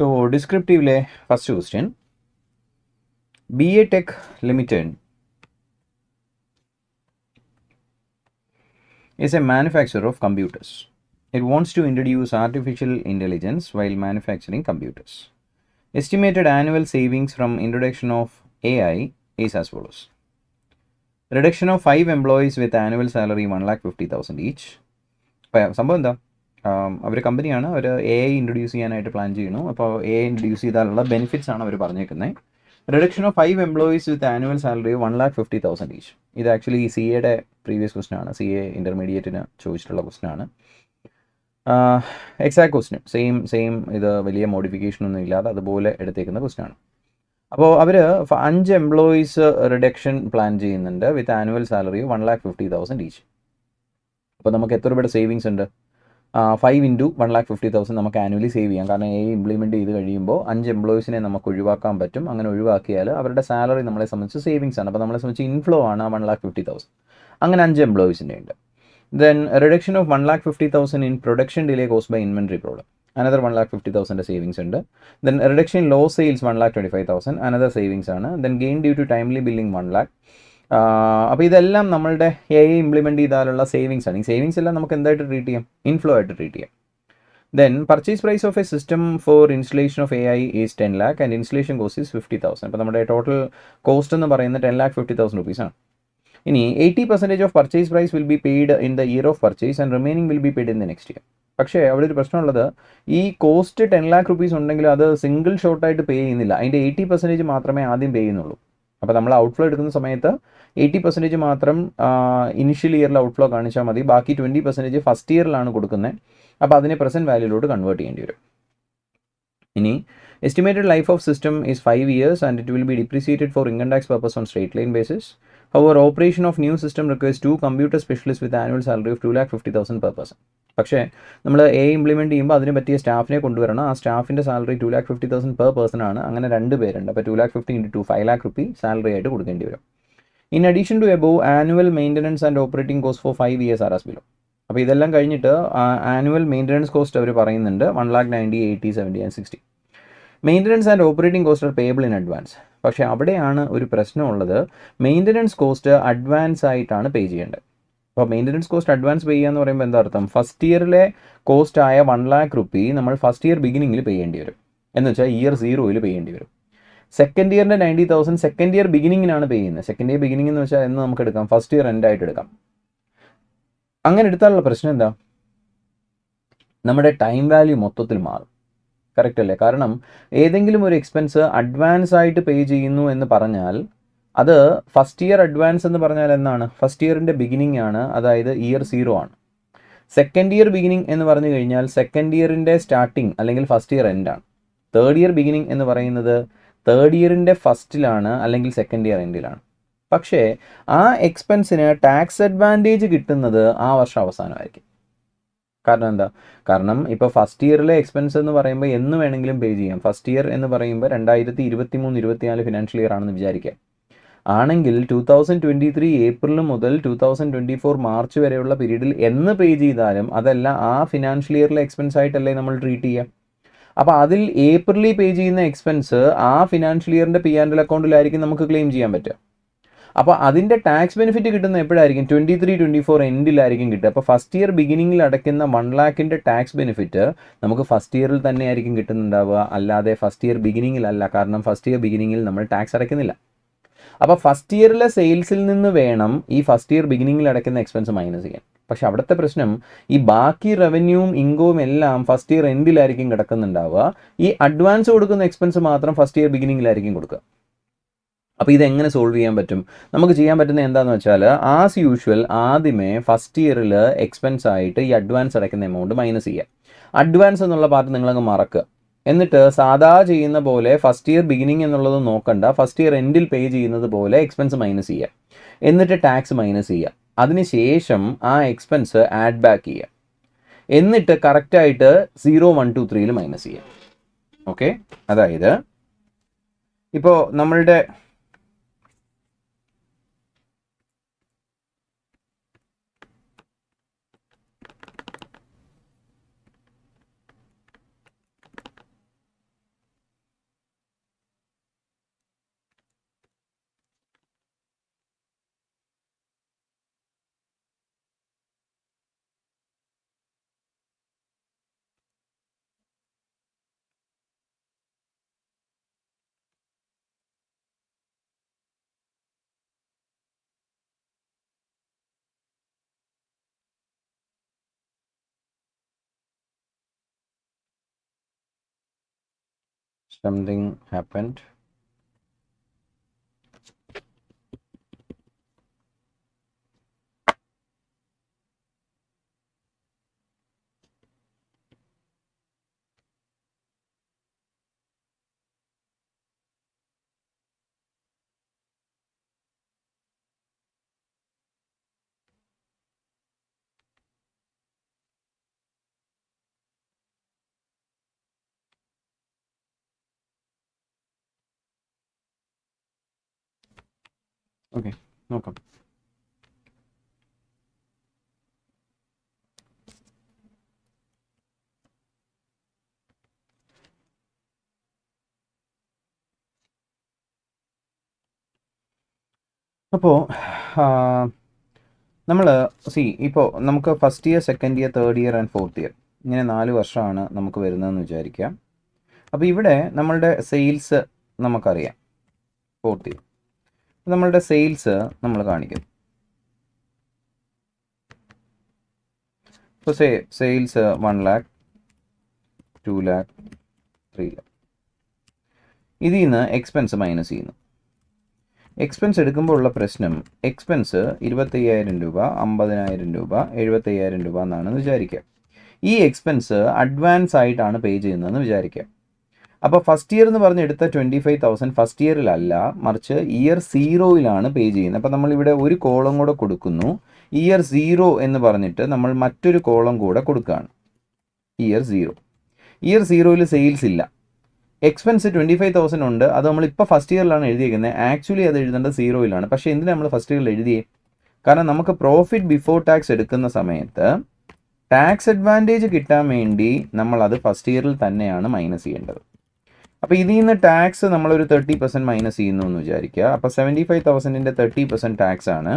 So, descriptively, first question. BA Tech Limited is a manufacturer of computers. It wants to introduce artificial intelligence while manufacturing computers. Estimated annual savings from introduction of AI is as follows. Reduction of 5 employees with annual salary 1,50,000 each. സംഭവം എന്താ, അവർ കമ്പനിയാണ്, അവർ A I introduce ചെയ്യാനായിട്ട് plan ചെയ്യുന്നു. അപ്പോൾ A I introduce ചെയ്താലുള്ള benefits ആണ് അവർ പറഞ്ഞേക്കുന്നത്. Reduction of 5 employees with annual salary 1,50,000 each. ഇത് actually C എയുടെ പ്രീവിയസ് ക്വസ്റ്റൻ ആണ്, സി എ ഇൻ്റർമീഡിയറ്റിന് ചോദിച്ചിട്ടുള്ള ക്വസ്റ്റൻ ആണ്. എക്സാക്ട് ക്വസ്റ്റൻ സെയിം ഇത് വലിയ മോഡിഫിക്കേഷൻ ഒന്നും ഇല്ലാതെ അതുപോലെ എടുത്തേക്കുന്ന ക്വസ്റ്റൻ ആണ്. അപ്പോൾ അവർ 5 എംപ്ലോയീസ് റിഡക്ഷൻ പ്ലാൻ ചെയ്യുന്നുണ്ട് വിത്ത് ആനുവൽ സാലറി 1,50,000 ഈച്ച്. അപ്പോൾ നമുക്ക് എത്ര രൂപയുടെ സേവിങ്സ് ഉണ്ട്? 5 ഇൻറ്റു 1,50,000 നമുക്ക് ആനുവലി സേവ് ചെയ്യാം. കാരണം എ ഇംപ്ലിമെൻറ്റ് ചെയ്ത് കഴിയുമ്പോൾ 5 എംപ്ലോയീസിനെ നമുക്ക് ഒഴിവാക്കാൻ പറ്റും. അങ്ങനെ ഒഴിവാക്കിയാൽ അവരുടെ സാലറി നമ്മളെ സംബന്ധിച്ച് സേവിങ്സ് ആണ്. അപ്പോൾ നമ്മളെ സംബന്ധിച്ച് ഇൻഫ്ലോ ആണ് 1,50,000. അങ്ങനെ 5 എംപ്ലോയീസിൻ്റെ ഉണ്ട്. Then reduction of 1,50,000 in production delay cost by inventory problem, another 1,50,000 savings ഉണ്ട്. Then reduction in low sales 1,25,000 another savings ആണ്. Then gain due to timely billing 1 lakh. അപ്പോൾ ഇതെല്ലാം നമ്മളുടെ എ ഐ ഇംപ്ലിമെൻറ്റ് ചെയ്താലുള്ള സേവിങ്സ് ആണ്. ഈ സേവിങ്സ് എല്ലാം നമുക്ക് എന്തായിട്ട് ട്രീറ്റ് ചെയ്യാം? ഇൻഫ്ലോ ആയിട്ട് ട്രീറ്റ് ചെയ്യാം. Then purchase price of a system for installation of A I is 10 lakh and installation cost is 50,000. അപ്പോൾ നമ്മുടെ ടോട്ടൽ കോസ്റ്റ് എന്ന് പറയുന്നത് 10,50,000 rupees. ഇനി 80% of purchase price will be paid in the year of purchase and remaining will be paid in the next year. പക്ഷേ അവിടെ ഒരു പ്രശ്നമുള്ളത്, ഈ cost 10 lakh rupees ഉണ്ടെങ്കിൽ അത് സിംഗിൾ ഷോട്ടായിട്ട് പേ ചെയ്യുന്നില്ല. അതിൻ്റെ 80% മാത്രമേ ആദ്യം പേ ചെയ്യുന്നുള്ളൂ. അപ്പോൾ നമ്മൾ ഔട്ട്ഫ്ലോ എടുക്കുന്ന സമയത്ത് 80% മാത്രം ഇനിഷ്യൽ ഇയറിൽ ഔട്ട്ഫ്ലോ കാണിച്ചാൽ മതി. ബാക്കി 20% ഫസ്റ്റ് ഇയറിലാണ് കൊടുക്കുന്നത്. അപ്പോൾ അതിനെ പ്രസൻറ്റ് വാല്യൂയിലോട്ട് കൺവേർട്ട് ചെയ്യേണ്ടി വരും. ഇനി estimated life of system is 5 years and it will be depreciated for income tax purpose on straight line basis. Hour operation of new system requires 2 computer specialist with annual salary of 2,50,000 per person. പക്ഷേ നമ്മൾ A implement ചെയ്യുമ്പോൾ അതിന് പറ്റിയ സ്റ്റാഫിനെ കൊണ്ടുവരണം. ആ സ്റ്റാഫിൻ്റെ salary 2,50,000 per person ആണ്. അങ്ങനെ 2 പേരുണ്ട്. അപ്പോൾ 2,50,000 into 2 5 lakh rupee സാലറി ആയിട്ട് കൊടുക്കേണ്ടി വരും. In addition to above, annual maintenance and operating cost for 5 years are as below. അപ്പോൾ ഇതെല്ലാം കഴിഞ്ഞിട്ട് ആനുവൽ മെയിൻ്റനൻസ് കോസ്റ്റ് അവർ പറയുന്നുണ്ട് 1,90,000, 80,000, 70,000 and 60,000. Maintenance and operating cost are payable in advance. പക്ഷേ അവിടെയാണ് ഒരു പ്രശ്നമുള്ളത്. മെയിൻ്റനൻസ് കോസ്റ്റ് അഡ്വാൻസ് ആയിട്ടാണ് പേ ചെയ്യേണ്ടത്. അപ്പോൾ മെയിൻ്റനൻസ് കോസ്റ്റ് അഡ്വാൻസ് പേ ചെയ്യുക എന്ന് പറയുമ്പോൾ എന്താ അർത്ഥം? ഫസ്റ്റ് ഇയറിലെ കോസ്റ്റ് ആയ 1 lakh rupee നമ്മൾ ഫസ്റ്റ് ഇയർ ബിഗിനിങ്ങിൽ പേ ചെയ്യേണ്ടി വരും. എന്ന് വെച്ചാൽ ഇയർ 0യിൽ പേ ചെയ്യേണ്ടി വരും. സെക്കൻഡ് ഇയറിൻ്റെ 90,000 സെക്കൻഡ് ഇയർ ബിഗിനിങ്ങിനാണ് പേ ചെയ്യുന്നത്. സെക്കൻഡ് ഇയർ ബിഗിനിങ് എന്ന് വെച്ചാൽ എന്ന് നമുക്ക് എടുക്കാം, ഫസ്റ്റ് ഇയർ എൻഡ് ആയിട്ട് എടുക്കാം. അങ്ങനെ എടുത്താലുള്ള പ്രശ്നം എന്താ? നമ്മുടെ ടൈം വാല്യൂ മൊത്തത്തിൽ മാറും. കറക്റ്റ് അല്ലേ? കാരണം ഏതെങ്കിലും ഒരു എക്സ്പെൻസ് അഡ്വാൻസ് ആയിട്ട് പേ ചെയ്യുന്നു എന്ന് പറഞ്ഞാൽ അത് ഫസ്റ്റ് ഇയർ അഡ്വാൻസ് എന്ന് പറഞ്ഞാൽ എന്താണ്? ഫസ്റ്റ് ഇയറിൻ്റെ ബിഗിനിങ് ആണ്, അതായത് ഇയർ 0 ആണ്. സെക്കൻഡ് ഇയർ ബിഗിനിങ് എന്ന് പറഞ്ഞു കഴിഞ്ഞാൽ സെക്കൻഡ് ഇയറിൻ്റെ സ്റ്റാർട്ടിങ് അല്ലെങ്കിൽ ഫസ്റ്റ് ഇയർ എൻഡ് ആണ്. തേർഡ് ഇയർ ബിഗിനിങ് എന്ന് പറയുന്നത് തേർഡ് ഇയറിൻ്റെ ഫസ്റ്റിലാണ് അല്ലെങ്കിൽ സെക്കൻഡ് ഇയർ എൻഡിലാണ്. പക്ഷേ ആ എക്സ്പെൻസിന് ടാക്സ് അഡ്വാൻറ്റേജ് കിട്ടുന്നത് ആ വർഷം അവസാനമായിരിക്കും. കാരണം എന്താ? കാരണം ഇപ്പോൾ ഫസ്റ്റ് ഇയറിലെ എക്സ്പെൻസ് എന്ന് പറയുമ്പോൾ എന്ന് വേണമെങ്കിലും പേ ചെയ്യാം. ഫസ്റ്റ് ഇയർ എന്ന് പറയുമ്പോൾ 2023-24 ഫിനാൻഷ്യൽ ഇയർ ആണെന്ന് വിചാരിക്കാം. ആണെങ്കിൽ 2023 ഏപ്രിൽ മുതൽ 2024 മാർച്ച് വരെയുള്ള പീരീഡിൽ എന്ന് പേ ചെയ്താലും അതെല്ലാം ആ ഫിനാൻഷ്യൽ ഇയറിലെ എക്സ്പെൻസ് ആയിട്ടല്ലേ നമ്മൾ ട്രീറ്റ് ചെയ്യാം. അപ്പോൾ അതിൽ ഏപ്രിലിൽ പേ ചെയ്യുന്ന എക്സ്പെൻസ് ആ ഫിനാൻഷ്യൽ ഇയറിൻ്റെ P&L അക്കൗണ്ടിലായിരിക്കും നമുക്ക് ക്ലെയിം ചെയ്യാൻ പറ്റുക. അപ്പോൾ അതിൻ്റെ ടാക്സ് ബെനിഫിറ്റ് കിട്ടുന്ന എപ്പോഴായിരിക്കും? 23-24 എൻഡിലായിരിക്കും കിട്ടുക. അപ്പോൾ ഫസ്റ്റ് ഇയർ ബിഗിനിങ്ങിൽ അടയ്ക്കുന്ന 1 lakhൻ്റെ ടാക്സ് ബെനിഫിറ്റ് നമുക്ക് ഫസ്റ്റ് ഇയറിൽ തന്നെ ആയിരിക്കും കിട്ടുന്നുണ്ടാവുക, അല്ലാതെ ഫസ്റ്റ് ഇയർ ബിഗിനിങ്ങിലല്ല. കാരണം ഫസ്റ്റ് ഇയർ ബിഗിനിങ്ങിൽ നമ്മൾ ടാക്സ് അടയ്ക്കുന്നില്ല. അപ്പോൾ ഫസ്റ്റ് ഇയറിലെ സെയിൽസിൽ നിന്ന് വേണം ഈ ഫസ്റ്റ് ഇയർ ബിഗിനിങ്ങിൽ അടയ്ക്കുന്ന എക്സ്പെൻസ് മൈനസ് ചെയ്യാൻ. പക്ഷെ അവിടുത്തെ പ്രശ്നം ഈ ബാക്കി റവന്യൂവും ഇൻകവും എല്ലാം ഫസ്റ്റ് ഇയർ എൻഡിലായിരിക്കും കിടക്കുന്നുണ്ടാവുക. ഈ അഡ്വാൻസ് കൊടുക്കുന്ന എക്സ്പെൻസ് മാത്രം ഫസ്റ്റ് ഇയർ ബിഗിനിങ്ങിലായിരിക്കും കൊടുക്കുക. അപ്പോൾ ഇതെങ്ങനെ സോൾവ് ചെയ്യാൻ പറ്റും? നമുക്ക് ചെയ്യാൻ പറ്റുന്നത് എന്താണെന്ന് വെച്ചാൽ, ആസ് യൂഷ്വൽ ആദ്യമേ ഫസ്റ്റ് ഇയറിൽ എക്സ്പെൻസ് ആയിട്ട് ഈ അഡ്വാൻസ് അടയ്ക്കുന്ന എമൗണ്ട് മൈനസ് ചെയ്യുക. അഡ്വാൻസ് എന്നുള്ള പാർട്ട് നിങ്ങളങ്ങ് മറക്കുക. എന്നിട്ട് സാധാ ചെയ്യുന്ന പോലെ ഫസ്റ്റ് ഇയർ ബിഗിനിങ് എന്നുള്ളത് നോക്കണ്ട, ഫസ്റ്റ് ഇയർ എൻഡിൽ പേ ചെയ്യുന്നത് പോലെ എക്സ്പെൻസ് മൈനസ് ചെയ്യുക. എന്നിട്ട് ടാക്സ് മൈനസ് ചെയ്യുക. അതിനുശേഷം ആ എക്സ്പെൻസ് ആഡ് ബാക്ക് ചെയ്യുക. എന്നിട്ട് കറക്റ്റായിട്ട് 0, 1, 2, 3 മൈനസ് ചെയ്യുക. ഓക്കെ, അതായത് ഇപ്പോൾ നമ്മളുടെ Something happened. Okay, നോക്കാം. അപ്പോൾ നമ്മൾ ഇപ്പോൾ നമുക്ക് first year, second year, third year and fourth year ഇങ്ങനെ 4 വർഷമാണ് നമുക്ക് വരുന്നതെന്ന് വിചാരിക്കാം. അപ്പോൾ ഇവിടെ നമ്മളുടെ സെയിൽസ് നമുക്കറിയാം. ഫോർത്ത് ഇയർ നമ്മളുടെ സെയിൽസ് നമ്മൾ കാണിക്കും. ഇപ്പോൾ സെയിൽസ് 1 lakh, 2 lakh, 3 lakh. ഇതിൽ നിന്ന് എക്സ്പെൻസ് മൈനസ് ചെയ്യുന്നു. എക്സ്പെൻസ് എടുക്കുമ്പോൾ ഉള്ള പ്രശ്നം, എക്സ്പെൻസ് 25,000 രൂപ, 50,000 രൂപ, 75,000 രൂപ എന്നാണെന്ന് വിചാരിക്കുക. ഈ എക്സ്പെൻസ് അഡ്വാൻസ് ആയിട്ടാണ് പേ ചെയ്യുന്നതെന്ന് വിചാരിക്കുക. അപ്പോൾ ഫസ്റ്റ് ഇയർ എന്ന് പറഞ്ഞ് എടുത്ത 25,000 ഫസ്റ്റ് ഇയറിലല്ല, മറിച്ച് ഇയർ 0യിലാണ് പേ ചെയ്യുന്നത്. അപ്പോൾ നമ്മളിവിടെ ഒരു കോളം കൂടെ കൊടുക്കുന്നു. ഇയർ 0 എന്ന് പറഞ്ഞിട്ട് നമ്മൾ മറ്റൊരു കോളം കൂടെ കൊടുക്കുകയാണ്. ഇയർ 0യിൽ സെയിൽസ് ഇല്ല. എക്സ്പെൻസ് 25,000 ഉണ്ട്. അത് നമ്മളിപ്പോൾ ഫസ്റ്റ് ഇയറിലാണ് എഴുതിയിരിക്കുന്നത്. ആക്ച്വലി അത് എഴുതേണ്ടത് 0യിലാണ്. പക്ഷേ എന്തിനാണ് നമ്മൾ ഫസ്റ്റ് ഇയറിൽ എഴുതിയേ? കാരണം നമുക്ക് പ്രോഫിറ്റ് ബിഫോർ ടാക്സ് എടുക്കുന്ന സമയത്ത് ടാക്സ് അഡ്വാൻറ്റേജ് കിട്ടാൻ വേണ്ടി നമ്മളത് ഫസ്റ്റ് ഇയറിൽ തന്നെയാണ് മൈനസ് ചെയ്യേണ്ടത്. അപ്പോൾ ഇതിൽ നിന്ന് ടാക്സ് നമ്മളൊരു 30% മൈനസ് ചെയ്യുന്നു എന്ന് വിചാരിക്കുക. അപ്പോൾ 75,000ൻ്റെ 30% ടാക്സ് ആണ്.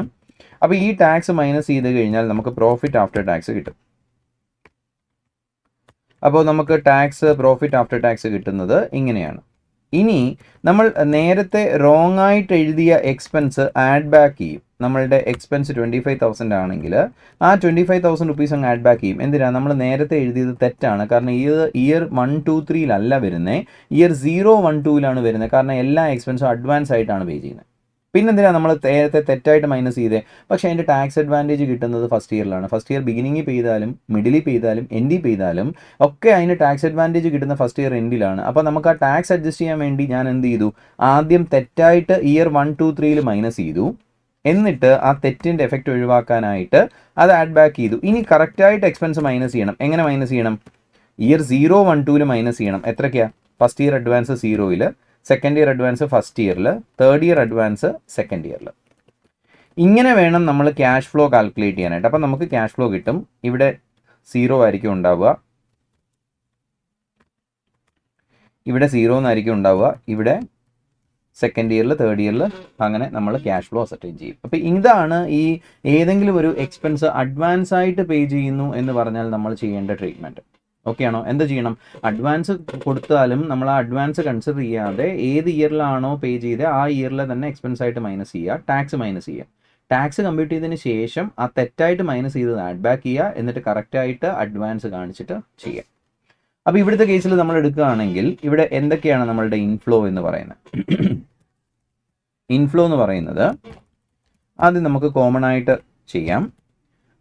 അപ്പോൾ ഈ ടാക്സ് മൈനസ് ചെയ്ത് കഴിഞ്ഞാൽ നമുക്ക് പ്രോഫിറ്റ് ആഫ്റ്റർ ടാക്സ് കിട്ടും. അപ്പോൾ നമുക്ക് പ്രോഫിറ്റ് ആഫ്റ്റർ ടാക്സ് കിട്ടുന്നത് ഇങ്ങനെയാണ്. ഇനി നമ്മൾ നേരത്തെ റോങ് ആയിട്ട് എഴുതിയ എക്സ്പെൻസ് ആഡ് ബാക്ക് ചെയ്യും. നമ്മളുടെ എക്സ്പെൻസ് 25,000 ആണെങ്കിൽ ആ 25,000 റുപ്പീസ് അങ്ങ് ആഡ് ബാക്ക് ചെയ്യും. എന്തിനാണ്? നമ്മൾ നേരത്തെ എഴുതിയത് തെറ്റാണ്. കാരണം ഇത് ഇയർ 1, 2, 3 വരുന്നത്, ഇയർ 0, 1, 2ലാണ് വരുന്നത്. കാരണം എല്ലാ എക്സ്പെൻസും അഡ്വാൻസ് ആയിട്ടാണ് പേ ചെയ്യുന്നത്. പിന്നെന്തിനാണ് നമ്മൾ നേരത്തെ തെറ്റായിട്ട് മൈനസ് ചെയ്തേ? പക്ഷേ അതിൻ്റെ ടാക്സ് അഡ്വാൻറ്റേജ് കിട്ടുന്നത് ഫസ്റ്റ് ഇയറിലാണ്. ഫസ്റ്റ് ഇയർ ബിഗിനിങ്ങിൽ ചെയ്താലും മിഡിലിൽ ചെയ്താലും എൻഡിൽ ചെയ്താലും ഒക്കെ അതിന് ടാക്സ് അഡ്വാൻറ്റേജ് കിട്ടുന്ന ഫസ്റ്റ് ഇയർ എൻഡിലാണ്. അപ്പോൾ നമുക്ക് ആ ടാക്സ് അഡ്ജസ്റ്റ് ചെയ്യാൻ വേണ്ടി ഞാൻ എന്ത് ചെയ്തു? ആദ്യം തെറ്റായിട്ട് ഇയർ 1, 2, 3ൽ മൈനസ് ചെയ്തു. എന്നിട്ട് ആ തെറ്റിൻ്റെ എഫക്റ്റ് ഒഴിവാക്കാനായിട്ട് അത് ആഡ് ബാക്ക് ചെയ്തു. ഇനി കറക്റ്റായിട്ട് എക്സ്പെൻസ് മൈനസ് ചെയ്യണം. എങ്ങനെ മൈനസ് ചെയ്യണം? ഇയർ 0, 1, 2ൽ മൈനസ് ചെയ്യണം. എത്രയ്ക്കാണ്? ഫസ്റ്റ് ഇയർ അഡ്വാൻസ് 0യിൽ, സെക്കൻഡ് ഇയർ അഡ്വാൻസ് ഫസ്റ്റ് ഇയറിൽ, തേർഡ് ഇയർ അഡ്വാൻസ് സെക്കൻഡ് ഇയറിൽ. ഇങ്ങനെ വേണം നമ്മൾ ക്യാഷ് ഫ്ലോ കാൽക്കുലേറ്റ് ചെയ്യാനായിട്ട്. അപ്പം നമുക്ക് ക്യാഷ് ഫ്ലോ കിട്ടും. ഇവിടെ 0 ആയിരിക്കും ഉണ്ടാവുക, ഇവിടെ 0 എന്നായിരിക്കും ഉണ്ടാവുക, ഇവിടെ സെക്കൻഡ് ഇയറിൽ, തേർഡ് ഇയറിൽ, അങ്ങനെ നമ്മൾ ക്യാഷ് ഫ്ലോ അസർട്ടൈൻ ചെയ്യും. അപ്പോൾ ഇതാണ് ഈ ഏതെങ്കിലും ഒരു എക്സ്പെൻസ് അഡ്വാൻസ് ആയിട്ട് പേ ചെയ്യുന്നു എന്ന് പറഞ്ഞാൽ നമ്മൾ ചെയ്യേണ്ട ട്രീറ്റ്മെൻറ്റ്. ഓക്കെ ആണോ? എന്ത് ചെയ്യണം? അഡ്വാൻസ് കൊടുത്താലും നമ്മൾ ആ അഡ്വാൻസ് കൺസിഡർ ചെയ്യാതെ ഏത് ഇയറിലാണോ പേ ചെയ്ത് ആ ഇയറിൽ തന്നെ എക്സ്പെൻസ് ആയിട്ട് മൈനസ് ചെയ്യുക, ടാക്സ് മൈനസ് ചെയ്യുക. ടാക്സ് കമ്പ്യൂട്ട് ചെയ്തതിന് ശേഷം ആ തെറ്റായിട്ട് മൈനസ് ചെയ്തത് ആഡ് ബാക്ക് ചെയ്യുക. എന്നിട്ട് കറക്റ്റായിട്ട് അഡ്വാൻസ് കാണിച്ചിട്ട് ചെയ്യുക. അപ്പോൾ ഇവിടുത്തെ കേസിൽ നമ്മൾ എടുക്കുകയാണെങ്കിൽ ഇവിടെ എന്തൊക്കെയാണ് നമ്മളുടെ ഇൻഫ്ലോ എന്ന് പറയുന്നത്? ഇൻഫ്ലോ എന്ന് പറയുന്നത് ആദ്യം നമുക്ക് കോമൺ ആയിട്ട് ചെയ്യാം.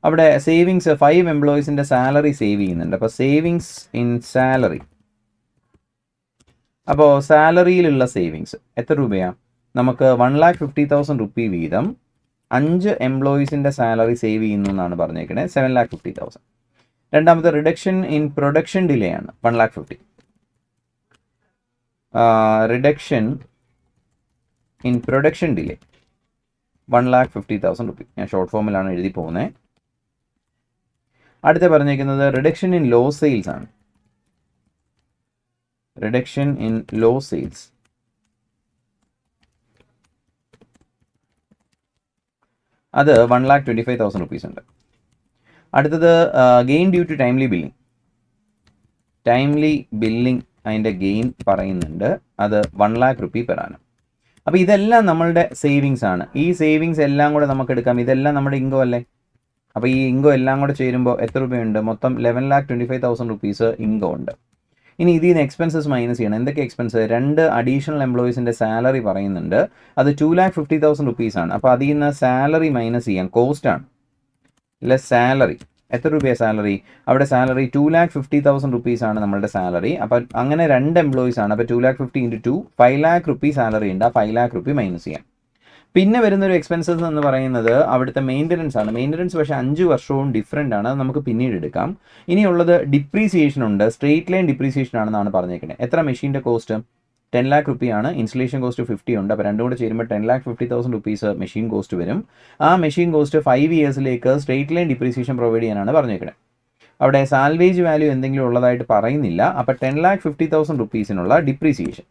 അവിടെ സേവിങ്സ് 5 എംപ്ലോയീസിൻ്റെ സാലറി സേവ് ചെയ്യുന്നുണ്ട്. അപ്പോൾ സേവിങ്സ് ഇൻ സാലറി. അപ്പോൾ സാലറിയിലുള്ള സേവിങ്സ് എത്ര രൂപയാണ്? നമുക്ക് 1,50,000 റുപ്പി വീതം 5 എംപ്ലോയീസിൻ്റെ സാലറി സേവ് ചെയ്യുന്നു എന്നാണ് പറഞ്ഞേക്കണേ. 7,50,000. രണ്ടാമത്തെ റിഡക്ഷൻ ഇൻ പ്രൊഡക്ഷൻ ഡിലേ ആണ് 1,50,000. Reduction in production delay 1,50,000 rupee. ഞാൻ ഷോർട്ട് ഫോമിലാണ് എഴുതി പോകുന്നത്. അടുത്ത പറഞ്ഞേക്കുന്നത് റിഡക്ഷൻ ഇൻ ലോ സെയിൽസ് ആണ്. റിഡക്ഷൻ ഇൻ ലോ സെയിൽസ് അത് 1,25,000 റുപ്പീസ് ഉണ്ട്. അടുത്തത് gain due to timely billing. Timely billing അതിൻ്റെ ഗെയിൻ പറയുന്നുണ്ട്. അത് 1 lakh റുപ്പി പെർ ആനം. അപ്പോൾ ഇതെല്ലാം നമ്മളുടെ സേവിങ്സ് ആണ്. ഈ സേവിങ്സ് എല്ലാം കൂടെ നമുക്ക് എടുക്കാം. ഇതെല്ലാം നമ്മുടെ ഇൻകം അല്ലേ? അപ്പോൾ ഈ ഇൻകം എല്ലാം കൂടെ ചേരുമ്പോൾ എത്ര രൂപയുണ്ട്? മൊത്തം 11,25,000 റുപ്പീസ് ഇൻകം ഉണ്ട്. ഇനി ഇതിൽ നിന്ന് എക്സ്പെൻസസ് മൈനസ് ചെയ്യണം. എന്തൊക്കെ എക്സ്പെൻസ്? 2 അഡീഷണൽ എംപ്ലോയീസിൻ്റെ സാലറി പറയുന്നുണ്ട്. അത് 2,50,000 റുപ്പീസാണ്. അപ്പോൾ അതിൽ നിന്ന് സാലറി മൈനസ് ചെയ്യാം. കോസ്റ്റാണ് ലെസ് സാലറി. എത്ര രൂപയാണ് സാലറി? അവിടെ സാലറി 2,50,000 റുപ്പീസാണ് നമ്മളുടെ സാലറി. അപ്പോൾ അങ്ങനെ 2 എംപ്ലോയീസ് ആണ്. അപ്പോൾ 2,50,000 ഇൻറ്റു 2 5 lakh റുപ്പീസ് സാലറി ഉണ്ട്. ആ 5 lakh റുപ്പീ മൈനസ് ചെയ്യാം. പിന്നെ വരുന്നൊരു എക്സ്പെൻസസ് എന്ന് പറയുന്നത് അവിടുത്തെ മെയിൻ്റനൻസ് ആണ്. മെയിൻ്റനൻസ് പക്ഷേ 5 വർഷവും ഡിഫറൻ്റ് ആണ്. അത് നമുക്ക് പിന്നീട് എടുക്കാം. ഇനിയുള്ളത് ഡിപ്രീസിയേഷൻ ഉണ്ട്. സ്ട്രേറ്റ് ലൈൻ ഡിപ്രീസിയേഷൻ ആണെന്നാണ് പറഞ്ഞേക്കുന്നത്. എത്ര മെഷീൻ്റെ കോസ്റ്റ്? 10 lakh റുപ്പിയാണ്. ഇൻസ്റ്റലേഷൻ കോസ്റ്റ് 50 ഉണ്ട്. അപ്പോൾ രണ്ടും കൂടെ ചേരുമ്പോൾ 10,50,000 റുപ്പീസ് മെഷീൻ കോസ്റ്റ് വരും. ആ മെഷീൻ കോസ്റ്റ് 5 ഇയേഴ്സിലേക്ക് സ്ട്രേറ്റ് ലൈൻ ഡിപ്രീസിയേഷൻ പ്രൊവൈഡ് ചെയ്യാനാണ് പറഞ്ഞേക്കുന്നത്. അവിടെ സാൽവേജ് വാല്യൂ എന്തെങ്കിലും ഉള്ളതായിട്ട് പറയുന്നില്ല. അപ്പോൾ 10,50,000 റുപ്പീസിനുള്ള depreciation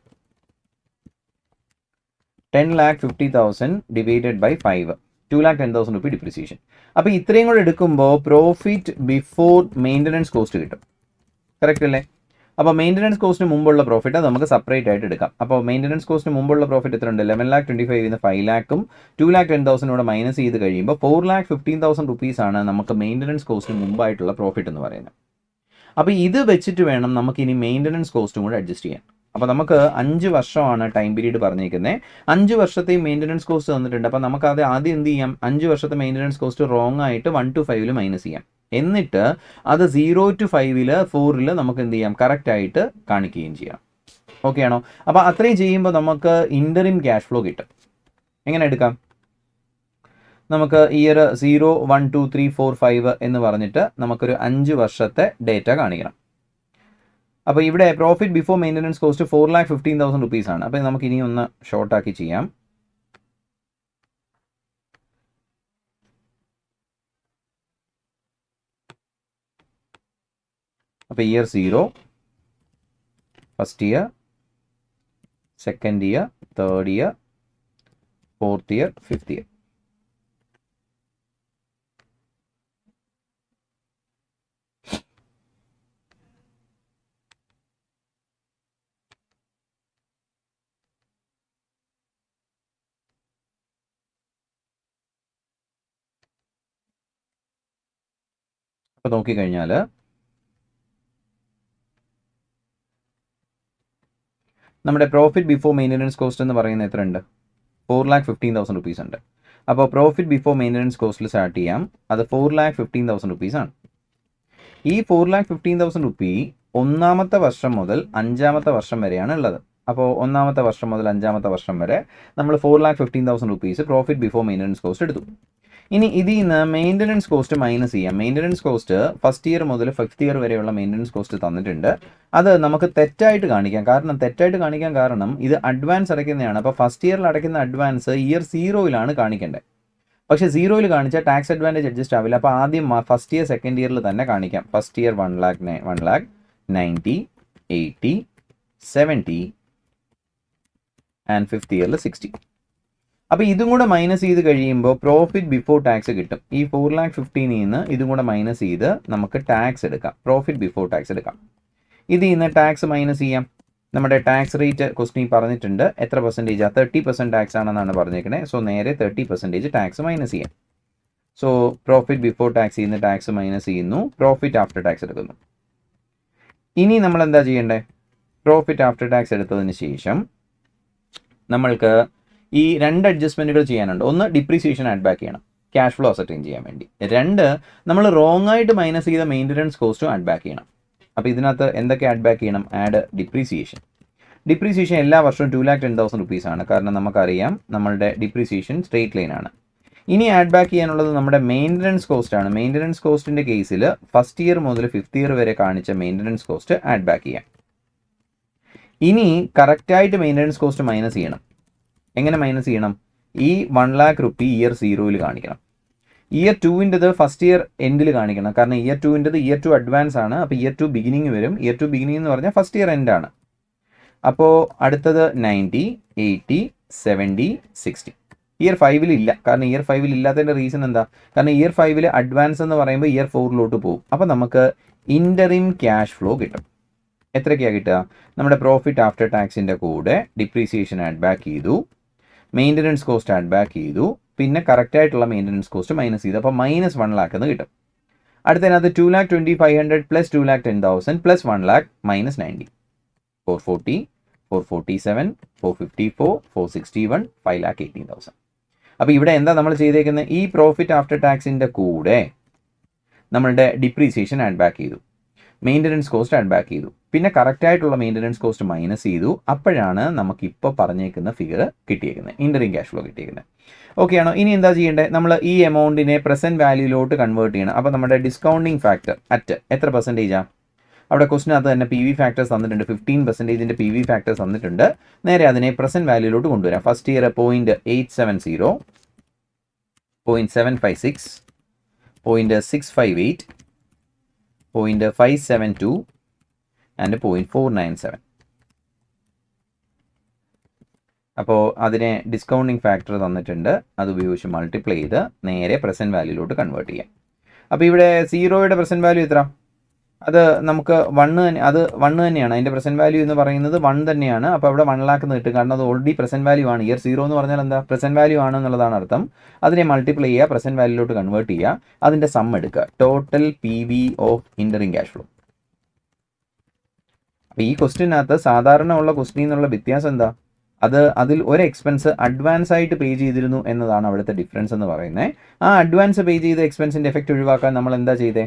10,50,000 divided by 5 2,10,000 rupee depreciation. അപ്പോൾ ഇത്രയും കൂടെ എടുക്കുമ്പോൾ പ്രോഫിറ്റ് ബിഫോർ മെയിൻ്റനൻസ് കോസ്റ്റ് കിട്ടും. കറക്റ്റ് അല്ലേ? അപ്പോൾ മെയിൻ്റനൻസ് കോസ്റ്റിന് മുമ്പുള്ള പ്രോഫിറ്റ് അത് നമുക്ക് സെപ്പറേറ്റ് ആയിട്ട് എടുക്കാം. അപ്പോൾ മെയിൻ്റനൻസ് കോസ്റ്റിന് മുമ്പുള്ള പ്രോഫിറ്റ് എത്ര ഉണ്ട്? 11,25,000 5 lakhും 2,10,000 കൂടെ മൈനസ് ചെയ്ത് കഴിയുമ്പോൾ 4,15,000 റുപ്പീസാണ് നമുക്ക് മെയിൻ്റനൻസ് കോസ്റ്റിന് മുമ്പായിട്ടുള്ള പ്രോഫിറ്റ് എന്ന് പറയുന്നത്. അപ്പോൾ ഇത് വെച്ചിട്ട് വേണം നമുക്ക് ഇനി മെയിൻ്റനൻസ് കോസ്റ്റും കൂടെ അഡ്ജസ്റ്റ് ചെയ്യാൻ. അപ്പോൾ നമുക്ക് 5 വർഷമാണ് ടൈം പീരീഡ് പറഞ്ഞേക്കുന്നത്. 5 വർഷത്തെയും മെയിൻ്റനൻസ് കോസ്റ്റ് തന്നിട്ടുണ്ട്. അപ്പോൾ നമുക്ക് അത് ആദ്യം എന്ത് ചെയ്യാം? 5 വർഷത്തെ മെയിൻ്റനൻസ് കോസ്റ്റ് റോങ് ആയിട്ട് 1 to 5 മൈനസ് ചെയ്യാം. എന്നിട്ട് അത് 0 to 5 4 നമുക്ക് എന്ത് ചെയ്യാം? കറക്റ്റായിട്ട് കാണിക്കുകയും ചെയ്യാം. ഓക്കെ ആണോ? അപ്പോൾ അത്രയും ചെയ്യുമ്പോൾ നമുക്ക് ഇൻ്ററിം ക്യാഷ് ഫ്ലോ കിട്ടും. എങ്ങനെ എടുക്കാം? നമുക്ക് ഇയർ 0, 1, 2, 3, 4, 5 എന്ന് പറഞ്ഞിട്ട് നമുക്കൊരു 5 വർഷത്തെ ഡേറ്റ കാണിക്കണം. അപ്പോൾ ഇവിടെ പ്രോഫിറ്റ് ബിഫോർ മെയിൻ്റനൻസ് കോസ്റ്റ് 4,15,000 റുപ്പീസാണ്. അപ്പോൾ നമുക്ക് ഇനി ഒന്ന് ഷോർട്ടാക്കി ചെയ്യാം. അപ്പോൾ year 0, first year, second year, third year, fourth year, fifth year. അപ്പോൾ നോക്കിക്കഴിഞ്ഞാൽ നമ്മുടെ പ്രോഫിറ്റ് ബിഫോർ മെയിൻ്റനൻസ് കോസ്റ്റ് എന്ന് പറയുന്നത് എത്ര ഉണ്ട്? 4,15,000 റുപ്പീസ് ഉണ്ട്. അപ്പോൾ പ്രോഫിറ്റ് ബിഫോർ മെയിൻ്റനൻസ് കോസ്റ്റിൽ സ്റ്റാർട്ട് ചെയ്യാം. അത് 4,15,000 റുപ്പീസാണ്. ഈ 4,15,000 റുപ്പീ 1ാമത്തെ വർഷം മുതൽ 5ാമത്തെ വർഷം വരെയാണ് ഉള്ളത്. അപ്പോൾ 1ാമത്തെ വർഷം മുതൽ 5ാമത്തെ വർഷം വരെ നമ്മൾ 4,15,000 rupees profit before maintenance cost എടുത്തു. ഇനി ഇതിൽ നിന്ന് മെയിൻ്റനൻസ് കോസ്റ്റ് മൈനസ് ചെയ്യാം. മെയിൻ്റനൻസ് കോസ്റ്റ് ഫസ്റ്റ് ഇയർ മുതൽ 5th ഇയർ വരെയുള്ള മെയിൻ്റനൻസ് കോസ്റ്റ് തന്നിട്ടുണ്ട്. അത് നമുക്ക് തെറ്റായിട്ട് കാണിക്കാം. തെറ്റായിട്ട് കാണിക്കാൻ കാരണം ഇത് അഡ്വാൻസ് അടയ്ക്കുന്നതാണ്. അപ്പോൾ ഫസ്റ്റ് ഇയറിൽ അടയ്ക്കുന്ന അഡ്വാൻസ് ഇയർ 0 കാണിക്കേണ്ടത്. പക്ഷേ 0 കാണിച്ചാൽ ടാക്സ് അഡ്വാൻറ്റേജ് അഡ്ജസ്റ്റ് ആവില്ല. അപ്പോൾ ആദ്യം ഫസ്റ്റ് ഇയർ സെക്കൻഡ് ഇയറിൽ തന്നെ കാണിക്കാം. First year 1 lakh 90, 80, 70 and 5th ഇയറിൽ 60. അപ്പോൾ ഇതും കൂടെ മൈനസ് ചെയ്ത് കഴിയുമ്പോൾ പ്രോഫിറ്റ് ബിഫോർ ടാക്സ് കിട്ടും. ഈ 4,15,000 നിന്ന് ഇതും കൂടെ മൈനസ് ചെയ്ത് നമുക്ക് ടാക്സ് എടുക്കാം. പ്രോഫിറ്റ് ബിഫോർ ടാക്സ് എടുക്കാം. ഇതിൽ നിന്ന് ടാക്സ് മൈനസ് ചെയ്യാം. നമ്മുടെ ടാക്സ് റേറ്റ് ക്വസ്റ്റ്യൻ പറഞ്ഞിട്ടുണ്ട്. എത്ര പെർസെൻറ്റേജ്? 30% ടാക്സ് ആണെന്നാണ് പറഞ്ഞേക്കുന്നത്. സോ നേരെ 30% ടാക്സ് മൈനസ് ചെയ്യാം. സോ പ്രോഫിറ്റ് ബിഫോർ ടാക്സ് ചെയ്യുന്ന ടാക്സ് മൈനസ് ചെയ്യുന്നു. പ്രോഫിറ്റ് ആഫ്റ്റർ ടാക്സ് എടുക്കുന്നു. ഇനി നമ്മൾ എന്താ ചെയ്യേണ്ടത്? പ്രോഫിറ്റ് ആഫ്റ്റർ ടാക്സ് എടുത്തതിന് ശേഷം നമ്മൾക്ക് ഈ 2 അഡ്ജസ്റ്റ്മെൻറ്റുകൾ ചെയ്യാനുണ്ട്. ഒന്ന്, ഡിപ്രീസിയേഷൻ ആഡ് ബാക്ക് ചെയ്യണം ക്യാഷ് ഫ്ലോ അസർട്ടൈൻ ചെയ്യാൻ വേണ്ടി. 2, നമ്മൾ റോങ് ആയിട്ട് മൈനസ് ചെയ്ത മെയിൻ്റനൻസ് കോസ്റ്റും ആഡ് ബാക്ക് ചെയ്യണം. അപ്പോൾ ഇതിനകത്ത് എന്തൊക്കെ ആഡ് ബാക്ക് ചെയ്യണം? Add depreciation. ഡിപ്രീസിയേഷൻ എല്ലാ വർഷവും 2,10,000 റുപ്പീസാണ്. കാരണം നമുക്കറിയാം നമ്മളുടെ ഡിപ്രീസിയേഷൻ സ്ട്രേറ്റ് ലൈൻ ആണ്. ഇനി ആഡ് ബാക്ക് ചെയ്യാനുള്ളത് നമ്മുടെ മെയിൻ്റനൻസ് കോസ്റ്റ് ആണ്. മെയിൻ്റനൻസ് കോസ്റ്റിൻ്റെ കേസിൽ ഫസ്റ്റ് ഇയർ മുതൽ 5th ഇയർ വരെ കാണിച്ച മെയിൻ്റനൻസ് കോസ്റ്റ് ആഡ് ബാക്ക് ചെയ്യാം. ഇനി കറക്റ്റായിട്ട് മെയിൻ്റനൻസ് കോസ്റ്റ് മൈനസ് ചെയ്യണം. എങ്ങനെ മൈനസ് ചെയ്യണം? ഈ 1 lakh റുപ്പി ഇയർ 0 കാണിക്കണം. ഇയർ 2ൻ്റെത് ഫസ്റ്റ് ഇയർ എൻഡിൽ കാണിക്കണം. കാരണം ഇയർ 2ൻ്റെത് ഇയർ 2 അഡ്വാൻസ് ആണ്. അപ്പോൾ ഇയർ 2 ബിഗിനിങ് വരും. ഇയർ 2 ബിഗിനിങ് എന്ന് പറഞ്ഞാൽ ഫസ്റ്റ് ഇയർ എൻഡ് ആണ്. അപ്പോൾ അടുത്തത് 90, 80, 70, 60. ഇയർ 5 ഇല്ല. കാരണം ഇയർ 5 ഇല്ലാത്തതിൻ്റെ റീസൺ എന്താ? കാരണം ഇയർ 5 അഡ്വാൻസ് എന്ന് പറയുമ്പോൾ ഇയർ 4 പോകും. അപ്പോൾ നമുക്ക് ഇൻ്ററിം ക്യാഷ് ഫ്ലോ കിട്ടും. എത്രയ്ക്കാണ് കിട്ടുക? നമ്മുടെ പ്രോഫിറ്റ് ആഫ്റ്റർ ടാക്സിൻ്റെ കൂടെ ഡിപ്രീസിയേഷൻ ആഡ് ബാക്ക് ചെയ്തു, മെയിൻ്റനൻസ് കോസ്റ്റ് ആഡ് ബാക്ക് ചെയ്തു, പിന്നെ കറക്റ്റായിട്ടുള്ള മെയിൻ്റനൻസ് കോസ്റ്റ് മൈനസ് ചെയ്തു. അപ്പോൾ -1 lakh എന്ന് കിട്ടും. അടുത്തതിനകത്ത് 2,25,500 പ്ലസ് 2,10,000 പ്ലസ് 1 lakh മൈനസ് 90, 440, 447, 454, 461, 5,18,000. അപ്പോൾ ഇവിടെ എന്താ നമ്മൾ ചെയ്തേക്കുന്നത്? ഈ പ്രോഫിറ്റ് ആഫ്റ്റർ ടാക്സിൻ്റെ കൂടെ നമ്മളുടെ ഡിപ്രീസിയേഷൻ ആഡ് ബാക്ക് ചെയ്തു, മെയിൻ്റനൻസ് കോസ്റ്റ് ആഡ് ബാക്ക് ചെയ്തു, പിന്നെ കറക്റ്റായിട്ടുള്ള മെയിൻ്റനൻസ് കോസ്റ്റ് മൈനസ് ചെയ്തു. അപ്പോഴാണ് നമുക്കിപ്പോൾ പറഞ്ഞേക്കുന്ന ഫിഗർ കിട്ടിയേക്കുന്നത്, ഇൻ്ററിംഗ് ക്യാഷ് ഫ്ലോ കിട്ടിയേക്കുന്നത്. ഓക്കെ ആണോ? ഇനി എന്താ ചെയ്യേണ്ടത്? നമ്മൾ ഈ എമൗണ്ടിനെ പ്രസൻറ്റ് വാല്യൂയിലോട്ട് കൺവേർട്ട് ചെയ്യണം. അപ്പോൾ നമ്മുടെ ഡിസ്കൗണ്ടിങ് ഫാക്ടർ അറ്റ് എത്ര പെർസെൻറ്റേജാണ്? അവിടെ ക്വസ്റ്റിനകത്ത് തന്നെ PV ഫാക്ടേഴ്സ് തന്നിട്ടുണ്ട്, 15% PV ഫാക്ടേഴ്സ് തന്നിട്ടുണ്ട്. നേരെ അതിനെ പ്രസൻറ്റ് വാല്യൂയിലോട്ട് കൊണ്ടുവരാം. First year 0.870, 0.756, 0.658, 0.572 and 0.497. അപ്പോൾ അതിനെ ഡിസ്കൗണ്ടിങ് ഫാക്ടർ തന്നിട്ടുണ്ട്, അത് ഉപയോഗിച്ച് മൾട്ടിപ്ലൈ ചെയ്ത് നേരെ പ്രസൻറ്റ് വാല്യൂയിലോട്ട് കൺവേർട്ട് ചെയ്യാം. അപ്പോൾ ഇവിടെ 0യുടെ പ്രസൻറ്റ് വാല്യൂ എത്ര? അത് നമുക്ക് 1 തന്നെയാണ്. അതിൻ്റെ പ്രസൻറ്റ് വാല്യൂ എന്ന് പറയുന്നത് 1 തന്നെയാണ്. അപ്പോൾ അവിടെ 1 lakh എന്ന് കിട്ടും, കാരണം അത് ഓൾറെഡി പ്രസൻറ്റ് വാല്യൂ ആണ്. ഇയർ 0 എന്ന് പറഞ്ഞാൽ എന്താ? പ്രസൻറ്റ് വാല്യൂ ആണ് എന്നുള്ളതാണ് അർത്ഥം. അതിനെ മൾട്ടിപ്ലൈ ചെയ്യുക, പ്രസൻറ്റ് വാല്യൂയിലോട്ട് കൺവേർട്ട് ചെയ്യുക, അതിൻ്റെ സം എടുക്കുക, total PV of interim cash flow. അപ്പോൾ ഈ ക്വസ്റ്റിനകത്ത് സാധാരണ ഉള്ള ക്വസ്റ്റിനിൽ നിന്നുള്ള വ്യത്യാസം എന്താ? അതിൽ ഒരു എക്സ്പെൻസ് അഡ്വാൻസ് ആയിട്ട് പേ ചെയ്തിരുന്നു എന്നതാണ് അവിടുത്തെ ഡിഫറൻസ് എന്ന് പറയുന്നത്. ആ അഡ്വാൻസ് പേ ചെയ്ത എക്സ്പെൻസിൻ്റെ എഫക്റ്റ് ഒഴിവാക്കാൻ നമ്മൾ എന്താ ചെയ്തേ?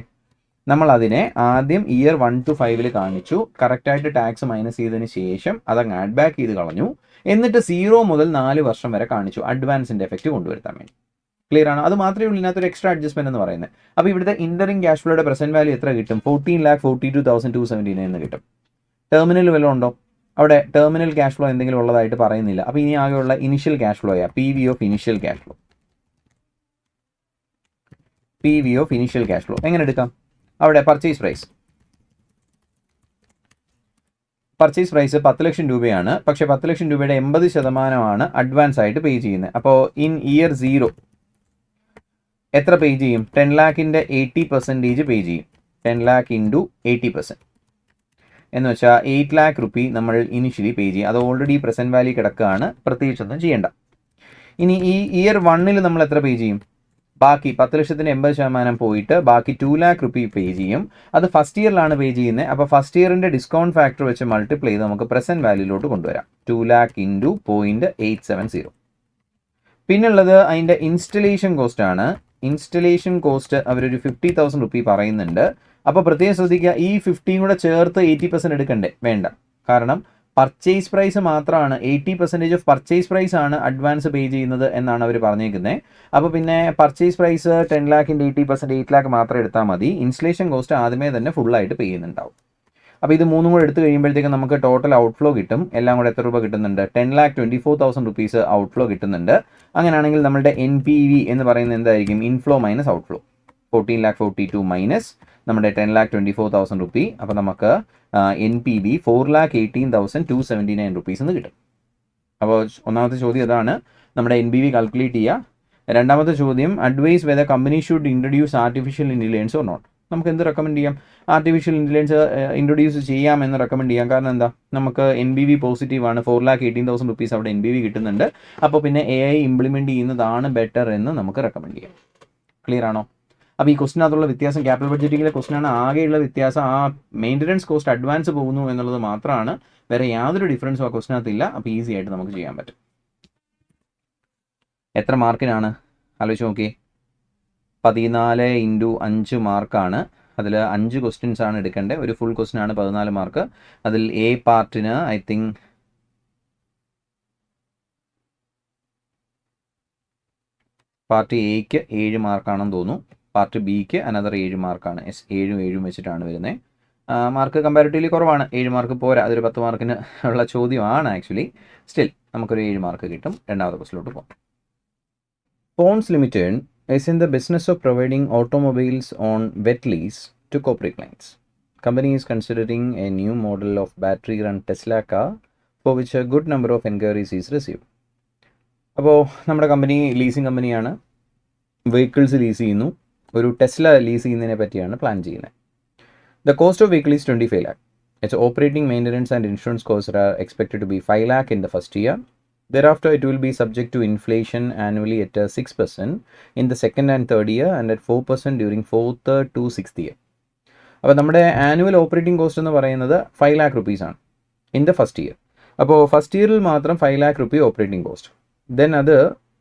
നമ്മൾ അതിനെ ആദ്യം ഇയർ 1 to 5 കാണിച്ചു, കറക്റ്റായിട്ട് ടാക്സ് മൈനസ് ചെയ്തതിന് ശേഷം അതങ്ങ് ആഡ് ബാക്ക് ചെയ്ത് കളഞ്ഞു, എന്നിട്ട് 0 മുതൽ 4 വർഷം വരെ കാണിച്ചു അഡ്വാൻസിൻ്റെ എഫക്റ്റ് കൊണ്ടുവരുത്താൻ വേണ്ടി. ക്ലിയർ ആണ്? അത് മാത്രമേ ഉള്ളൂ ഇതിനകത്തൊരു എക്സ്ട്രാ അഡ്ജസ്റ്റ്മെന്റ് എന്ന് പറയുന്നത്. അപ്പോൾ ഇവിടുത്തെ ഇൻ്ററിംഗ് ക്യാഷ് ഫ്ലോയുടെ പ്രസന്റ് വാല്യൂ എത്ര കിട്ടും? 14,42,279 എന്ന് കിട്ടും. ടെർമിനൽ വല്ലതും ഉണ്ടോ? അവിടെ ടെർമിനൽ ക്യാഷ് ഫ്ലോ എന്തെങ്കിലും ഉള്ളതായിട്ട് പറയുന്നില്ല. അപ്പോൾ ഇനി ആകെയുള്ള ഇനിഷ്യൽ ക്യാഷ് ഫ്ലോയാണ് PV of initial cash flow. PV of initial cash flow എങ്ങനെ എടുക്കാം? അവിടെ പർച്ചേസ് പ്രൈസ് 10 ലക്ഷം രൂപയാണ്. പക്ഷേ 10 ലക്ഷം രൂപയുടെ 80% അഡ്വാൻസ് ആയിട്ട് പേ ചെയ്യുന്നത്. അപ്പോൾ ഇൻ ഇയർ 0 എത്ര പേ ചെയ്യും? 10 lakhന്റെ 80% പേ ചെയ്യും. 10 lakh ഇൻറ്റു 80% എന്ന് വെച്ചാൽ 8 lakh റുപ്പി നമ്മൾ ഇനിഷ്യലി പേ ചെയ്യും. അത് ഓൾറെഡി പ്രസൻറ്റ് വാല്യൂ കിടക്കുകയാണ്, പ്രത്യേകിച്ചൊന്നും ചെയ്യേണ്ട. ഇനി ഈ ഇയർ 1 നമ്മൾ എത്ര പേ ചെയ്യും? ബാക്കി 10 ലക്ഷത്തിന് 80% പോയിട്ട് ബാക്കി 2 lakh റുപ്പി പേ ചെയ്യും. അത് ഫസ്റ്റ് ഇയറിലാണ് പേ ചെയ്യുന്നത്. അപ്പോൾ ഫസ്റ്റ് ഇയറിൻ്റെ ഡിസ്കൗണ്ട് ഫാക്ടർ വെച്ച് മൾട്ടിപ്ലൈ ചെയ്ത് നമുക്ക് പ്രസൻറ്റ് വാല്യൂയിലോട്ട് കൊണ്ടുവരാം. 2 lakh ഇൻറ്റു 0.870. പിന്നുള്ളത് അതിൻ്റെ ഇൻസ്റ്റലേഷൻ കോസ്റ്റ് ആണ്. ഇൻസ്റ്റലേഷൻ കോസ്റ്റ് അവരൊരു 50,000 റുപ്പി പറയുന്നുണ്ട്. അപ്പോൾ പ്രത്യേകം ശ്രദ്ധിക്കുക, ഈ 50 കൂടെ ചേർത്ത് 80% എടുക്കണ്ടേ? വേണ്ട, കാരണം പർച്ചേസ് പ്രൈസ് മാത്രമാണ്, 80% ഓഫ് പർച്ചേസ് പ്രൈസ് ആണ് അഡ്വാൻസ് പേ ചെയ്യുന്നത് എന്നാണ് അവർ പറഞ്ഞേക്കുന്നത്. അപ്പോൾ പിന്നെ പർച്ചേസ് പ്രൈസ് 10 lakhന്റെ 80% 8 lakh മാത്രം എടുത്താൽ മതി. ഇൻസ്റ്റലേഷൻ കോസ്റ്റ് ആദ്യമേ തന്നെ ഫുള്ളായിട്ട് പേ ചെയ്യുന്നുണ്ടാവും. അപ്പോൾ ഇത് മൂന്നും കൂടെ എടുത്ത് കഴിയുമ്പോഴത്തേക്കും നമുക്ക് ടോട്ടൽ ഔട്ട്ഫ്ലോ കിട്ടും. എല്ലാം കൂടെ എത്ര രൂപ കിട്ടുന്നുണ്ട്? 10,24,000 റുപ്പീസ് ഔട്ട്ഫ്ലോ കിട്ടുന്നുണ്ട്. അങ്ങനെയാണെങ്കിൽ നമ്മുടെ NPV എന്ന് പറയുന്നത് എന്തായിരിക്കും? Inflow minus outflow. 14,42,000 മൈനസ് നമ്മുടെ 10,24,000 റുപ്പി. അപ്പോൾ നമുക്ക് NPV 4,18,279 റുപ്പീസ് എന്ന് കിട്ടും. അപ്പോൾ ഒന്നാമത്തെ ചോദ്യം അതാണ്, നമ്മുടെ NPV കാൽക്കുലേറ്റ് ചെയ്യുക. രണ്ടാമത്തെ ചോദ്യം, advise whether company should introduce artificial intelligence or not. നമുക്ക് എന്ത് റെക്കമെൻഡ് ചെയ്യാം? ആർട്ടിഫിഷ്യൽ ഇൻ്റലിജൻസ് ഇൻട്രൊഡ്യൂസ് ചെയ്യാം എന്ന് റെക്കമെൻഡ് ചെയ്യാം. കാരണം എന്താ? നമുക്ക് NPV പോസിറ്റീവ് ആണ്, 4,18,000 റുപ്പീസ് അവിടെ NPV കിട്ടുന്നുണ്ട്. അപ്പോൾ പിന്നെ AI ഇംപ്ലിമെൻറ്റ് ചെയ്യുന്നതാണ് ബെറ്റർ എന്ന് നമുക്ക് റെക്കമെൻഡ് ചെയ്യാം. ക്ലിയർ ആണോ? അപ്പോൾ ഈ ക്വസ്റ്റിനകത്തുള്ള വ്യത്യാസം, ക്യാപിറ്റൽ ബഡ്ജറ്റിങ്ങിലെ ക്വസ്റ്റിനാണ് ആകെയുള്ള വ്യത്യാസം. ആ മെയിൻ്റനൻസ് കോസ്റ്റ് അഡ്വാൻസ് പോകുന്നു എന്നുള്ളത് മാത്രമാണ്, വേറെ യാതൊരു ഡിഫറൻസും ആ ക്വസ്റ്റിനകത്തില്ല. അപ്പോൾ ഈസി ആയിട്ട് നമുക്ക് ചെയ്യാൻ പറ്റും. എത്ര മാർക്കിനാണ് ആലോചിച്ച് നോക്കി? 14 ഇൻറ്റു 5 മാർക്കാണ്. അതിൽ 5 ക്വസ്റ്റ്യൻസ് ആണ് എടുക്കേണ്ടത്. ഒരു ഫുൾ ക്വസ്റ്റ്യനാണ് 14 മാർക്ക്. അതിൽ A പാർട്ടിന് ഐ തിങ്ക് പാർട്ട് Aക്ക് 7 മാർക്കാണെന്ന് തോന്നുന്നു. പാർട്ട് Bക്ക് അനദർ 7 മാർക്കാണ്. 7 വെച്ചിട്ടാണ് വരുന്നത്. മാർക്ക് കമ്പാരിറ്റീവ്ലി കുറവാണ്, 7 മാർക്ക് പോരാ. അതൊരു 10 മാർക്കിന് ഉള്ള ചോദ്യമാണ് ആക്ച്വലി. സ്റ്റിൽ നമുക്കൊരു 7 മാർക്ക് കിട്ടും. രണ്ടാമത്തെ ക്വസ്റ്റിലോട്ട് പോകാം. Ponds Limited is in the business of providing automobiles on wet lease to corporate clients. Company is considering a new model of battery-run Tesla car for which a good number of enquiries is received. അപ്പോൾ നമ്മുടെ company leasing കമ്പനിയാണ്, vehicles lease ചെയ്യുന്നു. ഒരു Tesla lease ചെയ്യുന്നതിനെ പറ്റിയാണ് plan ചെയ്യുന്നത്. The cost of vehicle is 25 lakh. Its operating, maintenance and insurance costs are expected to be 5 lakh in the first year, Thereafter, it will be subject to inflation annually at 6% in the second and third year and at 4% during fourth to sixth year. അപ്പോൾ നമ്മുടെ annual operating cost എന്ന് പറയുന്നത് 5 lakh rupees ആണ് in the first year. അപ്പോൾ first ഇയറിൽ മാത്രം 5 lakh rupee operating cost. Then അത്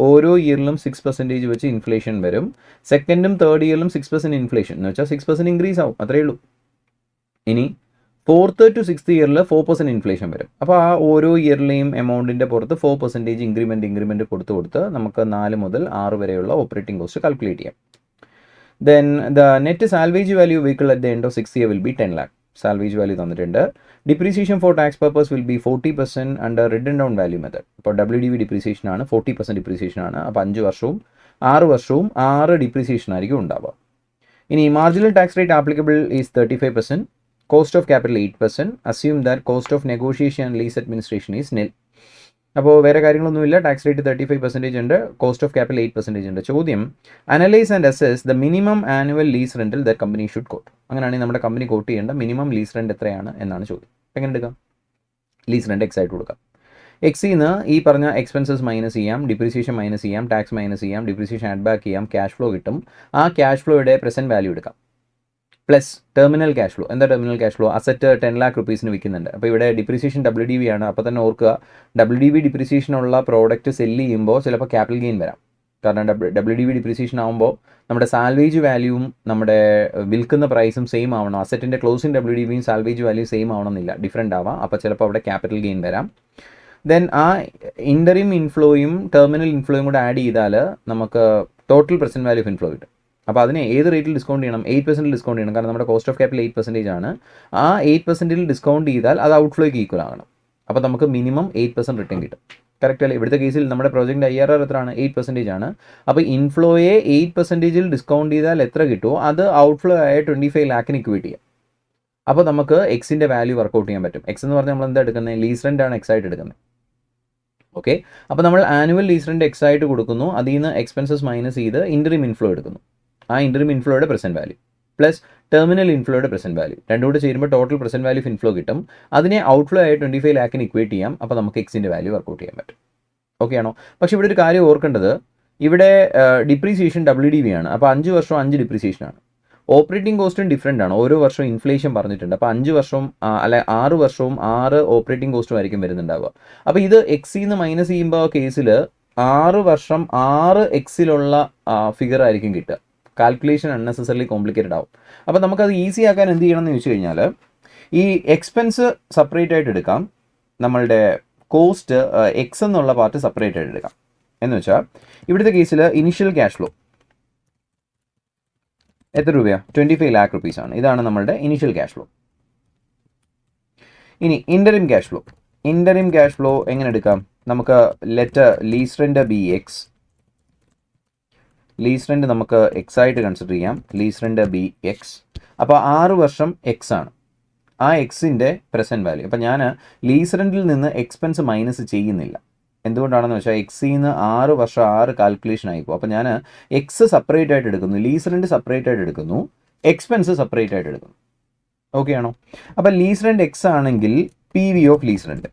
ഓരോ ഇയറിലും 6% വെച്ച് ഇൻഫ്ലേഷൻ വരും. സെക്കൻഡും തേർഡ് ഇയറിലും 6% ഇൻഫ്ലേഷൻ എന്ന് വെച്ചാൽ 6% ഇൻക്രീസ് ആവും, അത്രയേ ഉള്ളൂ. ഇനി ഫോർത്ത് ടു സിക്സ്ത് ഇയറിൽ 4% ഇൻഫ്ലേഷൻ വരും. അപ്പോൾ ആ ഓരോ ഇയറിലെയും എമൗണ്ടിൻ്റെ പുറത്ത് 4% ഇൻക്രിമെൻറ്റ് കൊടുത്ത് നമുക്ക് 4 മുതൽ 6 വരെയുള്ള ഓപ്പറേറ്റിംഗ് കോസ്റ്റ് കാൽക്കുലേറ്റ് ചെയ്യാം. Then the net salvage value vehicle at the end of 6th year will be 10 lakh. Salvage value തന്നിട്ടുണ്ട്. Depreciation for tax purpose will be 40% under written down value method. ഇപ്പോൾ WDV depreciation ആണ്, 40% depreciation ആണ്. അപ്പോൾ 5 വർഷവും 6 വർഷവും 6 depreciation ആയിരിക്കും ഉണ്ടാവുക. ഇനി marginal tax rate applicable is 35%. Cost of capital 8%. Assume that cost of negotiation and lease administration is നിൽ. അപ്പോൾ വേറെ കാര്യങ്ങളൊന്നുമില്ല. ടാക്സ് റേറ്റ് 35% ഉണ്ട്, കോസ്റ്റ് ഓഫ് ക്യാപിറ്റൽ 8% ഉണ്ട്. ചോദ്യം, analyse and assess the minimum annual lease rental the company should quote. അങ്ങനെയാണെങ്കിൽ നമ്മുടെ company quote ചെയ്യേണ്ട മിനിമം ലീസ് റെന്റ് എത്രയാണ് എന്നാണ് ചോദ്യം. എങ്ങനെ എടുക്കാം? ലീസ് റെന്റ് എക്സ് ആയിട്ട് കൊടുക്കാം. എക്സിന്ന് ഈ പറഞ്ഞ എക്സ്പെൻസസ് മൈനസ് ചെയ്യാം, ഡിപ്രീസിയേഷൻ മൈനസ് ചെയ്യാം, ടാക്സ് മൈനസ് ചെയ്യാം, ഡിപ്രീസിയേഷൻ ആഡ് ബാക്ക് ചെയ്യാം, ക്യാഷ് ഫ്ലോ കിട്ടും. ആ ക്യാഷ് ഫ്ലോയുടെ പ്രസന്റ് വാല്യൂ എടുക്കാം. Plus terminal cash flow. എന്താ terminal cash flow? Asset 10 lakh rupeesന് വിൽക്കുന്നുണ്ട്. അപ്പോൾ ഇവിടെ ഡിപ്രീസിയേഷൻ WDV ആണ്. അപ്പോൾ തന്നെ ഓർക്കുക, WDV ഡിപ്രീസിയേഷൻ ഉള്ള പ്രോഡക്റ്റ് സെല്ല് ചെയ്യുമ്പോൾ ചിലപ്പോൾ ക്യാപിറ്റൽ ഗെയിൻ വരാം. കാരണം WDV ഡിപ്രീസിയേഷൻ ആകുമ്പോൾ നമ്മുടെ സാൽവേജ് വാല്യൂവും നമ്മുടെ വിൽക്കുന്ന പ്രൈസും സെയിം ആവണം. അസറ്റിൻ്റെ ക്ലോസിംഗ് WDVയും സാൽവേജ് വാല്യൂ സെയിം ആവണമെന്നില്ല, ഡിഫറെൻ്റ് ആവാം. അപ്പോൾ ചിലപ്പോൾ അവിടെ ക്യാപിറ്റൽ ഗെയിൻ വരാം. ദെൻ ആ ഇൻ്ററിം ഇൻഫ്ലോയും ടെർമിനൽ ഇൻഫ്ലോയും കൂടെ ആഡ് ചെയ്താൽ നമുക്ക് total present value of inflow കിട്ടും. അപ്പോൾ അതിനെ ഏത് റേറ്റിൽ ഡിസ്കൗണ്ട് ചെയ്യണം? 8% ഡിസ്കൗണ്ട് ചെയ്യണം. കാരണം നമ്മുടെ കോസ്റ്റ് ഓഫ് ക്യാപിറ്റൽ 8% ആണ്. ആ 8% ഡിസ്കൗണ്ട് ചെയ്താൽ അത് ഔട്ട്ഫ്ലോയ്ക്ക് ഈക്വൽ ആകണം. അപ്പോൾ നമുക്ക് മിനിമം 8% റിട്ടേൺ കിട്ടും. കറക്റ്റ് അല്ലേ? ഇവിടുത്തെ കേസിൽ നമ്മുടെ പ്രോജക്റ്റിൻ്റെ IRR എത്രയാണ്? 8% ആണ്. അപ്പോൾ ഇൻഫ്ലോയെ 8% ഡിസ്കൗണ്ട് ചെയ്താൽ എത്ര കിട്ടുമോ അത് ഔട്ട്ഫ്ലോ ആയ 25 lakhന് ഇക്വേറ്റ് ചെയ്യാം. അപ്പോൾ നമുക്ക് എക്സിൻ്റെ വാല്യൂ വർക്കൗട്ട് ചെയ്യാൻ പറ്റും. എക്സ് എന്ന് പറഞ്ഞാൽ നമ്മൾ എന്താ എടുക്കുന്നത്? ലീസ് റെൻ്റ് ആണ് എക്സ് ആയിട്ട് എടുക്കുന്നത്. ഓക്കെ, അപ്പോൾ നമ്മൾ ആനുവൽ ലീസ് റെൻ്റ് എക്സ് ആയിട്ട് കൊടുക്കുന്നു. അതിൽ നിന്ന് എക്സ്പെൻസസ് മൈനസ് ചെയ്ത് ഇൻറ്ററിം ഇൻഫ്ലോ എടുക്കുന്നു. ആ ഇൻറ്ററിം ഇൻഫ്ലോയുടെ പ്രസൻറ്റ് വാല്യൂ പ്ലസ് ടെർമിനൽ ഇൻഫ്ലോയുടെ പ്രസൻറ്റ് വാല്യൂ രണ്ടും കൂടെ ചേരുമ്പോൾ total present value of inflow കിട്ടും. അതിനെ ഔട്ട്ഫ്ലോ ആയി 25 lakhന് ഇക്വേറ്റ് ചെയ്യാം. അപ്പോൾ നമുക്ക് എക്സിൻ്റെ വാല്യൂ വർക്കൗട്ട് ചെയ്യാൻ പറ്റും. ഓക്കെ ആണോ? പക്ഷേ ഇവിടെ ഒരു കാര്യം ഓർക്കേണ്ടത്, ഇവിടെ ഡിപ്രീസിയേഷൻ WDV ആണ്. അപ്പോൾ 5 വർഷം 5 ഡിപ്രീസിയേഷൻ ആണ്. ഓപ്പറേറ്റിംഗ് കോസ്റ്റും ഡിഫറെൻ്റ് ആണ്. ഓരോ വർഷവും ഇൻഫ്ലേഷൻ പറഞ്ഞിട്ടുണ്ട്. അപ്പോൾ 5 വർഷവും 6 വർഷവും 6 ഓപ്പറേറ്റിംഗ് കോസ്റ്റും ആയിരിക്കും വരുന്നുണ്ടാവുക. അപ്പോൾ ഇത് എക്സിന്ന് മൈനസ് ചെയ്യുമ്പോൾ കേസിൽ 6 വർഷം 6 എക്സിലുള്ള ഫിഗർ ആയിരിക്കും കിട്ടുക. കാൽക്കുലേഷൻ അൺനെസസറിലി കോംപ്ലിക്കേറ്റഡ് ആവും. അപ്പോൾ നമുക്കത് ഈസി ആക്കാൻ എന്ത് ചെയ്യണം എന്ന് ചോദിച്ചു കഴിഞ്ഞാൽ, ഈ എക്സ്പെൻസ് സെപ്പറേറ്റ് ആയിട്ട് എടുക്കാം, നമ്മളുടെ കോസ്റ്റ് എക്സ് എന്നുള്ള പാർട്ട് സെപ്പറേറ്റ് ആയിട്ട് എടുക്കാം. എന്ന് വെച്ചാൽ ഇവിടുത്തെ കേസിൽ ഇനിഷ്യൽ ക്യാഷ് ഫ്ലോ എത്ര രൂപയാണ്? 25 lakh rupees ആണ്. ഇതാണ് നമ്മളുടെ ഇനിഷ്യൽ ക്യാഷ് ഫ്ലോ. ഇനി interim cash flow. Interim cash flow എങ്ങനെ എടുക്കാം? നമുക്ക് let lease rent B X. Lease rent നമുക്ക് എക്സ് ആയിട്ട് കൺസിഡർ ചെയ്യാം. Lease rent B X. അപ്പോൾ 6 വർഷം എക്സ് ആണ്. ആ എക്സിൻ്റെ പ്രസൻറ്റ് വാല്യൂ. അപ്പോൾ ഞാൻ ലീസ് റെൻറ്റിൽ നിന്ന് എക്സ്പെൻസ് മൈനസ് ചെയ്യുന്നില്ല. എന്തുകൊണ്ടാണെന്ന് വെച്ചാൽ എക്സിൽ നിന്ന് 6 വർഷം 6 കാൽക്കുലേഷൻ ആയിപ്പോൾ. അപ്പോൾ ഞാൻ എക്സ് സെപ്പറേറ്റ് ആയിട്ട് എടുക്കുന്നു, ലീസ് റെൻറ്റ് സെപ്പറേറ്റ് ആയിട്ട് എടുക്കുന്നു, എക്സ്പെൻസ് സെപ്പറേറ്റ് ആയിട്ട് എടുക്കുന്നു. ഓക്കെ ആണോ? അപ്പോൾ ലീസ് റെൻറ്റ് എക്സ് ആണെങ്കിൽ PV ഓഫ് ലീസ് റെൻറ്റ്.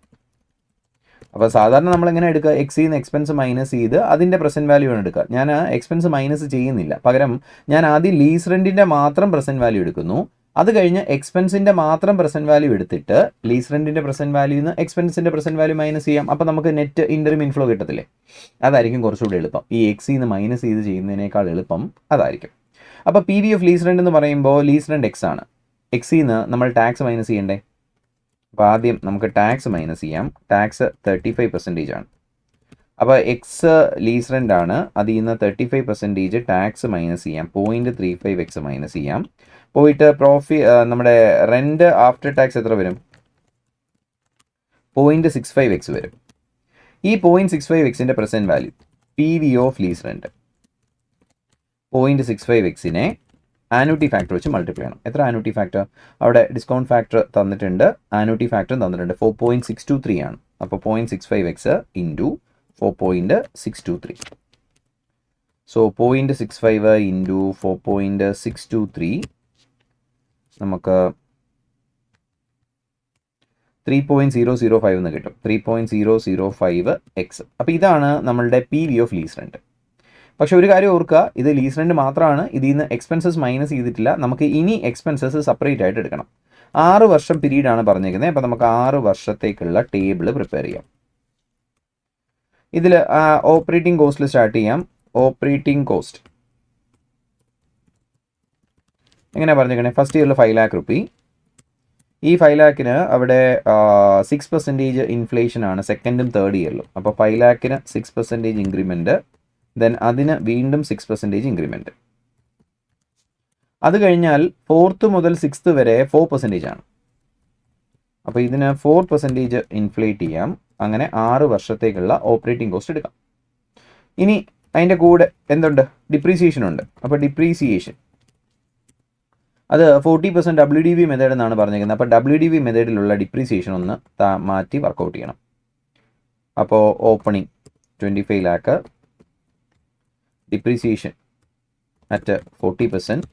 അപ്പോൾ സാധാരണ നമ്മൾ എങ്ങനെ എടുക്കുക? എക്സിൽ നിന്ന് എക്സ്പെൻസ് മൈനസ് ചെയ്ത് അതിൻ്റെ പ്രസൻറ്റ് വാല്യൂ ആണ് എടുക്കുക. ഞാൻ എക്സ്പെൻസ് മൈനസ് ചെയ്യുന്നില്ല. പകരം ഞാൻ ആദ്യം ലീസ് റെൻറ്റിൻ്റെ മാത്രം പ്രസൻറ്റ് വാല്യൂ എടുക്കുന്നു. അത് കഴിഞ്ഞ് എക്സ്പെൻസിൻ്റെ മാത്രം പ്രസൻറ്റ് വാല്യൂ എടുത്തിട്ട് ലീസ് റെൻറ്റിൻ്റെ പ്രസൻറ്റ് വാല്യൂയിൽ നിന്ന് എക്സ്പെൻസിൻ്റെ പ്രസൻറ്റ് വാല്യൂ മൈനസ് ചെയ്യാം. അപ്പോൾ നമുക്ക് നെറ്റ് ഇൻ്ററിം ഇൻഫ്ലോ കിട്ടത്തില്ലേ? അതായിരിക്കും കുറച്ചുകൂടി എളുപ്പം. ഈ എക്സിൽ നിന്ന് മൈനസ് ചെയ്ത് ചെയ്യുന്നതിനേക്കാൾ എളുപ്പം അതായിരിക്കും. അപ്പോൾ PV ഓഫ് ലീസ് റെൻറ്റ് എന്ന് പറയുമ്പോൾ ലീസ് റെൻറ്റ് എക്സ് ആണ്. എക്സിൽ നിന്ന് നമ്മൾ ടാക്സ് മൈനസ് ചെയ്യണ്ടേ? അപ്പോൾ ആദ്യം നമുക്ക് ടാക്സ് മൈനസ് ചെയ്യാം. ടാക്സ് 35% ആണ്. അപ്പോൾ എക്സ് ലീസ് റെൻ്റ് ആണ്. അതിൽ നിന്ന് 35% ടാക്സ് മൈനസ് ചെയ്യാം. 0.35x മൈനസ് ചെയ്യാം. പോയിട്ട് നമ്മുടെ റെൻറ്റ് ആഫ്റ്റർ ടാക്സ് എത്ര വരും? 0.65x വരും. ഈ 0.65xൻ്റെ present value PV of lease rent 0.65xനെ ആനുവിറ്റി ഫാക്ടർ വെച്ച് മൾട്ടിപ്ലൈ ചെയ്യണം. എത്ര ആനുവിറ്റി ഫാക്ടർ? അവിടെ ഡിസ്കൗണ്ട് ഫാക്ടർ തന്നിട്ടുണ്ട്, ആനുവിറ്റി ഫാക്ടർ തന്നിട്ടുണ്ട്. 4.623 ആണ്. അപ്പോൾ 0.65x ഇൻറ്റു 4.623. സോ 0.65 ഇൻറ്റു 4.623 നമുക്ക് 3.005 എന്ന് കിട്ടും. 3.005 എക്സ്. അപ്പോൾ ഇതാണ് നമ്മളുടെ P V of lease rent. പക്ഷെ ഒരു കാര്യം ഓർക്കുക, ഇത് ലീസ് റെൻറ്റ് മാത്രമാണ്. ഇതിൽ നിന്ന് എക്സ്പെൻസസ് മൈനസ് ചെയ്തിട്ടില്ല. നമുക്ക് ഇനി എക്സ്പെൻസസ് സെപ്പറേറ്റ് ആയിട്ട് എടുക്കണം. 6 വർഷം പീരീഡാണ് പറഞ്ഞിരിക്കുന്നത്. അപ്പോൾ നമുക്ക് 6 വർഷത്തേക്കുള്ള ടേബിൾ പ്രിപ്പയർ ചെയ്യാം. ഇതിൽ ഓപ്പറേറ്റിംഗ് കോസ്റ്റിൽ സ്റ്റാർട്ട് ചെയ്യാം. ഓപ്പറേറ്റിംഗ് കോസ്റ്റ് എങ്ങനെ പറഞ്ഞിരിക്കണേ? ഫസ്റ്റ് ഇയറിൽ 5 lakh റുപ്പി. ഈ 5 lakhന് അവിടെ 6% ഇൻഫ്ലേഷൻ ആണ് സെക്കൻഡും തേർഡ് ഇയറിലും. അപ്പോൾ 5 lakhന് 6% ഇൻക്രിമെൻറ്റ്, ദെൻ അതിന് വീണ്ടും 6% ഇൻക്രിമെൻറ്റ്. അത് കഴിഞ്ഞാൽ 4th മുതൽ 6th വരെ 4% ആണ്. അപ്പോൾ ഇതിന് 4% ഇൻഫ്ലേറ്റ് ചെയ്യാം. അങ്ങനെ 6 വർഷത്തേക്കുള്ള ഓപ്പറേറ്റിംഗ് കോസ്റ്റ് എടുക്കാം. ഇനി അതിൻ്റെ കൂടെ എന്തുണ്ട്? ഡിപ്രീസിയേഷൻ ഉണ്ട്. അപ്പോൾ ഡിപ്രീസിയേഷൻ അത് 40% WDV മെത്തേഡ് എന്നാണ് പറഞ്ഞിരിക്കുന്നത്. അപ്പോൾ WDV മെത്തേഡിലുള്ള ഡിപ്രീസിയേഷൻ ഒന്ന് മാറ്റി വർക്കൗട്ട് ചെയ്യണം. അപ്പോൾ ഓപ്പണിംഗ് 25 lakh, ഡിപ്രീസിയേഷൻ അറ്റ് 40%.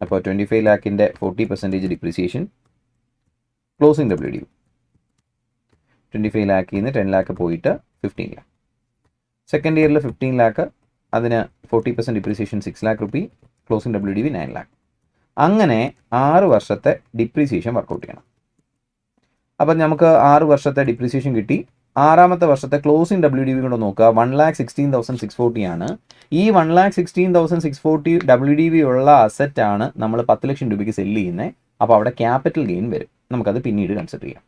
അപ്പോൾ 25 lakhൻ്റെ 40% ഡിപ്രീസിയേഷൻ. ക്ലോസിംഗ് WDV 25 lakhൽ നിന്ന് 10 lakh പോയിട്ട് 15 lakh. സെക്കൻഡ് ഇയറിൽ 15 lakh, അതിന് 40% depreciation 6 lakh rupee, closing WDV 9 lakh. അങ്ങനെ 6 വർഷത്തെ ഡിപ്രീസിയേഷൻ വർക്കൗട്ട് ചെയ്യണം. അപ്പം നമുക്ക് 6 വർഷത്തെ ഡിപ്രീസിയേഷൻ കിട്ടി. 6ാമത്തെ വർഷത്തെ ക്ലോസിംഗ് WDV കൊണ്ട് നോക്കുക. 1,16,640 ആണ്. ഈ 1,16,640 WDV ഉള്ള അസറ്റാണ് നമ്മൾ 10 ലക്ഷം രൂപയ്ക്ക് സെല്ല് ചെയ്യുന്നത്. അപ്പോൾ അവിടെ ക്യാപിറ്റൽ ഗെയിൻ വരും. നമുക്കത് പിന്നീട് കൺസിഡർ ചെയ്യാം.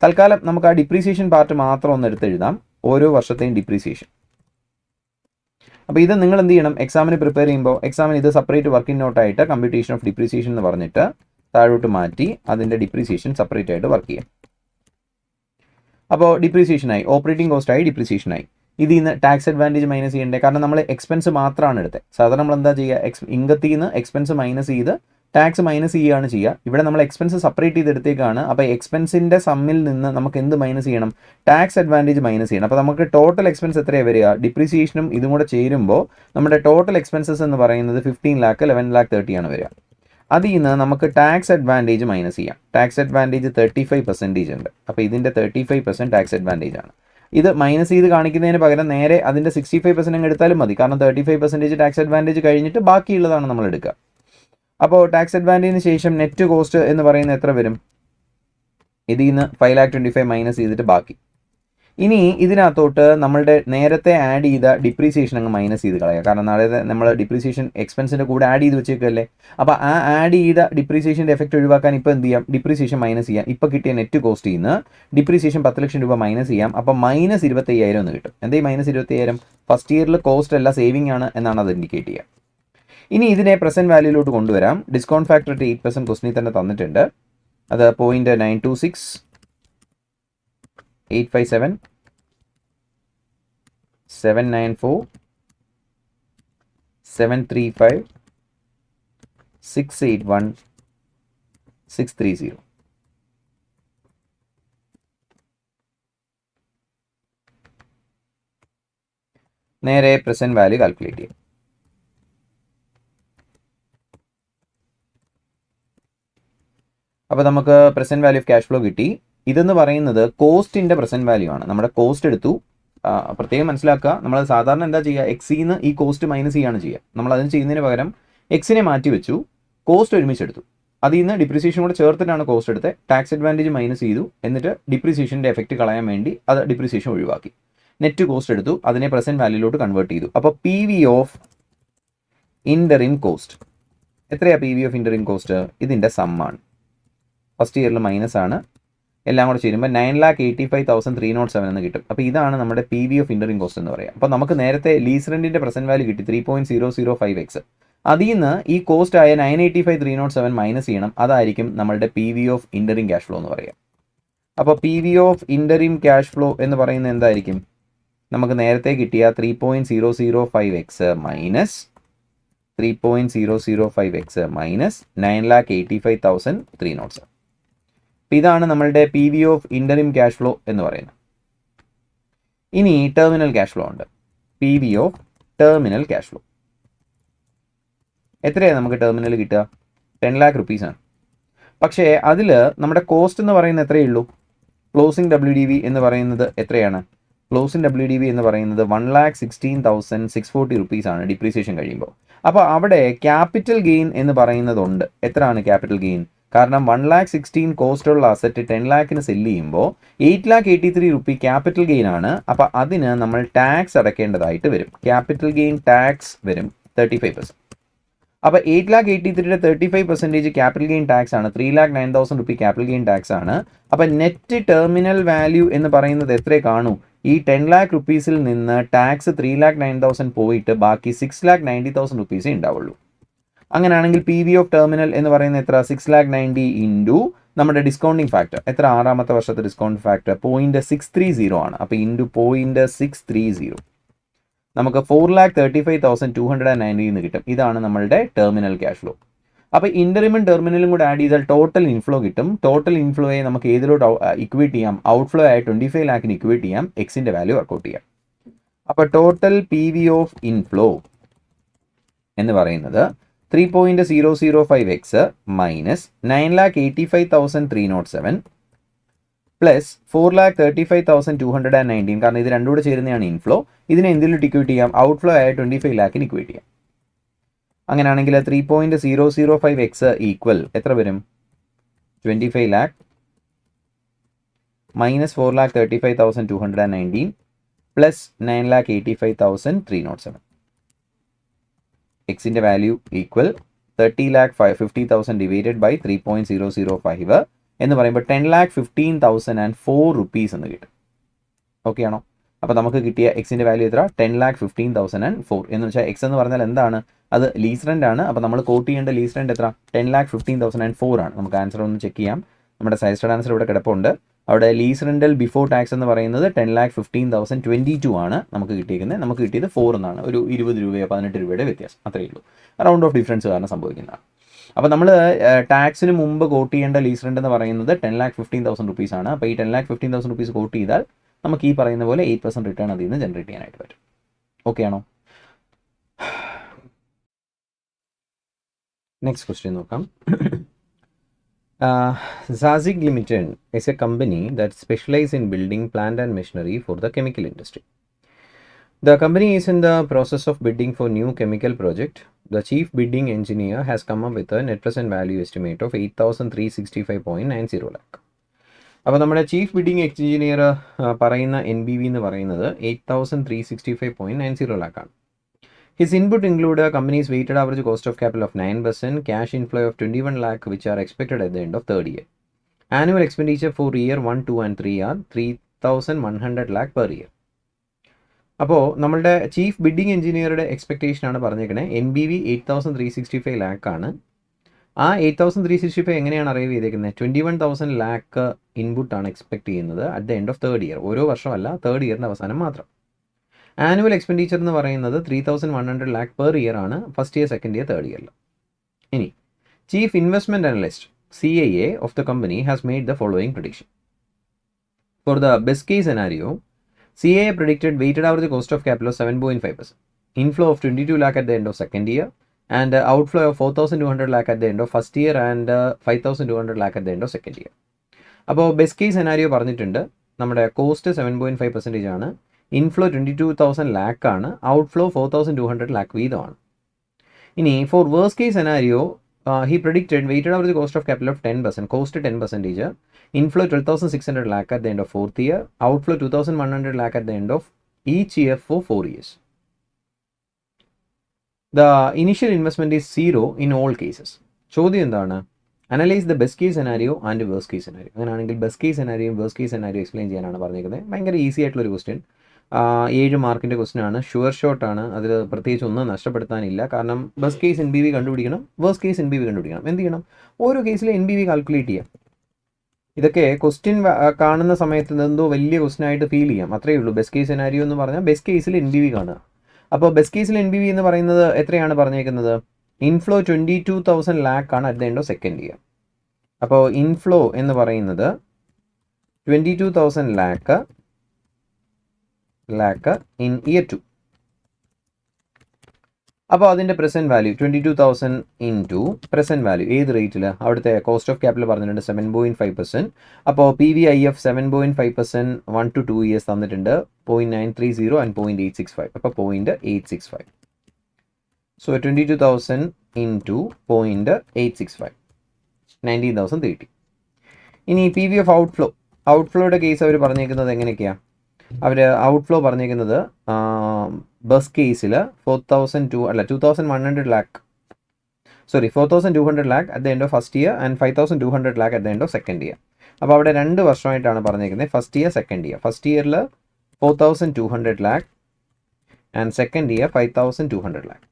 തൽക്കാലം നമുക്ക് ആ ഡിപ്രീസിയേഷൻ പാർട്ട് മാത്രം ഒന്ന് എടുത്തെഴുതാം. ഓരോ വർഷത്തെയും ഡിപ്രീസിയേഷൻ. അപ്പോൾ ഇത് നിങ്ങൾ എന്ത് ചെയ്യണം? എക്സാമിന് പ്രിപ്പയർ ചെയ്യുമ്പോൾ എക്സാമിന് ഇത് സെപ്പറേറ്റ് വർക്കിംഗ് നോട്ടായിട്ട് കമ്പ്യൂട്ടേഷൻ ഓഫ് ഡിപ്രീസിയേഷൻ എന്ന് പറഞ്ഞിട്ട് താഴോട്ട് മാറ്റി അതിൻ്റെ ഡിപ്രീസിയേഷൻ സെപ്പറേറ്റ് ആയിട്ട് വർക്ക് ചെയ്യാം. അപ്പോൾ ഡിപ്രീസിയേഷനായി, ഓപ്പറേറ്റിംഗ് കോസ്റ്റായി, ഡിപ്രീസിയേഷനായി. ഇതിൽ നിന്ന് ടാക്സ് അഡ്വാൻറ്റേജ് മൈനസ് ചെയ്യേണ്ടേ? കാരണം നമ്മൾ എക്സ്പെൻസ് മാത്രമാണ് എടുത്തത്. സാധാരണ നമ്മൾ എന്താ ചെയ്യുക? ഇൻകത്തിൽ നിന്ന് എക്സ്പെൻസ് മൈനസ് ചെയ്ത് ടാക്സ് മൈനസ് ചെയ്യുകയാണ് ചെയ്യുക. ഇവിടെ നമ്മൾ എക്സ്പെൻസ് സെപ്പറേറ്റ് ചെയ്തെടുത്തേക്കാണ്. അപ്പോൾ എക്സ്പെൻസിൻ്റെ സമ്മിൽ നിന്ന് നമുക്ക് എന്ത് മൈനസ് ചെയ്യണം? ടാക്സ് അഡ്വാൻറ്റേജ് മൈനസ് ചെയ്യണം. അപ്പോൾ നമുക്ക് ടോട്ടൽ എക്സ്പെൻസ് എത്രയാണ് വരിക? ഡിപ്രീസിയേഷനും ഇതും കൂടെ ചേരുമ്പോൾ നമ്മുടെ ടോട്ടൽ എക്സ്പെൻസസ് എന്ന് പറയുന്നത് 15 lakh, 11,30,000 ആണ് വരിക. അതിൽ നിന്ന് നമുക്ക് ടാക്സ് അഡ്വാൻറ്റേജ് മൈനസ് ചെയ്യാം. ടാക്സ് അഡ്വാൻറ്റേജ് 35% ഉണ്ട്. അപ്പോൾ ഇതിൻ്റെ 35% ടാക്സ് അഡ്വാൻറ്റേജ് ആണ്. ഇത് മൈനസ് ചെയ്ത് കാണിക്കുന്നതിന് പകരം നേരെ അതിൻ്റെ 65% അങ്ങ് എടുത്താലും മതി. കാരണം 35% ടാക്സ് അഡ്വാൻറ്റേജ് കഴിഞ്ഞിട്ട് ബാക്കിയുള്ളതാണ് നമ്മൾ എടുക്കുക. അപ്പോൾ ടാക്സ് അഡ്വാൻറ്റേജിന് ശേഷം നെറ്റ് കോസ്റ്റ് എന്ന് പറയുന്നത് എത്ര വരും? ഇതിൽ നിന്ന് 5,25,000 മൈനസ് ചെയ്തിട്ട് ബാക്കി. ഇനി ഇതിനകത്തോട്ട് നമ്മളുടെ നേരത്തെ ആഡ് ചെയ്ത ഡിപ്രീസിയേഷൻ അങ്ങ് മൈനസ് ചെയ്ത് കളയുക. കാരണം നാളെ നമ്മൾ ഡിപ്രീസിയേഷൻ എക്സ്പെൻസിൻ്റെ കൂടെ ആഡ് ചെയ്ത് വെച്ചേക്കല്ലേ. അപ്പോൾ ആ ആഡ് ചെയ്ത ഡിപ്രീസിയേഷൻ്റെ എഫക്റ്റ് ഒഴിവാക്കാൻ ഇപ്പോൾ എന്ത് ചെയ്യാം? ഡിപ്രീസിയേഷൻ മൈനസ് ചെയ്യാം. ഇപ്പോൾ കിട്ടിയ നെറ്റ് കോസ്റ്റിൽ നിന്ന് ഡിപ്രീസിയേഷൻ 10 ലക്ഷം രൂപ മൈനസ് ചെയ്യാം. അപ്പോൾ -25,000 എന്ന് കിട്ടും. എന്തേ -25,000? ഫസ്റ്റ് ഇയറിൽ കോസ്റ്റ് അല്ല, സേവിംഗ് ആണ് എന്നാണ് അത് ഇൻഡിക്കേറ്റ് ചെയ്യുക. ഇനി ഇതിനെ പ്രസൻറ്റ് വാല്യൂയിലോട്ട് കൊണ്ടുവരാം. ഡിസ്കൗണ്ട് ഫാക്ടർ 8% ക്വസ്റ്റിനിൽ തന്നെ തന്നിട്ടുണ്ട്. അത് 0.926, 857, 794, 735, 681, 630. നേരെ പ്രസൻറ്റ് വാല്യൂ കാൽക്കുലേറ്റ് ചെയ്യും. അപ്പോൾ നമുക്ക് present value of cash flow കിട്ടി. ഇതെന്ന് പറയുന്നത് കോസ്റ്റിൻ്റെ പ്രസൻറ്റ് വാല്യൂ ആണ്. നമ്മുടെ കോസ്റ്റ് എടുത്തു. പ്രത്യേകം മനസ്സിലാക്കുക, നമ്മൾ സാധാരണ എന്താ ചെയ്യുക? എക്സിൽ നിന്ന് ഈ കോസ്റ്റ് മൈനസ് ചെയ്യുകയാണ് ചെയ്യുക. നമ്മൾ അതിന് ചെയ്യുന്നതിന് പകരം എക്സിനെ മാറ്റി വെച്ചു, കോസ്റ്റ് ഒരുമിച്ചെടുത്തു. അതിൽ നിന്ന് ഡിപ്രീസിയേഷൻ കൂടെ ചേർത്തിട്ടാണ് കോസ്റ്റ് എടുത്തത്. ടാക്സ് അഡ്വാൻറ്റേജ് മൈനസ് ചെയ്തു. എന്നിട്ട് ഡിപ്രീസിയേഷൻ്റെ എഫക്റ്റ് കളയാൻ വേണ്ടി അത് ഡിപ്രീസിയേഷൻ ഒഴിവാക്കി. നെറ്റ് കോസ്റ്റ് എടുത്തു, അതിനെ പ്രസൻറ്റ് വാല്യൂയിലോട്ട് കൺവേർട്ട് ചെയ്തു. അപ്പോൾ P V of interim cost എത്രയാണ്? P V of interim cost ഇതിൻ്റെ സമ്മാണ്. ഫസ്റ്റ് ഇയറിൽ മൈനസ് ആണ്. എല്ലാം കൂടെ ചേരുമ്പോൾ 9,85,307 എന്ന് കിട്ടും. അപ്പോൾ ഇതാണ് നമ്മുടെ P V of interim cost എന്ന് പറയുക. അപ്പോൾ നമുക്ക് നേരത്തെ ലീസ് റെൻറ്റിൻ്റെ പ്രസൻറ്റ് വാല്യൂ കിട്ടി 3.005x. അതിൽ നിന്ന് ഈ കോസ്റ്റ് ആയ 9,85,307 മൈനസ് ചെയ്യണം. അതായിരിക്കും നമ്മളുടെ P V of interim cash flow എന്ന് പറയുക. അപ്പോൾ P V of interim cash flow എന്ന് പറയുന്നത് എന്തായിരിക്കും? നമുക്ക് നേരത്തെ കിട്ടിയ 3.005x മൈനസ് 3.005x മൈനസ് 9,85,307. ഇതാണ് നമ്മളുടെ P V of interim cash flow എന്ന് പറയുന്നത്. ഇനി ടെർമിനൽ ക്യാഷ് ഫ്ലോ ഉണ്ട്. P V of terminal cash flow എത്രയാണ് നമുക്ക് ടെർമിനൽ കിട്ടുക? 10 lakh rupees ആണ്. പക്ഷേ അതിൽ നമ്മുടെ കോസ്റ്റ് എന്ന് പറയുന്നത് എത്രയേ ഉള്ളൂ? ക്ലോസിംഗ് WDV എന്ന് പറയുന്നത് എത്രയാണ്? ക്ലോസിംഗ് WDV എന്ന് പറയുന്നത് 1,16,640 റുപ്പീസാണ് ഡിപ്രീസിയേഷൻ കഴിയുമ്പോൾ. അപ്പോൾ അവിടെ ക്യാപിറ്റൽ ഗെയിൻ എന്ന് പറയുന്നതുണ്ട്. എത്രയാണ് ക്യാപിറ്റൽ ഗെയിൻ? കാരണം 1,16,000 കോസ്റ്റുള്ള അസറ്റ് 10 lakhന് സെല്ല് ചെയ്യുമ്പോൾ 8,83 റുപ്പി ക്യാപിറ്റൽ ഗെയിൻ ആണ്. അപ്പോൾ അതിന് നമ്മൾ ടാക്സ് അടയ്ക്കേണ്ടതായിട്ട് വരും. ക്യാപിറ്റൽ ഗെയിൻ ടാക്സ് വരും 35%. അപ്പോൾ 8,83യുടെ 35% ക്യാപിറ്റൽ ഗെയിൻ ടാക്സ് ആണ്. 3,09,000 റുപ്പി ക്യാപിറ്റൽ ഗെയിൻ ടാക്സ് ആണ്. അപ്പോൾ നെറ്റ് ടെർമിനൽ വാല്യൂ എന്ന് പറയുന്നത് എത്രേ കാണൂ? ഈ 10 lakh റുപ്പീസിൽ നിന്ന് ടാക്സ് 3,09,000 പോയിട്ട് ബാക്കി 6,90,000 റുപ്പീസേ ഉണ്ടാവുള്ളൂ. അങ്ങനെയാണെങ്കിൽ PV ഓഫ് ടെർമിനൽ എന്ന് പറയുന്നത് എത്ര? 6,90,000 ഇൻറ്റു നമ്മുടെ ഡിസ്കൗണ്ടിങ് ഫാക്ടർ എത്ര? 6ാമത്തെ വർഷത്തെ ഡിസ്കൗണ്ട് ഫാക്ടർ 0.630 ആണ്. അപ്പോൾ ഇൻറ്റു 0.630 നമുക്ക് 4,35,290 എന്ന് കിട്ടും. ഇതാണ് നമ്മളുടെ ടെർമിനൽ ക്യാഷ് ഫ്ലോ. അപ്പോൾ ഇൻ്ററിമും ടെർമിനലും കൂടെ ആഡ് ചെയ്താൽ ടോട്ടൽ ഇൻഫ്ലോ കിട്ടും. ടോട്ടൽ ഇൻഫ്ലോയെ നമുക്ക് ഏതിലോട്ട് ഇക്വേറ്റ് ചെയ്യാം? ഔട്ട്ഫ്ലോ ആയി 25 lakhന് ഇക്വേറ്റ് ചെയ്യാം. എക്സിൻ്റെ വാല്യൂ വർക്കൗട്ട് ചെയ്യാം. അപ്പോൾ ടോട്ടൽ PV ഓഫ് ഇൻഫ്ലോ എന്ന് പറയുന്നത് 3.005x മൈനസ് 9,85,307 പ്ലസ് 4,35,219, കാരണം ഇത് രണ്ടും കൂടെ ചേരുന്നതാണ് ഇൻഫ്ലോ. ഇതിനെ എന്തിലോട്ട് ഇക്വേറ്റ് ചെയ്യാം? ഔട്ട്ഫ്ലോ ആയ 25 lakhന് ഇക്വേറ്റ് ചെയ്യാം. അങ്ങനെയാണെങ്കിൽ 3.005x ഈക്വൽ എത്ര വരും? 25 lakh മൈനസ് 4,35,219 പ്ലസ് 9,85,307. എക്സിൻ്റെ വാല്യൂ ഈക്വൽ 30,50,000 ഡിവൈഡഡ് ബൈ 3.005 എന്ന് പറയുമ്പോൾ 10,15,004 റുപ്പീസ് എന്ന് കിട്ടും. ഓക്കെ ആണോ? അപ്പോൾ നമുക്ക് കിട്ടിയ എക്സിൻ്റെ വാല്യൂ എത്ര? 10,15,004 എന്ന് വെച്ചാൽ എക്സ് എന്ന് പറഞ്ഞാൽ എന്താണ്? അത് ലീസ് റെൻ്റ് ആണ്. അപ്പോൾ നമ്മൾ കോട്ട് ചെയ്യേണ്ട ലീസ് റെൻ്റ് എത്ര? 10,15,004 ആണ്. നമുക്ക് ആൻസർ ഒന്ന് ചെക്ക് ചെയ്യാം. നമ്മുടെ സജസ്റ്റഡ് ആൻസർ ഇവിടെ കിടപ്പുണ്ട്. അവിടെ ലീസ് റെൻ്റൽ ബിഫോർ ടാക്സ് എന്ന് പറയുന്നത് 10,15,022 ആണ് നമുക്ക് കിട്ടിയിരിക്കുന്നത്. നമുക്ക് കിട്ടിയത് 4 എന്നാണ്. ഒരു 20 രൂപയോ 18 രൂപയുടെ വ്യത്യാസം, അത്രയേ ഉള്ളൂ. റൗണ്ട് ഓഫ് ഡിഫറൻസ് കാരണം സംഭവിക്കുന്നതാണ്. അപ്പോൾ നമ്മൾ ടാക്സിന് മുമ്പ് കോട്ട് ചെയ്യേണ്ട ലീസ് റെൻ്റ് എന്ന് പറയുന്നത് 10,15,000 റുപ്പീസ് ആണ്. അപ്പോൾ ഈ 10,15,000 റുപ്പീസ് കോട്ട് ചെയ്താൽ നമുക്ക് ഈ പറയുന്ന പോലെ 8% റിട്ടേൺ അതിൽ നിന്ന് ജനറേറ്റ് ചെയ്യാനായിട്ട് പറ്റും. ഓക്കെ ആണോ? നെക്സ്റ്റ് ക്വസ്റ്റ്യൻ നോക്കാം. Zazig Limited is a company that specializes in building plant and machinery for the chemical industry. The company is in the process of bidding for new chemical project. The chief bidding engineer has come up with a net present value estimate of 8,365.90 lakh. അപ്പോൾ നമ്മുടെ chief bidding engineer പറയുന്ന NBV എന്ന് പറയുന്നത് 8,365.90 lakh ആണ്. His input include a company's weighted average cost of capital of 9%, cash inflow of 21 lakh which are expected at the end of third year. Annual expenditure for year 1, 2 and 3 are 3,100 lakh per year. അപ്പോൾ നമ്മളുടെ chief bidding എഞ്ചിനീയറുടെ expectation ആണ് പറഞ്ഞേക്കണേ. NBV 8,365 lakh ആണ്. ആ 8,365 എങ്ങനെയാണ് arrive ചെയ്തേക്കുന്നത്? 21,000 lakh ഇൻപുട്ടാണ് expect ചെയ്യുന്നത് at the end of third year. ഓരോ വർഷമല്ല, തേർഡ് ഇയറിൻ്റെ അവസാനം മാത്രം. ആനുവൽ എക്സ്പെൻഡിച്ചർ എന്ന് പറയുന്നത് 3,100 lakh പെർ ഇയർ ആണ്, first year, second year, third ഇയറിൽ. ഇനി chief investment analyst CIA of the company has made the following prediction. For the best case scenario, CIA predicted weighted average cost of capital of 7.5%, inflow of 22 lakh at the end of second year, and outflow of 4,200 lakh at the end of first year and 5,200 lakh at the end of second year. അപ്പോൾ best case scenario പറഞ്ഞിട്ടുണ്ട്. നമ്മുടെ cost 7.5% ആണ്, inflow 22,000 lakh ആണ്, outflow 4,200 lakh വീതമാണ്. ഇനി for worst case scenario he predicted weighted average cost of capital of 10%, cost 10%, inflow 12,600 lakh at the end of fourth year, outflow 2,100 lakh at the end of each year for 4 years. The initial investment is zero in all cases. ചോദ്യം എന്താണ്? Analyse the best case scenario and worst case scenario. അങ്ങനെയാണെങ്കിൽ best case scenario worst case scenario explain ചെയ്യാനാണ് പറഞ്ഞിരിക്കുന്നത്. ഭയങ്കര easy ആയിട്ടുള്ളൊരു question. 7 മാർക്കിൻ്റെ question ആണ്, sure shot ആണ്. അതിൽ പ്രത്യേകിച്ച് ഒന്നും നഷ്ടപ്പെടുത്താനില്ല. കാരണം ബെസ്റ്റ് കേസ് NBV കണ്ടുപിടിക്കണം, വേഴ്സ്റ്റ് കേസ് NBV കണ്ടുപിടിക്കണം. എന്ത് ചെയ്യണം? ഓരോ കേസിലും NBV കാൽക്കുലേറ്റ് ചെയ്യാം. ഇതൊക്കെ ക്വസ്റ്റ്യൻ കാണുന്ന സമയത്ത് എന്തോ വലിയ ക്വസ്റ്റ്യൻ ആയിട്ട് ഫീൽ ചെയ്യാം, അത്രയേ ഉള്ളൂ. ബെസ്റ്റ് കേസ് സെനാരിയോ എന്ന് പറഞ്ഞാൽ ബെസ്റ്റ് കേസിൽ NBV കാണുക. അപ്പോൾ ബെസ്റ്റ് കേസിൽ NBV എന്ന് പറയുന്നത് എത്രയാണ് പറഞ്ഞേക്കുന്നത്? ഇൻഫ്ലോ 22,000 lakh ആണ് at the end of second year. അപ്പോൾ ഇൻഫ്ലോ എന്ന് പറയുന്നത് 22,000 lakh ഇൻ ഇയർ 2. അപ്പോൾ അതിൻ്റെ present value 22,000 into present value ഏത് റേറ്റിൽ അവിടുത്തെ കോസ്റ്റ് ഓഫ് ക്യാപിറ്റൽ പറഞ്ഞിട്ടുണ്ട് 7.5%. അപ്പോൾ PVIF 7.5% 1 to 2 years തന്നിട്ടുണ്ട് 0.930 and 0.865. അപ്പോൾ 0.865. So 22,000 into 0.865 19,030. ഇനി PVF ഔട്ട്ഫ്ലോയുടെ കേസ് അവർ പറഞ്ഞേക്കുന്നത് എങ്ങനെയൊക്കെയാണ്? അവർ ഔട്ട്ഫ്ലോ പറഞ്ഞേക്കുന്നത് ബസ് കേസിൽ 4,200 lakh at the end of first year and 5,200 lakh at the end of second year. അപ്പോൾ അവിടെ 2 വർഷമായിട്ടാണ് പറഞ്ഞേക്കുന്നത്, first year second year. First ഇയറിൽ 4,200 lakh and second year 5,200 lakh.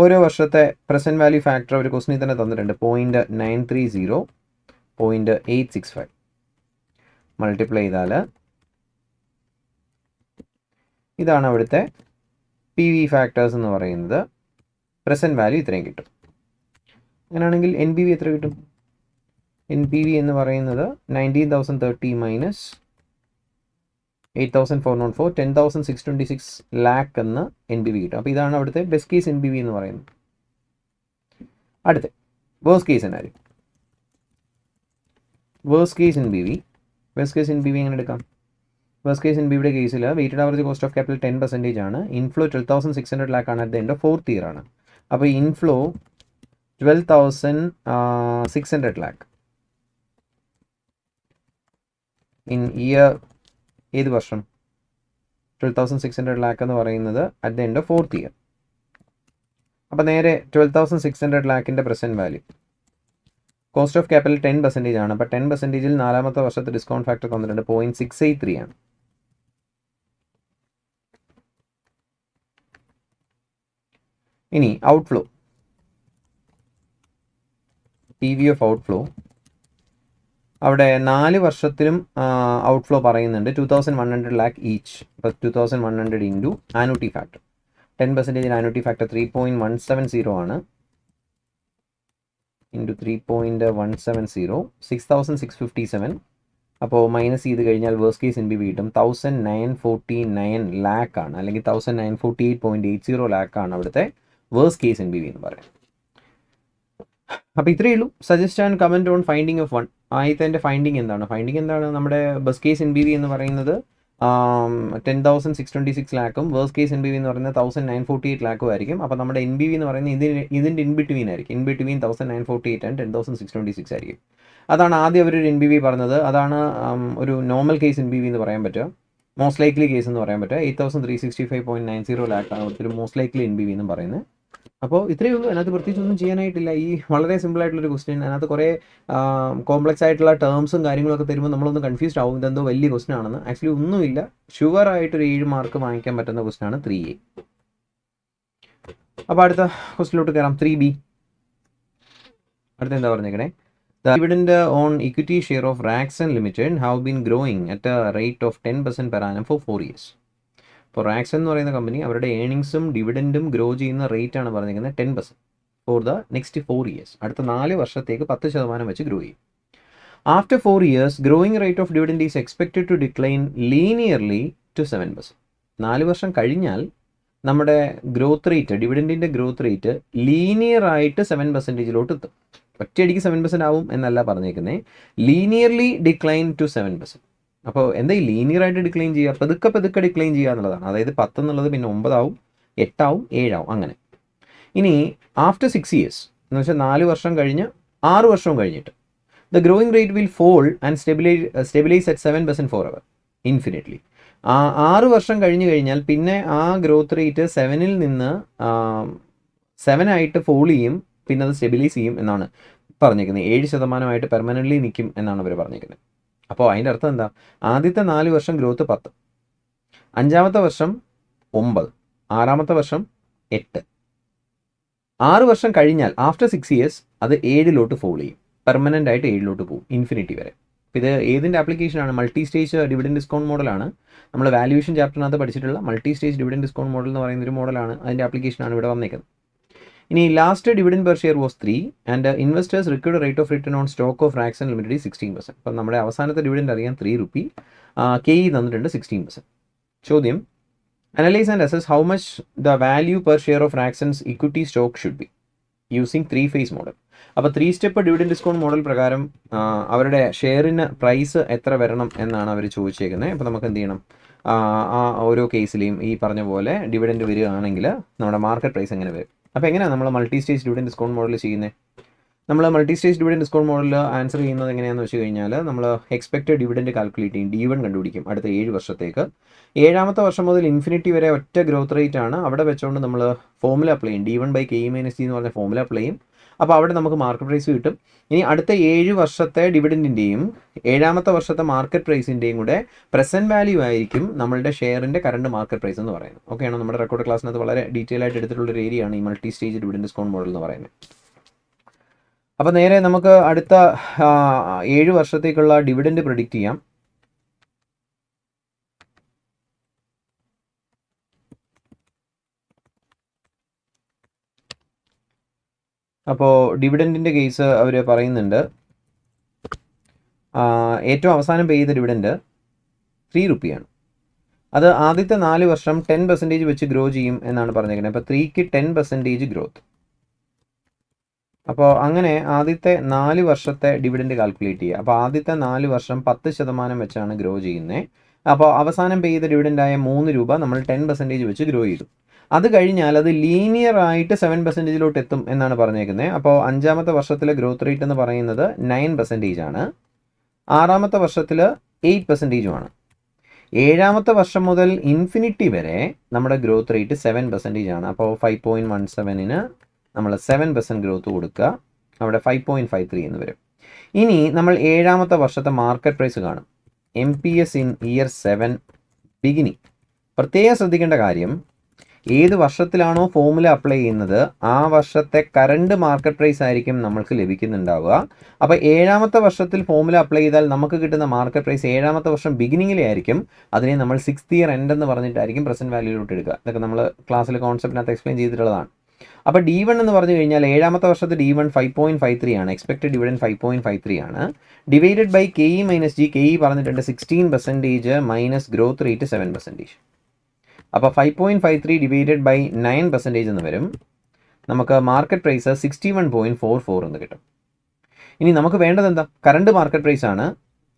ഓരോ വർഷത്തെ പ്രസൻറ്റ് വാല്യൂ ഫാക്ടർ ഒരു ക്വസ്റ്റിനിൽ തന്നെ തന്നിട്ടുണ്ട് 0.930 0.865 മൾട്ടിപ്ലൈ ചെയ്താൽ ഇതാണ് അവിടുത്തെ PV ഫാക്ടേഴ്സ് എന്ന് പറയുന്നത്. പ്രസൻറ്റ് വാല്യൂ ഇത്രയും കിട്ടും. അങ്ങനെയാണെങ്കിൽ NPV എത്ര കിട്ടും? NPV എന്ന് പറയുന്നത് 19,030 മൈനസ് 8,404 10,626 lakh എന്ന് NPV കിട്ടും. അപ്പോൾ ഇതാണ് അവിടുത്തെ ബെസ്റ്റ് കേസ് NPV എന്ന് പറയുന്നത്. അടുത്ത വേഴ്സ്റ്റ് കേസ് എന്നായിരിക്കും? വേഴ്സ്റ്റ് കേസ് NPV എങ്ങനെ എടുക്കാം? വേഴ്സ്റ്റ് കേസ് NPVയുടെ കേസിൽ weighted average cost of capital 10% ആണ്. ഇൻഫ്ലോ 12,600 lakh ആണ് at the end of 4th year ആണ്. അപ്പോൾ ഇൻഫ്ലോ 12,600 lakh ഇൻ ഇയർ ഏത് വർഷം? 12,600 lakh എന്ന് പറയുന്നത് at the end of 4th year. അപ്പോൾ നേരെ 12,600 lakhൻ്റെ present value cost of capital 10% ആണ്. അപ്പോൾ 10%ൽ നാലാമത്തെ വർഷത്തെ ഡിസ്കൗണ്ട് ഫാക്ടർ തന്നിട്ടുണ്ട് 0.683 ആണ്. ഇനി ഔട്ട്ഫ്ലോ PVF ഔട്ട്ഫ്ലോ അവിടെ 4 വർഷത്തിലും ഔട്ട്ഫ്ലോ പറയുന്നുണ്ട് 2,100 lakh ഈച്ച്. അപ്പോൾ 2,100 into annuity factor 10% annuity factor 3.170 ആണ്. ഇൻറ്റു 3.170 6,657. അപ്പോൾ മൈനസ് ചെയ്ത് കഴിഞ്ഞാൽ വേഴ്സ്റ്റ് കേസ് NPV കിട്ടും 1,949 lakh ആണ്, അല്ലെങ്കിൽ 1,948.80 lakh ആണ് അവിടുത്തെ വേഴ്സ്റ്റ് കേസ് NPV എന്ന് പറയാം. അപ്പോൾ ഇത്രയേ ഉള്ളൂ. Suggest and comment on finding of 1. ആദ്യത്തെ ഫൈൻഡിങ് എന്താണ്? നമ്മുടെ ബെസ്റ്റ് കേസ് NPV എന്ന് പറയുന്നത് 10,626 lakhും വേഴ്സ്റ്റ് കേസ് NPV എന്ന് പറയുന്നത് 1,948 lakhും ആയിരിക്കും. അപ്പോൾ നമ്മുടെ NPV എന്ന് പറയുന്നത് ഇതിൻ്റെ ഇൻബിറ്റ്വീൻ ആയിരിക്കും. ഇൻബിറ്റ്വീൻ 1,948 ആൻഡ് 10,626 ആയിരിക്കും. അതാണ് ആദ്യം അവരൊരു NPV പറഞ്ഞത്. അതാണ് ഒരു നോർമൽ കേസ് NPV എന്ന് പറയാൻ പറ്റുക, മോസ്റ്റ് ലൈക്ലി കേസ് എന്ന് പറയാൻ പറ്റുക. 8,365.90 lakh ആണ് ഒരു മോസ്റ്റ് ലൈക്ലി NPV എന്ന് പറയുന്നത്. അപ്പോൾ ഇത്രയേ ഉള്ളൂ. അതിനകത്ത് പ്രത്യേകിച്ച് ഒന്നും ചെയ്യാനായിട്ടില്ല. ഈ വളരെ സിമ്പിൾ ആയിട്ടുള്ളൊരു ക്വസ്റ്റ്യൻ. അതിനകത്ത് കുറേ കോംപ്ലക്സ് ആയിട്ടുള്ള ടേംസും കാര്യങ്ങളൊക്കെ തരുമ്പോൾ നമ്മളൊന്ന് കൺഫ്യൂസ്ഡ് ആവും, ഇതെന്തോ വലിയ ക്വസ്റ്റ്യൻ ആണെന്ന്. ആക്ച്വലി ഒന്നുമില്ല. ഷുവറായിട്ടൊരു 7 മാർക്ക് വാങ്ങിക്കാൻ പറ്റുന്ന ക്വസ്റ്റ്യൻ ആണ് 3A. അപ്പോൾ അടുത്ത ക്വസ്റ്റ്യനിലോട്ട് കയറാം. 3B. അടുത്ത എന്താ പറഞ്ഞേക്കണേ? The dividend on equity share of Raxan Limited have been growing at a rate of 10% per annum for 4 years. ഇപ്പോൾ റാക്സൺ എന്ന് പറയുന്ന കമ്പനി അവരുടെ ഏണിങ്സും ഡിവിഡൻറ്റും ഗ്രോ ചെയ്യുന്ന റേറ്റ് ആണ് പറഞ്ഞിരിക്കുന്നത് 10% ഫോർ ദ നെക്സ്റ്റ് 4 years. അടുത്ത 4 വർഷത്തേക്ക് 10% വെച്ച് ഗ്രോ ചെയ്യും. After 4 years growing rate of dividend is expected to decline linearly to 7%. 4 വർഷം കഴിഞ്ഞാൽ നമ്മുടെ ഗ്രോത്ത് റേറ്റ്, ഡിവിഡൻറ്റിൻ്റെ ഗ്രോത്ത് റേറ്റ് ലീനിയർ ആയിട്ട് 7%-ലോട്ട് എത്തും. ഒറ്റയടിക്ക് 7% ആവും എന്നല്ല പറഞ്ഞേക്കുന്നത്, ലീനിയർലി ഡിക്ലൈൻ ടു 7%. അപ്പോൾ എന്താ ഈ ലീനിയർ ആയിട്ട് ഡിക്ലൈൻ ചെയ്യുക? പതുക്കെ ഡിക്ലൈൻ ചെയ്യുക എന്നുള്ളതാണ്. അതായത് 10 എന്നുള്ളത് പിന്നെ 9 ആവും, 8 ആവും, 7 ആവും, അങ്ങനെ. ഇനി ആഫ്റ്റർ 6 years എന്ന് വെച്ചാൽ 4 വർഷം കഴിഞ്ഞ് 6 വർഷവും കഴിഞ്ഞിട്ട് the growing rate will fall and stabilise at 7% for ever infinitely. 6 വർഷം കഴിഞ്ഞ് കഴിഞ്ഞാൽ പിന്നെ ആ ഗ്രോത്ത് റേറ്റ് 7-ൽ നിന്ന് 7 ആയിട്ട് ഫോൾ ചെയ്യും, പിന്നെ അത് സ്റ്റെബിലൈസ് ചെയ്യും എന്നാണ് പറഞ്ഞേക്കുന്നത്. 7% പെർമനൻ്റ്ലി നിൽക്കും എന്നാണ് അവർ പറഞ്ഞേക്കുന്നത്. അപ്പോൾ അതിൻ്റെ അർത്ഥം എന്താ? ആദ്യത്തെ 4 വർഷം ഗ്രോത്ത് 10, 5-ാമത്തെ വർഷം 9, 6-ാമത്തെ വർഷം 8. 6 വർഷം കഴിഞ്ഞാൽ ആഫ്റ്റർ 6 years അത് 7-ലോട്ട് ഫോൾ ചെയ്യും, പെർമനൻ്റ് ആയിട്ട് 7-ലോട്ട് പോകും, ഇൻഫിനിറ്റി വരെ. ഇത് ഏതിൻ്റെ ആപ്ലിക്കേഷനാണ്? മൾട്ടി സ്റ്റേജ് ഡിവിഡൻഡ് ഡിസ്കൗണ്ട് മോഡലാണ്. നമ്മൾ വാല്യൂഷൻ ചാപ്റ്ററിനകത്ത് പഠിച്ചിട്ടുള്ള multi stage dividend discount model എന്ന് പറയുന്നൊരു മോഡലാണ്. അതിൻ്റെ ആപ്ലിക്കേഷനാണ് ഇവിടെ വന്നേക്കുന്നത്. ഇനി last dividend per share was 3 and investors required rate of return on stock of Raxon Limited 16%. അപ്പം നമ്മുടെ അവസാനത്തെ ഡിവിഡൻഡ് അറിയാൻ 3 രൂപ, KE തന്നിട്ടുണ്ട് 16%. ചോദ്യം, Analyze and assess how much the value per share of Raxon's equity stock should be using 3-phase model. അപ്പോൾ 3 step dividend discount model പ്രകാരം അവരുടെ ഷെയറിന് പ്രൈസ് എത്ര വരണം എന്നാണ് അവർ ചോദിച്ചേക്കുന്നത്. അപ്പോൾ നമുക്ക് എന്ത് ചെയ്യണം, ആ ഓരോ കേസിലെയും ഈ പറഞ്ഞ പോലെ ഡിവിഡൻഡ് വരികയാണെങ്കിൽ നമ്മുടെ മാർക്കറ്റ് പ്രൈസ് എങ്ങനെ വരും. അപ്പോൾ എങ്ങനെയാണ് നമ്മൾ multi stage dividend discount model ചെയ്യുന്നത്? നമ്മൾ multi stage dividend discount model answer ചെയ്യുന്നത് എങ്ങനെയാണെന്ന് വെച്ച് കഴിഞ്ഞാൽ നമ്മൾ എക്സ്പെക്റ്റഡ് ഡിവിഡൻഡ് കാൽക്കുലേറ്റ് ചെയ്യും, D1 കണ്ടുപിടിക്കും അടുത്ത 7 വർഷത്തേക്ക്. 7ാമത്തെ വർഷം മുതൽ ഇൻഫിനിറ്റി വരെ ഒറ്റ ഗ്രോത്ത് റേറ്റ് ആണ്. അവിടെ വെച്ചുകൊണ്ട് നമ്മൾ ഫോമുല അപ്ലൈ ചെയ്യും, D1/KE-D എന്ന് പറഞ്ഞ ഫോമുല അപ്ലൈ ചെയ്യും. അപ്പോൾ അവിടെ നമുക്ക് മാർക്കറ്റ് പ്രൈസ് കിട്ടും. ഇനി അടുത്ത 7 വർഷത്തെ ഡിവിഡൻഡിൻ്റെയും 7ാമത്തെ വർഷത്തെ മാർക്കറ്റ് പ്രൈസിൻ്റെയും കൂടെ പ്രസൻറ്റ് വാല്യൂ ആയിരിക്കും നമ്മളുടെ ഷെയറിൻ്റെ കറണ്ട് മാർക്കറ്റ് പ്രൈസ് എന്ന് പറയുന്നത്. ഓക്കെയാണോ? നമ്മുടെ റെക്കോർഡ് ക്ലാസ്സിനകത്ത് വളരെ ഡീറ്റെയിൽ ആയിട്ട് എടുത്തിട്ടുള്ളൊരു ഏരിയയാണ് ഈ multi stage dividend discount model എന്ന് പറയുന്നത്. അപ്പോൾ നേരെ നമുക്ക് അടുത്ത 7 വർഷത്തേക്കുള്ള ഡിവിഡൻഡ് പ്രെഡിക്റ്റ് ചെയ്യാം. അപ്പോൾ ഡിവിഡൻഡിൻ്റെ കേസ് അവർ പറയുന്നുണ്ട്, ഏറ്റവും അവസാനം പേ ചെയ്ത ഡിവിഡൻഡ് 3 റുപ്പിയാണ്. അത് ആദ്യത്തെ 4 വർഷം 10% വെച്ച് ഗ്രോ ചെയ്യും എന്നാണ് പറഞ്ഞേക്കുന്നത്. അപ്പോൾ 3ക്ക് 10% ഗ്രോത്ത്. അപ്പോൾ അങ്ങനെ ആദ്യത്തെ 4 വർഷത്തെ ഡിവിഡൻഡ് കാൽക്കുലേറ്റ് ചെയ്യുക. അപ്പോൾ ആദ്യത്തെ 4 വർഷം 10% വെച്ചാണ് ഗ്രോ ചെയ്യുന്നത്. അപ്പോൾ അവസാനം പേ ചെയ്ത ഡിവിഡൻഡായ 3 രൂപ നമ്മൾ 10% വെച്ച് ഗ്രോ ചെയ്തു. അത് കഴിഞ്ഞാൽ അത് ലീനിയർ ആയിട്ട് 7%ലോട്ട് എത്തും എന്നാണ് പറഞ്ഞേക്കുന്നത്. അപ്പോൾ 5ാമത്തെ വർഷത്തിലെ ഗ്രോത്ത് റേറ്റ് എന്ന് പറയുന്നത് 9% ആണ്. 6ാമത്തെ വർഷത്തിൽ 8%മാണ്. 7ാമത്തെ വർഷം മുതൽ ഇൻഫിനിറ്റി വരെ നമ്മുടെ ഗ്രോത്ത് റേറ്റ് 7% ആണ്. അപ്പോൾ 5.17ന് നമ്മൾ 7% ഗ്രോത്ത് കൊടുക്കുക, അവിടെ 5.53 എന്ന് വരും. ഇനി നമ്മൾ 7ാമത്തെ വർഷത്തെ മാർക്കറ്റ് പ്രൈസ് കാണും, MPS ഇൻ ഇയർ 7 ബിഗിനിങ്. പ്രത്യേകം ശ്രദ്ധിക്കേണ്ട കാര്യം, ഏത് വർഷത്തിലാണോ ഫോമുല അപ്ലൈ ചെയ്യുന്നത് ആ വർഷത്തെ കറണ്ട് മാർക്കറ്റ് പ്രൈസ് ആയിരിക്കും നമ്മൾക്ക് ലഭിക്കുന്നുണ്ടാവുക. അപ്പോൾ 7ാമത്തെ വർഷത്തിൽ ഫോമുല അപ്ലൈ ചെയ്താൽ നമുക്ക് കിട്ടുന്ന മാർക്കറ്റ് പ്രൈസ് 7ാമത്തെ വർഷം ബിഗിനിങ്ങിലെ ആയിരിക്കും. അതിനെ നമ്മൾ 6th ഇയർ എൻഡ് എന്ന് പറഞ്ഞിട്ടായിരിക്കും പ്രസൻറ്റ് വാല്യൂയിലോട്ട് എടുക്കുക. ഇതൊക്കെ നമ്മൾ ക്ലാസ്സിൽ കോൺസെപ്റ്റിനകത്ത് എക്സ്പ്ലെയിൻ ചെയ്തിട്ടുള്ളതാണ്. അപ്പോൾ D1 എന്ന് പറഞ്ഞു കഴിഞ്ഞാൽ 7ാമത്തെ വർഷത്തെ D1 5.53 ആണ്. എക്സ്പെക്റ്റഡ് ഡിവിഡൻഡ് 5.53 ആണ്. Divided by KE-G. KE പറഞ്ഞിട്ടുണ്ട് 16% മൈനസ് ഗ്രോത്ത് റേറ്റ് 7%. അപ്പോൾ 5.53 ഡിവൈഡഡ് ബൈ 9% എന്ന് വരും. നമുക്ക് മാർക്കറ്റ് പ്രൈസ് 61.44 എന്ന് കിട്ടും. ഇനി നമുക്ക് വേണ്ടത് എന്താ? കറണ്ട് മാർക്കറ്റ് പ്രൈസ് ആണ്.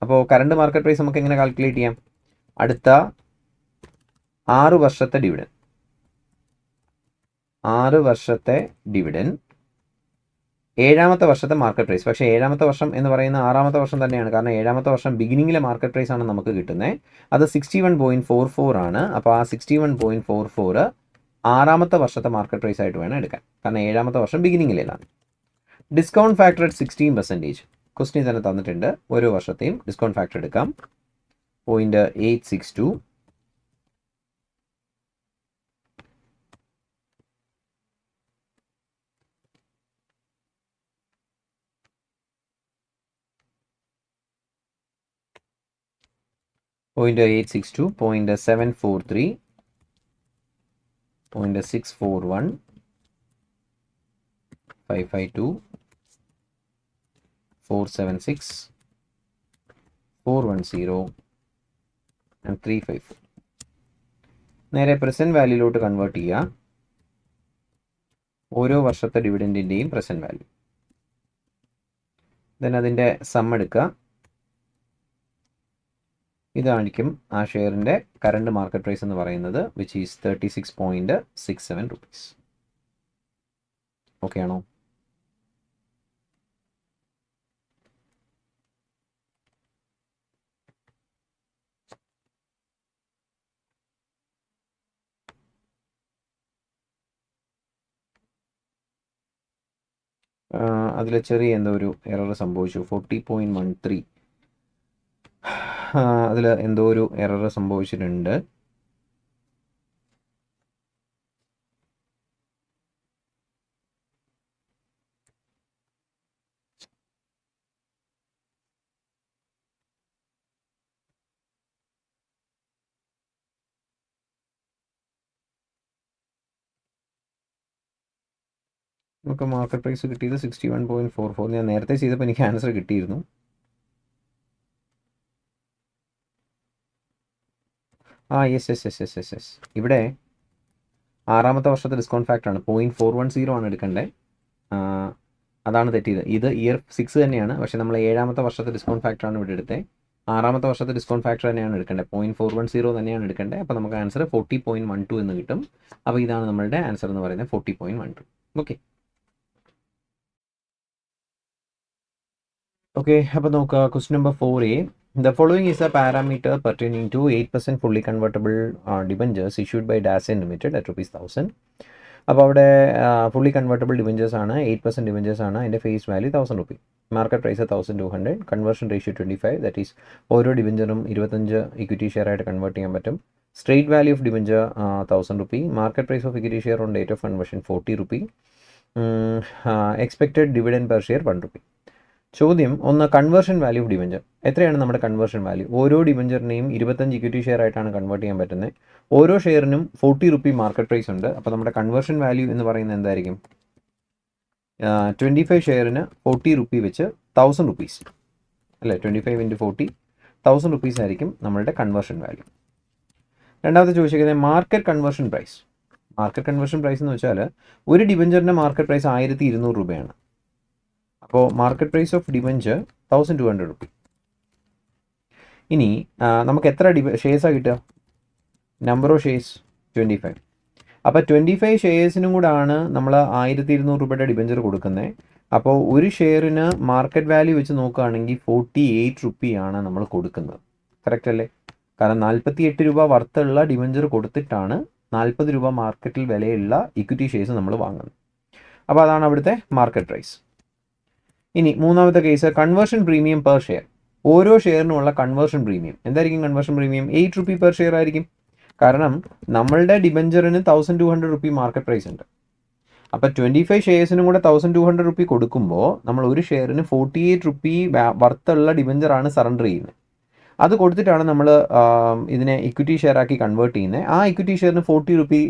അപ്പോൾ കറണ്ട് മാർക്കറ്റ് പ്രൈസ് നമുക്ക് എങ്ങനെ കാൽക്കുലേറ്റ് ചെയ്യാം? അടുത്ത 6 വർഷത്തെ ഡിവിഡൻഡ്, 6 വർഷത്തെ ഡിവിഡൻഡ് 7ാമത്തെ വർഷത്തെ മാർക്കറ്റ് പ്രൈസ്. പക്ഷേ 7ാമത്തെ വർഷം എന്ന് പറയുന്ന 6ാമത്തെ വർഷം തന്നെയാണ്, കാരണം 7ാമത്തെ വർഷം ബിഗിനിങ്ങിലെ മാർക്കറ്റ് പ്രൈസ് ആണ് നമുക്ക് കിട്ടുന്നത്. അത് 61.44 ആണ്. അപ്പോൾ ആ 61.44 6ാമത്തെ വർഷത്തെ മാർക്കറ്റ് പ്രൈസ് ആയിട്ട് വേണം എടുക്കാൻ, കാരണം 7ാമത്തെ വർഷം ബിഗിനിങ്ങിലേതാണ്. Discount factor at 16%. ക്വസ്റ്റ്യൻ തന്നെ തന്നിട്ടുണ്ട്, ഓരോ വർഷത്തെയും ഡിസ്കൗണ്ട് ഫാക്ടർ എടുക്കാം. 0.862 0.862, 0.743, 0.641, 552, 476, 410 and 354. നേരെ പ്രസൻറ്റ് വാല്യൂയിലോട്ട് കൺവേർട്ട് ചെയ്യുക, ഓരോ വർഷത്തെ ഡിവിഡൻഡിൻ്റെയും പ്രസൻറ്റ് വാല്യൂ. ദെൻ അതിൻ്റെ സം എടുക്കുക. ഇതായിരിക്കും ആ ഷെയറിൻ്റെ കറണ്ട് മാർക്കറ്റ് പ്രൈസ് എന്ന് പറയുന്നത്, വിച്ച് ഈസ് 36.67 റുപ്പീസ്. ഓക്കെ ആണോ? അതിൽ ചെറിയ എന്തോ ഒരു എറർ സംഭവിച്ചു. 40.13 അതിൽ എന്തോ ഒരു എറർ സംഭവിച്ചിട്ടുണ്ട്. നമുക്ക് മാർക്കറ്റ് പ്രൈസ് കിട്ടിയത് 61.44. ഞാൻ നേരത്തെ ചെയ്തപ്പോൾ എനിക്ക് ആൻസർ കിട്ടിയിരുന്നു. യെസ്. ഇവിടെ 6ാമത്തെ വർഷത്തെ ഡിസ്കൗണ്ട് ഫാക്ടറാണ് 0.410 ആണ് എടുക്കേണ്ടത്. അതാണ് തെറ്റിയത്. ഇത് ഇയർ 6 തന്നെയാണ്, പക്ഷേ നമ്മൾ 7ാമത്തെ വർഷത്തെ ഡിസ്കൗണ്ട് ഫാക്ടറാണ് ഇവിടെ എടുത്തത്. 6ാമത്തെ വർഷത്തെ ഡിസ്കൗണ്ട് ഫാക്ടർ തന്നെയാണ് എടുക്കേണ്ടത്, 0.410 തന്നെയാണ് എടുക്കേണ്ടത്. അപ്പോൾ നമുക്ക് ആൻസർ 40.12 എന്ന് കിട്ടും. അപ്പോൾ ഇതാണ് നമ്മളുടെ ആൻസർ എന്ന് പറയുന്നത് 40.12. ഓക്കെ, അപ്പോൾ നോക്കുക question number 4A. The following is a parameter pertaining to 8% fully convertible debentures issued by Dasein Limited at ₹1000. അപ്പോൾ അവിടെ ഫുള്ളി കൺവേർട്ടബിൾ ഡിബഞ്ചേഴ്സ് ആണ്, 8% ഡിബഞ്ചേഴ്സ് ആണ്. അതിൻ്റെ face value ₹1000, market price 1200, conversion ratio 25, that is ഓരോ ഡിബഞ്ചറും 25 equity share ആയിട്ട് convert ചെയ്യാൻ പറ്റും. Straight value of debenture ₹1000, market price of equity share on date of conversion ₹40, expected dividend per share ₹1. ചോദ്യം ഒന്ന്, കൺവേർഷൻ വാല്യൂ ഓഫ് ഡിബഞ്ചർ എത്രയാണ്? നമ്മുടെ conversion value ഓരോ ഡിബഞ്ചറിനെയും 25 ഇക്വിറ്റി ഷെയർ ആയിട്ടാണ് കൺവേർട്ട് ചെയ്യാൻ പറ്റുന്നത്. ഓരോ ഷെയറിനും ₹40 മാർക്കറ്റ് പ്രൈസ് ഉണ്ട്. അപ്പോൾ നമ്മുടെ കൺവേർഷൻ വാല്യൂ എന്ന് പറയുന്നത് എന്തായിരിക്കും? 25 ഷെയറിന് ₹40 വെച്ച് ₹1000 അല്ലേ? 25 × 40 ₹1000 ആയിരിക്കും നമ്മളുടെ കൺവേർഷൻ വാല്യൂ. രണ്ടാമത്തെ ചോദിച്ചിരിക്കുന്നത് market conversion price. Market conversion price എന്ന് വെച്ചാൽ ഒരു ഡിബഞ്ചറിൻ്റെ മാർക്കറ്റ് പ്രൈസ് ₹1200. അപ്പോൾ മാർക്കറ്റ് പ്രൈസ് ഓഫ് ഡിബഞ്ചർ ₹1200. ഇനി നമുക്ക് എത്ര ഷെയർസാണ് കിട്ടുക? Number of shares 25. അപ്പോൾ 25 ഷെയർസിനും കൂടെ ആണ് നമ്മൾ ₹1200 ഡിബഞ്ചർ കൊടുക്കുന്നത്. അപ്പോൾ ഒരു ഷെയറിന് മാർക്കറ്റ് വാല്യൂ വെച്ച് നോക്കുകയാണെങ്കിൽ ₹48 ആണ് നമ്മൾ കൊടുക്കുന്നത്. കറക്റ്റ് അല്ലേ? കാരണം ₹48 വർത്തുള്ള ഡിബഞ്ചർ കൊടുത്തിട്ടാണ് ₹40 മാർക്കറ്റിൽ വിലയുള്ള ഇക്വിറ്റി ഷെയർസ് നമ്മൾ വാങ്ങുന്നത്. അപ്പോൾ അതാണ് അവിടുത്തെ മാർക്കറ്റ് പ്രൈസ്. ഇനി മൂന്നാമത്തെ case, conversion premium per share. ഓരോ ഷെയറിനുമുള്ള കൺവേർഷൻ പ്രീമിയം എന്തായിരിക്കും? കൺവേർഷൻ പ്രീമിയം ₹8 പെർ ഷെയർ ആയിരിക്കും. കാരണം നമ്മളുടെ ഡിബഞ്ചറിന് ₹1200 മാർക്കറ്റ് പ്രൈസ് ഉണ്ട്. അപ്പോൾ 25 ഷെയർസിനും കൂടെ ₹1200 കൊടുക്കുമ്പോൾ നമ്മൾ ഒരു ഷെയറിന് ₹48 വർത്തുള്ള ഡിബഞ്ചറാണ് സറണ്ടർ ചെയ്യുന്നത്. അത് കൊടുത്തിട്ടാണ് നമ്മൾ ഇതിനെ ഇക്വിറ്റി ഷെയർ ആക്കി കൺവേർട്ട് ചെയ്യുന്നത്. ആ ഇക്വിറ്റി ഷെയറിന് ₹40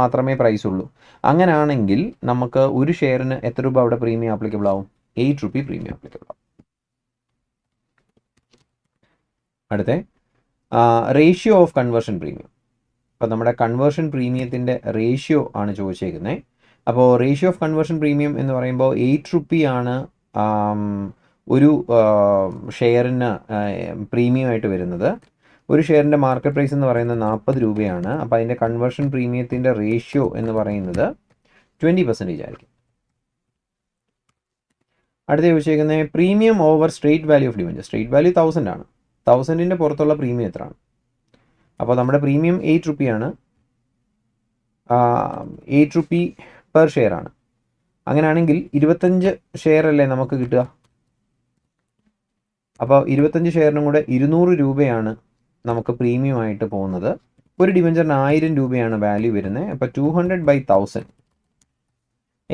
മാത്രമേ പ്രൈസ് ഉള്ളൂ. അങ്ങനെയാണെങ്കിൽ നമുക്ക് ഒരു ഷെയറിന് എത്ര രൂപ അവിടെ പ്രീമിയം ആപ്ലിക്കബിൾ ആവും? ₹8 പ്രീമിയം ആപ്ലിക്കബിൾ ആവും. അടുത്ത റേഷ്യോ ഓഫ് കൺവേർഷൻ പ്രീമിയം. അപ്പോൾ നമ്മുടെ കൺവേർഷൻ പ്രീമിയത്തിൻ്റെ റേഷ്യോ ആണ് ചോദിച്ചേക്കുന്നത്. അപ്പോൾ റേഷ്യോ ഓഫ് കൺവേർഷൻ പ്രീമിയം എന്ന് പറയുമ്പോൾ ₹8 ആണ് ഒരു ഷെയറിന് പ്രീമിയം ആയിട്ട് വരുന്നത്. ഒരു ഷെയറിൻ്റെ മാർക്കറ്റ് പ്രൈസ് എന്ന് പറയുന്നത് ₹40. അപ്പോൾ അതിൻ്റെ കൺവേർഷൻ പ്രീമിയത്തിൻ്റെ റേഷ്യോ എന്ന് പറയുന്നത് 20% ആയിരിക്കും. അടുത്ത ചോദിച്ചേക്കുന്നത് premium over straight value of debenture. Straight value 1000 ആണ്. 1000ൻ്റെ പുറത്തുള്ള പ്രീമിയം എത്രയാണ്? അപ്പോൾ നമ്മുടെ പ്രീമിയം ₹8 ആണ്. ₹8 പെർ ഷെയർ ആണ്. അങ്ങനെയാണെങ്കിൽ 25 ഷെയർ അല്ലേ നമുക്ക് കിട്ടുക? അപ്പോൾ 25 ഷെയറിനും കൂടെ ₹200 നമുക്ക് പ്രീമിയം ആയിട്ട് പോകുന്നത്. ഒരു ഡിബഞ്ചറിന് ₹1000 വാല്യൂ വരുന്നത്. അപ്പോൾ 200/1000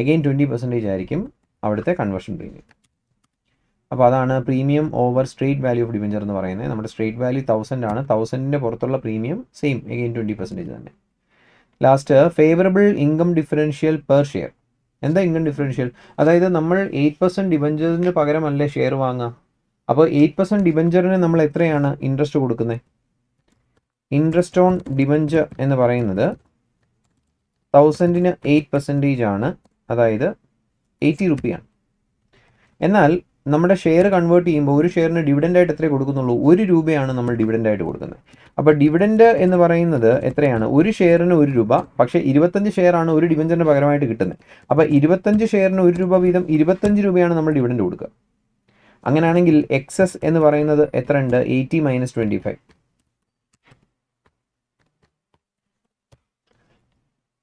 അഗെയിൻ 20% ആയിരിക്കും അവിടുത്തെ കൺവേർഷൻ പ്രീമിയം. അപ്പോൾ അതാണ് premium over straight value of debenture എന്ന് പറയുന്നത്. നമ്മുടെ സ്ട്രേറ്റ് വാല്യൂ 1000 ആണ്. 1000ൻ്റെ പുറത്തുള്ള പ്രീമിയം സെയിം അഗെയിൻ 20% തന്നെ. Last favourable income differential per share. എന്താ ഇൻകം ഡിഫറൻഷ്യൽ? അതായത് നമ്മൾ 8% ഡിബഞ്ചറിന് പകരമല്ലേ ഷെയർ വാങ്ങുക. അപ്പോൾ 8% ഡിബഞ്ചറിന് നമ്മൾ എത്രയാണ് ഇൻട്രസ്റ്റ് കൊടുക്കുന്നത്? ഇൻട്രസ്റ്റ് ഓൺ ഡിബഞ്ചർ എന്ന് പറയുന്നത് 1000ന് 8% ആണ്, അതായത് ₹80 ആണ്. എന്നാൽ നമ്മുടെ ഷെയർ കൺവേർട്ട് ചെയ്യുമ്പോൾ ഒരു ഷെയറിന് ഡിവിഡൻ്റായിട്ട് എത്രയേ കൊടുക്കുന്നുള്ളൂ? ₹1 നമ്മൾ ഡിവിഡൻ്റായിട്ട് കൊടുക്കുന്നത്. അപ്പോൾ ഡിവിഡൻഡ് എന്ന് പറയുന്നത് എത്രയാണ്? ഒരു ഷെയറിന് ₹1, പക്ഷേ 25 ഷെയറാണ് ഒരു ഡിബഞ്ചറിന് പകരമായിട്ട് കിട്ടുന്നത്. അപ്പോൾ 25 ഷെയറിന് ₹1 വീതം ₹25 നമ്മൾ ഡിവിഡൻഡ് കൊടുക്കുക. അങ്ങനെയാണെങ്കിൽ എക്സസ് എന്ന് പറയുന്നത് എത്ര ഉണ്ട്? 80 - 25.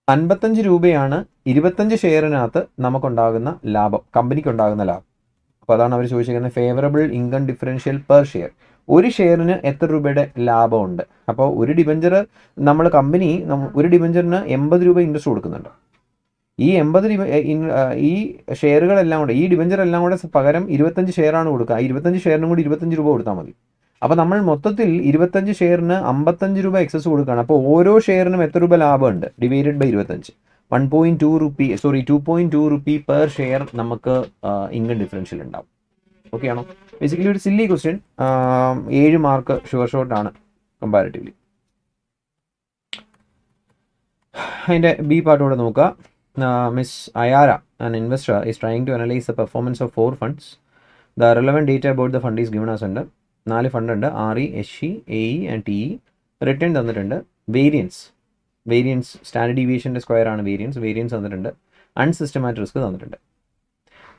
55 രൂപയാണ് 25 ഷെയറിനകത്ത് നമുക്കുണ്ടാകുന്ന ലാഭം, കമ്പനിക്കുണ്ടാകുന്ന ലാഭം. അപ്പോൾ അതാണ് അവർ ചോദിച്ചിരിക്കുന്നത് favourable income differential per share. ഒരു ഷെയറിന് എത്ര രൂപയുടെ ലാഭമുണ്ട്? അപ്പോൾ ഒരു ഡിബഞ്ചർ കമ്പനി ഒരു ഡിബഞ്ചറിന് ₹80 ഇൻട്രസ്റ്റ് കൊടുക്കുന്നുണ്ട്. ഈ 80 രൂപ ഈ ഷെയറുകളെല്ലാം കൂടെ, ഈ ഡിബഞ്ചർ എല്ലാം കൂടെ പകരം 25 ഷെയറാണ് കൊടുക്കുക. 25 ഷെയറിനും കൂടി ₹25 കൊടുത്താൽ മതി. അപ്പോൾ നമ്മൾ മൊത്തത്തിൽ 25 ഷെയറിന് ₹55 എക്സസ് കൊടുക്കുകയാണ്. അപ്പോൾ ഓരോ ഷെയറിനും എത്ര രൂപ ലാഭമുണ്ട്? ഡിവൈഡഡ് ബൈ 25, ₹2.2 പെർ ഷെയർ നമുക്ക് ഇൻകം ഡിഫറൻഷ്യൽ ഉണ്ടാവും. ഓക്കെ ആണോ? ബേസിക്കലി ഒരു സില്ലി ക്വസ്റ്റ്യൻ, 7 മാർക്ക് ഷുവർ ഷോട്ടാണ് കമ്പാരിറ്റീവ്ലി. അതിൻ്റെ ബി പാർട്ടോടെ നോക്കുക. Miss Ayara, an investor, is trying to analyze the performance of 4 funds. The relevant data about the fund is given as under 4 fund ഉണ്ട്, RE, SE, AE and TE. Return തന്നിട്ടുണ്ട്. Variance standard ഡീവിയേഷൻ്റെ square ആണ് variance തന്നിട്ടുണ്ട്. Unsystematic risk തന്നിട്ടുണ്ട്.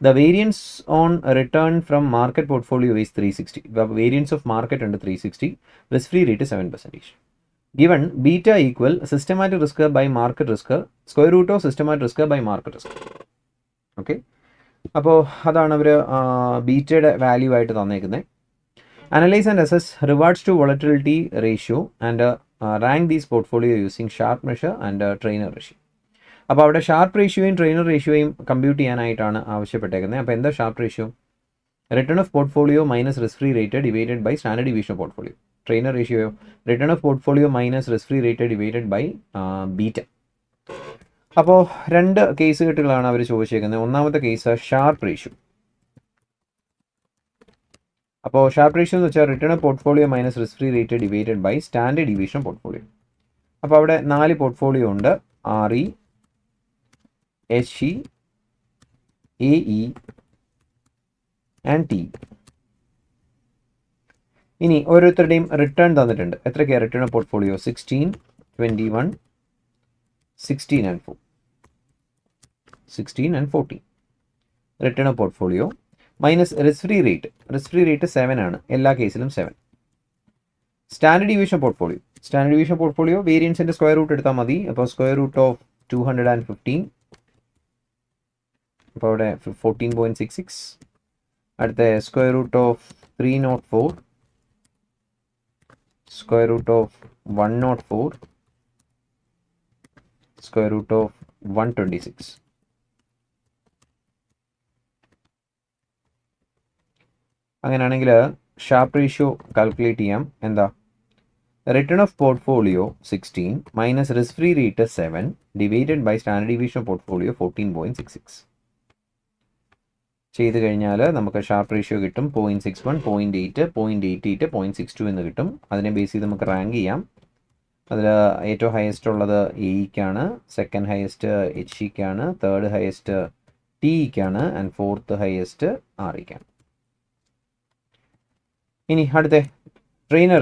The variance on return from market portfolio is 360. The variance of market under 360. Risk-free rate is 7%. Given beta equal systematic risk by market risk, square root of systematic risk by market risk. Okay, അപ്പോൾ അതാണ് അവർ ബീറ്റയുടെ value ആയിട്ട് തന്നേക്കുന്നത്. Analyse and assess rewards to volatility ratio and rank these portfolio using Sharpe measure and Treynor ratio. അപ്പോൾ അവിടെ Sharpe റേഷ്യോയും Treynor റേഷ്യോയും കമ്പ്യൂട്ട് ചെയ്യാനായിട്ടാണ് ആവശ്യപ്പെട്ടേക്കുന്നത്. അപ്പോൾ എന്താ Sharpe ratio? Return of portfolio minus risk free rate divided by standard deviation of portfolio. Treynor റേഷ്യോയോ return of portfolio minus risk free rate divided by beta. അപ്പോൾ 2 കേസ് കെട്ടുകളാണ് അവർ ചോദിച്ചേക്കുന്നത്. ഒന്നാമത്തെ കേസ് ഷാർപ്പ് റേഷ്യോ. അപ്പോൾ ഷാർപ്പ് റേഷ്യോ എന്ന് വെച്ചാൽ return of portfolio minus risk free rate divided by standard deviation portfolio. അപ്പോൾ അവിടെ 4 പോർട്ട്ഫോളിയോ ഉണ്ട്, RE, SE, AE and TE. ഇനി ഓരോരുത്തരുടെയും റിട്ടേൺ തന്നിട്ടുണ്ട്. എത്രയ്ക്കാണ് return of portfolio? 16, 21, 16 and 4. 16 and 14. Return of portfolio minus risk free rate 7 ആണ്, എല്ലാ കേസിലും 7. സ്റ്റാൻഡേർഡ് ഡീവിയേഷൻ പോർട്ട്ഫോളിയോ വേരിയൻസിൻ്റെ സ്ക്വയർ റൂട്ട് എടുത്താൽ മതി. അപ്പോൾ സ്ക്വയർ റൂട്ട് ഓഫ് 215, അപ്പോൾ അവിടെ 14.66. അടുത്ത square root of 304, square root of 104, square root of 126. അങ്ങനെയാണെങ്കിൽ ഷാർപ്പ് റേഷ്യോ കാൽക്കുലേറ്റ് ചെയ്യാം. എന്താ? Return of portfolio 16 minus risk free rate 7 divided by standard deviation portfolio 14.66. ചെയ്ത് കഴിഞ്ഞാൽ നമുക്ക് ഷാർപ്പ് റേഷ്യോ കിട്ടും 0.61, 0.8, 0.88, 0.62 എന്ന് കിട്ടും. അതിനെ ബേസ് ചെയ്ത് നമുക്ക് റാങ്ക് ചെയ്യാം. അതിൽ ഏറ്റവും ഹയസ്റ്റ് ഉള്ളത് എയ്ക്കാണ്, സെക്കൻഡ് ഹയസ്റ്റ് HEക്കാണ്, തേർഡ് ഹയസ്റ്റ് TEക്കാണ് ആൻഡ് ഫോർത്ത് ഹയസ്റ്റ് REക്കാണ്. ഇനി അടുത്ത ട്രെയിനർ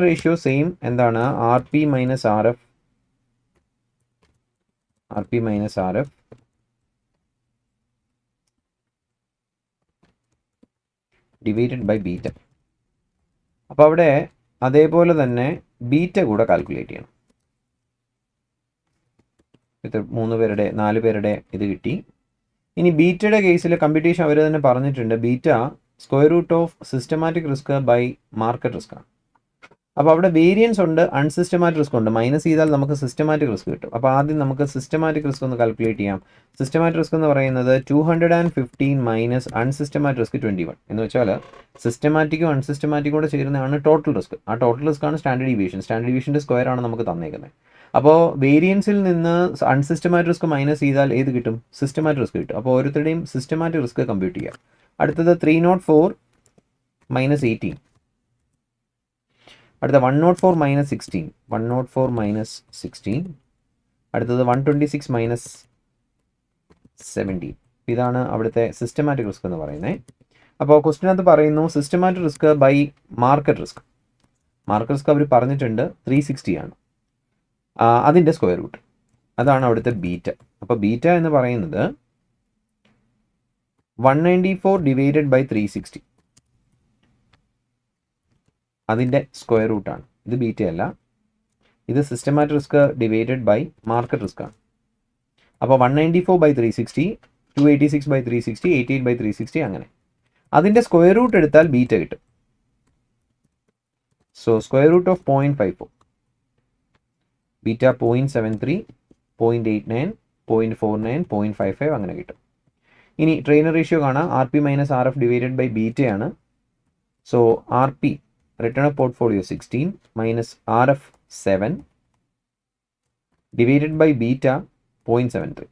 റേഷ്യോ സെയിം. എന്താണ്? RP minus RF divided by beta. അപ്പോൾ അവിടെ അതേപോലെ തന്നെ ബീറ്റ കൂടെ കാൽക്കുലേറ്റ് ചെയ്യണം. ഇത് 4 പേരുടെ ഇത് കിട്ടി. ഇനി ബീറ്റയുടെ കേസിൽ കമ്പ്യൂട്ടേഷൻ അവർ തന്നെ പറഞ്ഞിട്ടുണ്ട്. Beta square root of systematic risk by market risk ആണ്. അപ്പോൾ അവിടെ വേരിയൻസ് ഉണ്ട്, അൺസിസ്റ്റമാറ്റിക് റിസ്ക് ഉണ്ട്. മൈനസ് ചെയ്താൽ നമുക്ക് സിസ്റ്റമാറ്റിക് റിസ്ക് കിട്ടും. അപ്പോൾ ആദ്യം നമുക്ക് സിസ്റ്റമാറ്റിക് റിസ്ക് ഒന്ന് കാൽക്കുലേറ്റ് ചെയ്യാം. സിസ്റ്റമാറ്റിക് റിസ്ക് എന്ന് പറയുന്നത് 215 മൈനസ് അൺസിസ്റ്റമാറ്റിക് റിസ്ക് 21 എന്ന് വെച്ചാൽ സിസ്റ്റമാറ്റിക്കും അൺസിസ്റ്റമാറ്റിക്കും കൂടെ ചേരുന്നതാണ് ടോട്ടൽ റിസ്ക്. ആ ടോട്ടൽ റിസ്ക് ആണ് സ്റ്റാൻഡേർഡ് ഡീവിയേഷൻ്റെ സ്ക്വയർ ആണ് നമുക്ക് തന്നേക്കുന്നത്. അപ്പോൾ വേരിയൻസിൽ നിന്ന് അൺസിസ്റ്റമാറ്റിക് റിസ്ക് മൈനസ് ചെയ്താൽ ഏത് കിട്ടും? സിസ്റ്റമാറ്റിക് റിസ്ക് കിട്ടും. അപ്പോൾ ഓരോരുത്തരുടെയും സിസ്റ്റമാറ്റിക് റിസ്ക് കമ്പ്യൂട്ട് ചെയ്യാം. അടുത്തത് 304 മൈനസ് 18. അടുത്ത 104 മൈനസ് 16. അടുത്തത് 126 മൈനസ് 17. ഇതാണ് അവിടുത്തെ സിസ്റ്റമാറ്റിക് റിസ്ക് എന്ന് പറയുന്നത്. അപ്പോൾ ക്വസ്റ്റിനകത്ത് പറയുന്നു systematic risk by market risk അവർ പറഞ്ഞിട്ടുണ്ട് 360 ആണ്. അതിൻ്റെ സ്ക്വയർ റൂട്ട് അതാണ് അവിടുത്തെ ബീറ്റ. അപ്പോൾ ബീറ്റ എന്ന് പറയുന്നത് 194 ഡിവൈഡഡ് ബൈ 360, അതിൻ്റെ സ്ക്വയർ റൂട്ടാണ്. ഇത് ബീറ്റ അല്ല, ഇത് systematic risk divided by market risk ആണ്. അപ്പോൾ 194 ബൈ 360, 286 ബൈ 360, 88 ബൈ 360 അങ്ങനെ. അതിൻ്റെ സ്ക്വയർ റൂട്ട് എടുത്താൽ ബീറ്റ കിട്ടും. So square root of 0.54, beta 0.73, 0.89, 0.49, 0.55 അങ്ങനെ കിട്ടും. ഇനി ട്രെയിനർ റേഷ്യോ കാണാം. RP minus RF divided by ബീറ്റയാണ്. So RP return of portfolio 16 minus RF 7 divided by beta 0.73.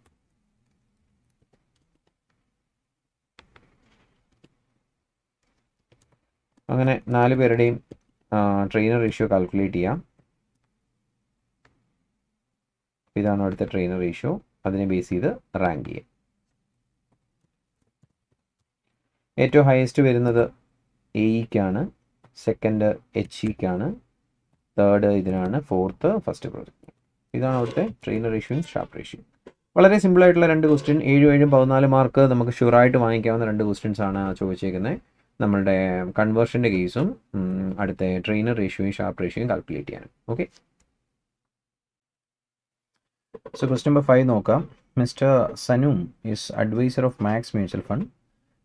അങ്ങനെ 4 പേരുടെയും ട്രെയിനർ റേഷ്യോ കാൽക്കുലേറ്റ് ചെയ്യാം. ഇതാണ് അടുത്ത ട്രെയിനർ റേഷ്യോ. അതിനെ ബേസ് ചെയ്ത് റാങ്ക് ചെയ്യുക. ഏറ്റവും ഹയസ്റ്റ് വരുന്നത് എഇക്കാണ്, സെക്കൻഡ് HEക്കാണ്, തേർഡ് ഇതിനാണ്, ഫോർത്ത് ഫസ്റ്റ് പ്രോജക്റ്റ്. ഇതാണ് അവിടുത്തെ ട്രെയിനർ റേഷ്യോയും സ്റ്റാഫ് റേഷ്യോ. വളരെ സിമ്പിളായിട്ടുള്ള 2 ക്വസ്റ്റ്യൻ, 7 14 മാർക്ക് നമുക്ക് ഷുവറായിട്ട് വാങ്ങിക്കാവുന്ന 2 ക്വസ്റ്റ്യൻസ് ആണ് ചോദിച്ചേക്കുന്നത്. നമ്മളുടെ കൺവേർഷൻ്റെ കേസും അടുത്ത ട്രെയിനർ റേഷ്യോയും സ്റ്റാഫ് റേഷ്യോയും കാൽക്കുലേറ്റ് ചെയ്യാനും. ഓക്കെ, സോ ക്വസ്റ്റ്യൻ നമ്പർ 5 നോക്കാം. മിസ്റ്റർ സനൂം is adviser of Max Mutual Fund.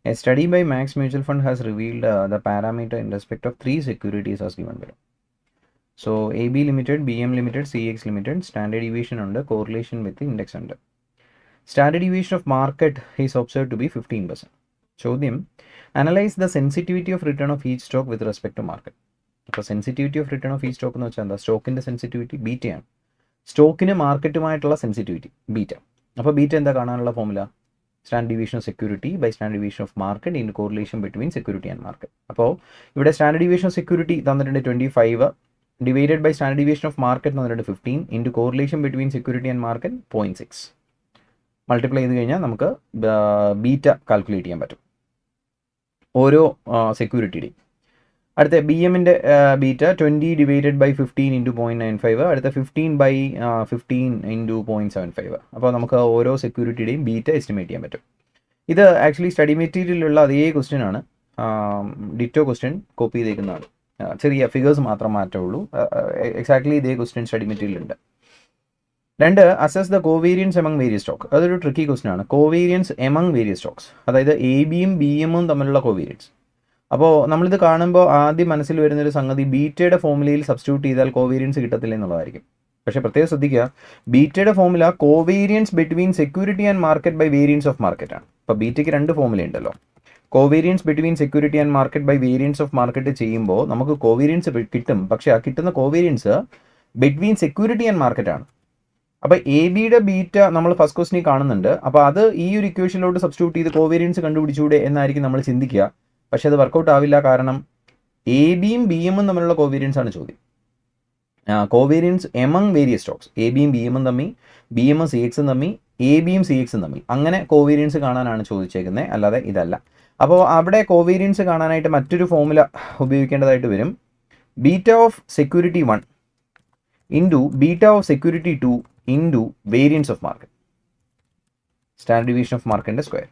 A study by Max Mutual Fund has revealed the parameter in respect of 3 securities as given below. So AB Limited, BM Limited, CX Limited, standard deviation under correlation with the index under. Standard deviation of market is observed to be 15%. ചോദ്യം, analyze the sensitivity of return of each stock with respect to market. അപ്പോൾ sensitivity of return of ഈ stock എന്ന് വെച്ചാൽ എന്താ? സ്റ്റോക്കിൻ്റെ sensitivity ബീറ്റയാണ്. സ്റ്റോക്കിന് മാർക്കറ്റുമായിട്ടുള്ള സെൻസിറ്റിവിറ്റി ബീറ്റ. അപ്പോൾ ബീറ്റ എന്താ കാണാനുള്ള formula? Standard deviation of security by standard deviation of market in correlation between security and market. അപ്പോൾ ഇവിടെ സ്റ്റാൻഡേർഡ് ഡീവിയേഷൻ ഓഫ് സെക്യൂരിറ്റി തന്നിട്ടുണ്ട് 25 divided by standard deviation of market തന്നിട്ടുണ്ട് 15 into correlation between security and market 0.6 multiply ചെയ്ത് കഴിഞ്ഞാൽ നമുക്ക് beta calculate ചെയ്യാൻ പറ്റും ഓരോ സെക്യൂരിറ്റിയുടെയും. അടുത്ത ബി എമ്മിൻ്റെ ബീറ്റ 20 ഡിവൈഡഡ് ബൈ 15 ഇൻറ്റു 0.95, അടുത്ത 15 ബൈ 15 ഇൻറ്റു 0.75. അപ്പോൾ നമുക്ക് ഓരോ സെക്യൂരിറ്റിയുടെയും ബീറ്റ എസ്റ്റിമേറ്റ് ചെയ്യാൻ പറ്റും. ഇത് ആക്ച്വലി സ്റ്റഡി മെറ്റീരിയലുള്ള അതേ ക്വസ്റ്റ്യൻ ആണ്, ഡിറ്റോ ക്വസ്റ്റ്യൻ കോപ്പി ചെയ്തേക്കുന്നതാണ്. ചെറിയ ഫിഗേഴ്സ് മാത്രം മാറ്റമുള്ളൂ. എക്സാക്ട്ലി ഇതേ ക്വസ്റ്റ്യൻ സ്റ്റഡി മെറ്റീരിയലുണ്ട്. 2, assess the covariance among various stock. അതൊരു ട്രിക്കി ക്വസ്റ്റ്യൻ ആണ്. കോവേരിയൻസ് എമംഗ് വേരിയസ് സ്റ്റോക്സ്, അതായത് AB-യും BM-ഉം തമ്മിലുള്ള കോവേരിയൻസ്. അപ്പോൾ നമ്മളിത് കാണുമ്പോൾ ആദ്യം മനസ്സിൽ വരുന്നൊരു സംഗതി ബീറ്റയുടെ ഫോമുലയിൽ സബ്സ്റ്റിറ്റ്യൂട്ട് ചെയ്താൽ കോവേരിയൻസ് കിട്ടത്തില്ല എന്നുള്ളതായിരിക്കും. പക്ഷേ പ്രത്യേകം ശ്രദ്ധിക്കുക, ബീറ്റയുടെ formula covariance between security and market by variance of market ആണ്. അപ്പോൾ ബീറ്റയ്ക്ക് 2 ഫോമുല ഉണ്ടല്ലോ. Covariance between security and market by variance of market ചെയ്യുമ്പോൾ നമുക്ക് കോവേരിയൻസ് കിട്ടും. പക്ഷേ ആ കിട്ടുന്ന covariance between security and market ആണ്. അപ്പോൾ AB-യുടെ ബീറ്റ നമ്മൾ ഫസ്റ്റ് ക്വസ്റ്റിനിൽ കാണുന്നുണ്ട്. അപ്പോൾ അത് ഈ ഒരു ഇക്വേഷനിലോട്ട് സബ്സ്റ്റിറ്റ്യൂട്ട് ചെയ്ത് കോവേരിയൻസ് കണ്ടുപിടിച്ചൂടെ എന്നായിരിക്കും നമ്മൾ ചിന്തിക്കുക. പക്ഷെ അത് വർക്കൗട്ട് ആവില്ല. കാരണം AB-യും BM-ഉം തമ്മിലുള്ള കോവേരിയൻസ് ആണ് ചോദ്യം. കോവേരിയൻസ് എമംഗ് വേരിയസ് സ്റ്റോക്സ്, AB-യും BM-ഉം തമ്മിൽ, BM-ഉം CX-ഉം തമ്മിൽ, AB-യും CX-ഉം തമ്മിൽ, അങ്ങനെ കോവേരിയൻസ് കാണാനാണ് ചോദിച്ചേക്കുന്നത്, അല്ലാതെ ഇതല്ല. അപ്പോൾ അവിടെ കോവേരിയൻസ് കാണാനായിട്ട് മറ്റൊരു ഫോമുല ഉപയോഗിക്കേണ്ടതായിട്ട് വരും. Beta of security 1 into beta of security 2 into variance of market, standard deviation of മാർക്കറ്റിൻ്റെ സ്ക്വയർ.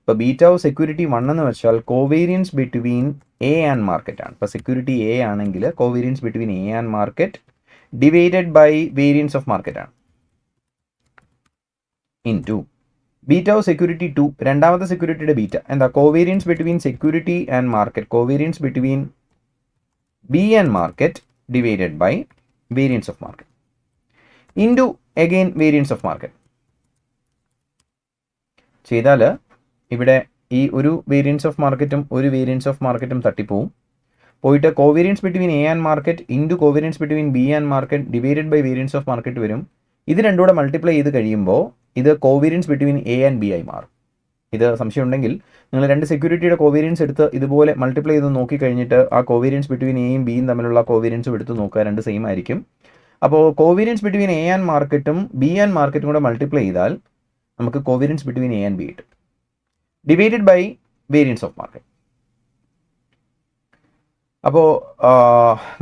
ഇപ്പോൾ ബീറ്റ ഓഫ് സെക്യൂരിറ്റി 1 എന്ന് വെച്ചാൽ covariance between A and market ആണ്. ഇപ്പോൾ സെക്യൂരിറ്റി A ആണെങ്കിൽ covariance between A and market divided by variance of market ആണ്, into beta of security 2, രണ്ടാമത്തെ സെക്യൂരിറ്റിയുടെ ബീറ്റ എന്താ? Covariance between security and market, covariance between B and market divided by variance of market, into again variance of market. ചെയ്താൽ ഇവിടെ ഈ ഒരു variance of മാർക്കറ്റും ഒരു വേരിയൻസ് ഓഫ് മാർക്കറ്റും തട്ടിപ്പോവും. പോയിട്ട് covariance between A and market into covariance between B and market divided by variance of market വരും. ഇത് രണ്ടും കൂടെ മൾട്ടിപ്ലൈ ചെയ്ത് കഴിയുമ്പോൾ ഇത് covariance between A and B ആയി മാറും. ഇത് സംശയം ഉണ്ടെങ്കിൽ നിങ്ങൾ 2 സെക്യൂരിറ്റിയുടെ കോവേരിയൻസ് എടുത്ത് ഇതുപോലെ മൾട്ടിപ്ലൈ ചെയ്ത് നോക്കി കഴിഞ്ഞിട്ട് ആ കോവേരിയൻസ് ബിറ്റ്വീൻ Aയും Bയും തമ്മിലുള്ള കോവേരിയൻസും എടുത്ത് നോക്കുക, 2 സെയിം ആയിരിക്കും. അപ്പോൾ കോവേരിയൻസ് ബിറ്റ്വീൻ A ആൻഡ് മാർക്കറ്റും B ആൻഡ് മാർക്കറ്റും കൂടെ മൾട്ടിപ്ലൈ ചെയ്താൽ നമുക്ക് covariance between A and B കിട്ടും, divided by variance of market. അപ്പോൾ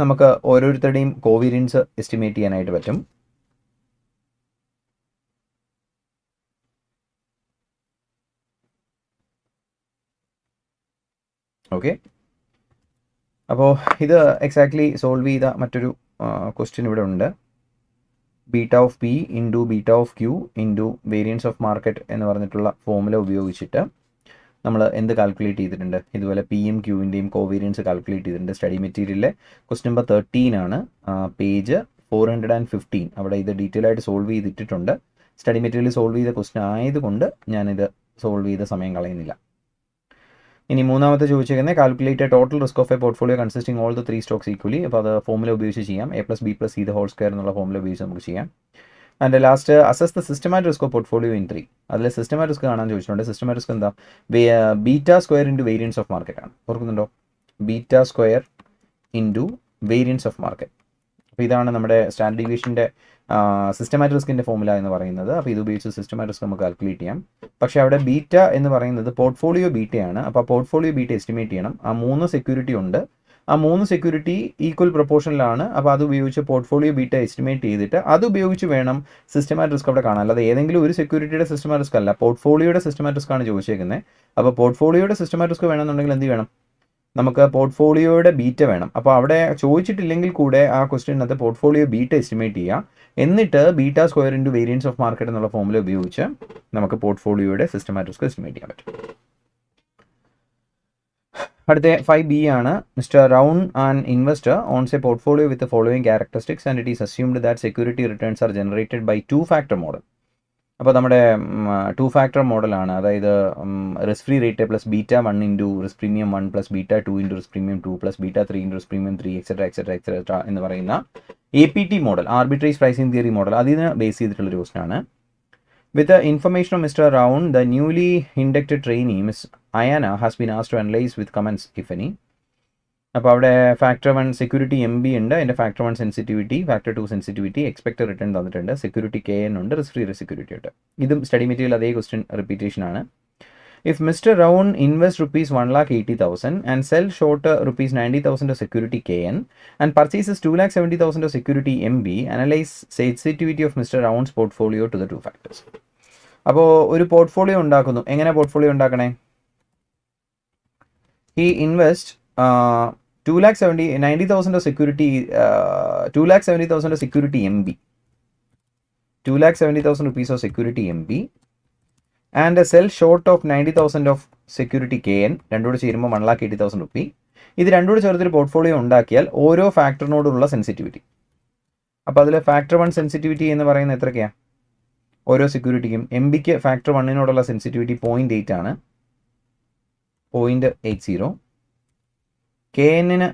നമുക്ക് ഓരോരുത്തരുടെയും കോവേരിയൻസ് എസ്റ്റിമേറ്റ് ചെയ്യാനായിട്ട് പറ്റും. ഓക്കെ, അപ്പോൾ ഇത് എക്സാക്ട്ലി സോൾവ് ചെയ്ത മറ്റൊരു ക്വസ്റ്റ്യൻ ഇവിടെ ഉണ്ട്. Beta of P into beta of Q into variance of market എന്ന് പറഞ്ഞിട്ടുള്ള ഫോമുല ഉപയോഗിച്ചിട്ട് നമ്മൾ എന്ത് കാൽക്കുലേറ്റ് ചെയ്തിട്ടുണ്ട്? ഇതുപോലെ P-യും Q-ൻ്റെയും കോവേരിയൻസ് കാൽക്കുലേറ്റ് ചെയ്തിട്ടുണ്ട്. സ്റ്റഡി മെറ്റീരിയലിലെ ക്വസ്റ്റ്യൻ നമ്പർ 13 ആണ്, പേജ് 415. അവിടെ ഇത് ഡീറ്റെയിൽ ആയിട്ട് സോൾവ് ചെയ്തിട്ടുണ്ട്. സ്റ്റഡി മെറ്റീരിയൽ സോൾവ് ചെയ്ത ക്വസ്റ്റ്യൻ ആയതുകൊണ്ട് ഞാനിത് സോൾവ് ചെയ്ത സമയം കളയുന്നില്ല. ഇനി മൂന്നാമത്തെ ചോദിച്ചേക്കുന്നത് calculate total risk of a portfolio consisting all the 3 stocks equally. അപ്പോൾ അത് ഫോമുല ഉപയോഗിച്ച് ചെയ്യാം. A+B+C² എന്നുള്ള ഫോമുല ഉപയോഗിച്ച് നമുക്ക് ചെയ്യാം. And last assess the systematic risk of portfolio in 3. അതിൽ സിസ്റ്റമാറ്റിക് റിസ്ക് കാണാൻ ചോദിച്ചിട്ടുണ്ട്. സിസ്റ്റമാറ്റിക് റിസ്ക് എന്താ? Beta square into variance of market ആണ്. ഓർക്കുന്നുണ്ടോ? Beta square into variance of market. അപ്പോൾ ഇതാണ് നമ്മുടെ സ്റ്റാൻഡേർഡ് ഡീവിയേഷൻ്റെ സിസ്റ്റമാറ്റിക് റിസ്കിൻ്റെ ഫോമുല എന്ന് പറയുന്നത്. അപ്പോൾ ഇത് ഉപയോഗിച്ച് സിസ്റ്റമാറ്റിക് റിസ്ക് നമുക്ക് കാൽക്കുലേറ്റ് ചെയ്യാം. പക്ഷേ അവിടെ ബീറ്റ എന്ന് പറയുന്നത് പോർട്ട്ഫോളിയോ ബീറ്റയാണ്. അപ്പോൾ പോർട്ട്ഫോളിയോ ബീറ്റ എസ്റ്റിമേറ്റ് ചെയ്യണം. ആ 3 സെക്യൂരിറ്റി ഉണ്ട്, ആ 3 സെക്യൂരിറ്റി ഈക്വൽ പ്രൊപ്പോർഷനിലാണ്. അപ്പോൾ അത് ഉപയോഗിച്ച് പോർട്ട്ഫോളിയോ ബീറ്റ എസ്റ്റിമേറ്റ് ചെയ്തിട്ട് അത് ഉപയോഗിച്ച് വേണം സിസ്റ്റമാറ്റിക് റിസ്ക് അവിടെ കാണാൻ. അല്ലാതെ ഏതെങ്കിലും ഒരു സെക്യൂരിറ്റിയുടെ സിസ്റ്റമാറ്റിക് റിസ്ക് അല്ല, പോർട്ട്ഫോളിയോയുടെ സിസ്റ്റമാറ്റിക് റിസ്ക് ആണ് ചോദിച്ചേക്കുന്നത്. അപ്പോൾ പോർട്ട്ഫോളിയോയുടെ സിസ്റ്റമാറ്റിക് റിസ്ക് വേണമെന്നുണ്ടെങ്കിൽ എന്ത് വേണം, നമുക്ക് പോർട്ട്ഫോളിയോയുടെ ബീറ്റ വേണം. അപ്പോൾ അവിടെ ചോദിച്ചിട്ടില്ലെങ്കിൽ കൂടെ ആ ക്വസ്റ്റ്യനകത്ത് പോർട്ട്ഫോളിയോ ബീറ്റ എസ്റ്റിമേറ്റ് ചെയ്യുക, എന്നിട്ട് beta square into variance of market എന്നുള്ള ഫോമുല ഉപയോഗിച്ച് നമുക്ക് പോർട്ട്ഫോളിയോയുടെ സിസ്റ്റമാറ്റിക് റിസ്ക് എസ്റ്റിമേറ്റ് ചെയ്യാൻ പറ്റും. അടുത്ത 5B ആണ്. Mister Rowan an investor owns a portfolio with following characteristics and it is assumed that security returns are generated by 2-factor model. അപ്പോൾ നമ്മുടെ 2-factor മോഡലാണ്. അതായത് risk free rate plus beta 1 into risk premium 1 plus beta 2 into risk premium 2 plus beta 3 into risk premium 3 etcetera എന്ന് പറയുന്ന APT model, arbitrage pricing theory model, അതിന് base ചെയ്തിട്ടുള്ളൊരു ക്വസ്റ്റനാണ്. With the information of Mr. Round, the newly inducted trainee, Ms. Ayana, has been asked to analyze with comments, if any. അപ്പോൾ അവിടെ factor 1 security MB ഉണ്ട്, അതിൻ്റെ factor 1 sensitivity, factor 2 sensitivity, expected return തന്നിട്ടുണ്ട്, security KN ഉണ്ട്, risk free security ഉണ്ട്. ഇതും study material അതേ question repetition ആണ്. If Mr. Round invests ₹1,80,000 and sells short ₹90,000 of security KN and purchases $270,000 of security MB, analyze sensitivity of Mr. Round's portfolio to the 2 factors. അപ്പോൾ ഒരു portfolio ഉണ്ടാക്കുന്നു. എങ്ങനെ portfolio ഉണ്ടാക്കണേ? He invests 2,90,000 of security, 2,70,000 of security MB, 2,70,000 rupees of security MB and a sell short of 90,000 of security KN, രണ്ടുകൂടെ ചേരുമ്പോൾ 1,80,000 rupee. ഇത് രണ്ടുകൂടെ ചേർത്തൊരു portfolio ഉണ്ടാക്കിയാൽ ഓരോ ഫാക്ടറിനോടുള്ള sensitivity, അപ്പോൾ അതിൽ ഫാക്ടർ 1 സെൻസിറ്റിവിറ്റി എന്ന് പറയുന്നത് എത്രയ്ക്കാണ്? ഓരോ സെക്യൂരിറ്റിക്കും MBക്ക് ഫാക്ടർ 1നോടുള്ള സെൻസിറ്റിവിറ്റി 0.8 ആണ്, 0.80. KNന്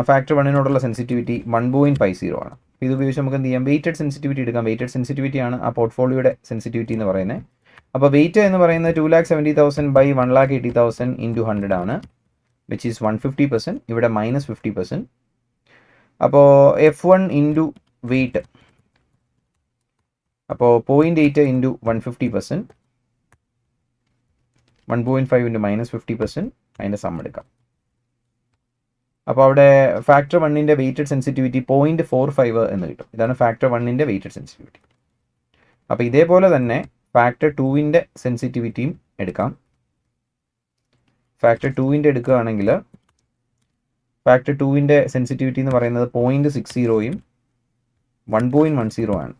ഫാക്ടർ 1നോടുള്ള സെൻസിറ്റിവിറ്റി 1.50 ആണ്. ഇത് ഉപയോഗിച്ച് നമുക്ക് എന്ത് ചെയ്യാം? വെയ്റ്റഡ് സെൻസിറ്റിവിറ്റി എടുക്കാം. വെയ്റ്റഡ് സെൻസിറ്റിവിറ്റി ആണ് ആ പോർട്ട്ഫോളിയോയുടെ സെൻസിറ്റിവിറ്റി എന്ന് പറയുന്നത്. അപ്പോൾ വെയിറ്റ് എന്ന് പറയുന്നത് 2,70,000 ബൈ 1,80,000 ഇൻറ്റു 100 ആണ്, വിച്ച് ഈസ് 150%. ഇവിടെ -50%. അപ്പോൾ F1 ഇൻറ്റു വെയിറ്റ്, അപ്പോൾ 0.8 ഇൻറ്റു 150%, 1.5 ഇൻറ്റു -50%, അതിൻ്റെ സം എടുക്കാം. അപ്പോൾ അവിടെ ഫാക്ടർ 1ൻ്റെ വെയ്റ്റഡ് സെൻസിറ്റിവിറ്റി 0.45 എന്ന് കിട്ടും. ഇതാണ് ഫാക്ടർ 1ൻ്റെ വെയ്റ്റഡ് സെൻസിറ്റിവിറ്റി. അപ്പോൾ ഇതേപോലെ തന്നെ ഫാക്ടർ 2ൻ്റെ സെൻസിറ്റിവിറ്റിയും എടുക്കാം. ഫാക്ടർ 2ൻ്റെ എടുക്കുകയാണെങ്കിൽ ഫാക്ടർ 2ൻ്റെ സെൻസിറ്റിവിറ്റി എന്ന് പറയുന്നത് 0.60യും 1.10 ആണ്.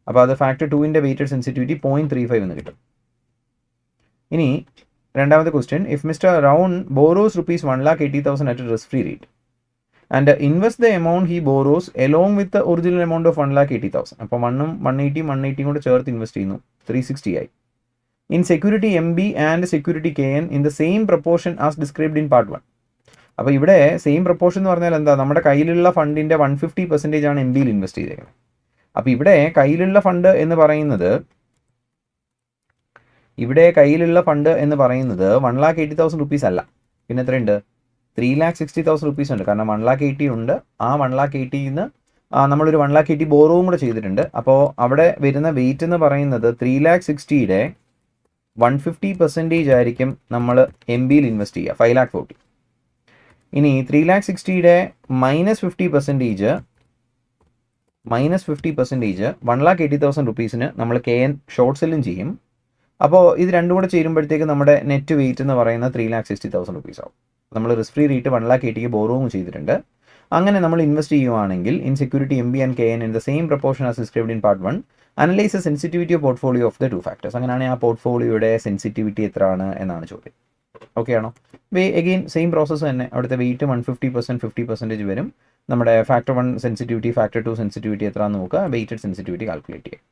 അപ്പോൾ അത് ഫാക്ടർ 2ൻ്റെ വെയ്റ്റഡ് സെൻസിറ്റിവിറ്റി 0.35 എന്ന് കിട്ടും. ഇനി രണ്ടാമത്തെ question, if mister round boroughs ₹1,80,000 at risk free rate and invest the amount he borrows along with the original amount of 1,80,000. അപ്പോൾ 180 കൂടെ ചേർത്ത് ഇൻവെസ്റ്റ് ചെയ്യുന്നു, 360 ആയി. In security MB and security KN in the same proportion as described in part 1. അപ്പോൾ ഇവിടെ same proportion എന്ന് പറഞ്ഞാൽ എന്താ? നമ്മുടെ കയ്യിലുള്ള ഫണ്ടിൻ്റെ 150% ആണ് MBയിൽ ഇൻവെസ്റ്റ് ചെയ്തേക്കുന്നത്. അപ്പോൾ ഇവിടെ കയ്യിലുള്ള ഫണ്ട് എന്ന് പറയുന്നത് 1,80,000 റുപ്പീസ് അല്ല, പിന്നെ എത്രയുണ്ട്? 3,60,000 റുപ്പീസ് ഉണ്ട്. കാരണം 1,80,000 ഉണ്ട്. ആ 1,80,000 നിന്ന് നമ്മളൊരു 1,80,000 ബോറോവും കൂടെ ചെയ്തിട്ടുണ്ട്. അപ്പോൾ അവിടെ വരുന്ന വെയിറ്റ് എന്ന് പറയുന്നത് 3,60,000യുടെ 150% ആയിരിക്കും നമ്മൾ MBയിൽ ഇൻവെസ്റ്റ് ചെയ്യുക, 5,40,000. ഇനി 3,60,000യുടെ -50% 1,80,000 റുപ്പീസിന് നമ്മൾ KN ഷോർട്ട് സെല്ലും ചെയ്യും. അപ്പോൾ ഇത് രണ്ടും കൂടെ ചേരുമ്പോഴത്തേക്ക് നമ്മുടെ നെറ്റ് വെയിറ്റ് എന്ന് പറയുന്നത് 3,60,000 റുപ്പീസ് ആവും. നമ്മൾ റിസ്ക് ഫ്രീ റേറ്റ് 1,80,000 ബോറോവും ചെയ്തിട്ടുണ്ട്. അങ്ങനെ നമ്മൾ ഇൻവെസ്റ്റ് ചെയ്യുവാണെങ്കിൽ in security MB and KN in the same proportion as described in part 1, analyse sensitivity of portfolio of the 2 factors. അങ്ങനെയാണെങ്കിൽ ആ പോർട്ട്ഫോളിയോയുടെ സെൻസിറ്റിവിറ്റി എത്രയാണ് എന്നാണ് ചോദ്യം. ഓക്കെ ആണോ? എഗെയിൻ സെയിം പ്രോസസ്സ് തന്നെ. അവിടുത്തെ വെയിറ്റ് 150%, 50% വരും. നമ്മുടെ ഫാക്ടർ 1 സെൻസിറ്റിവിറ്റി, ഫാക്ടർ 2 സെൻസിറ്റിവിറ്റി എത്രയാണെന്ന് നോക്കുക, വെയിറ്റഡ് സെൻസിറ്റിവിറ്റി കാൽക്കുലേറ്റ് ചെയ്യുക.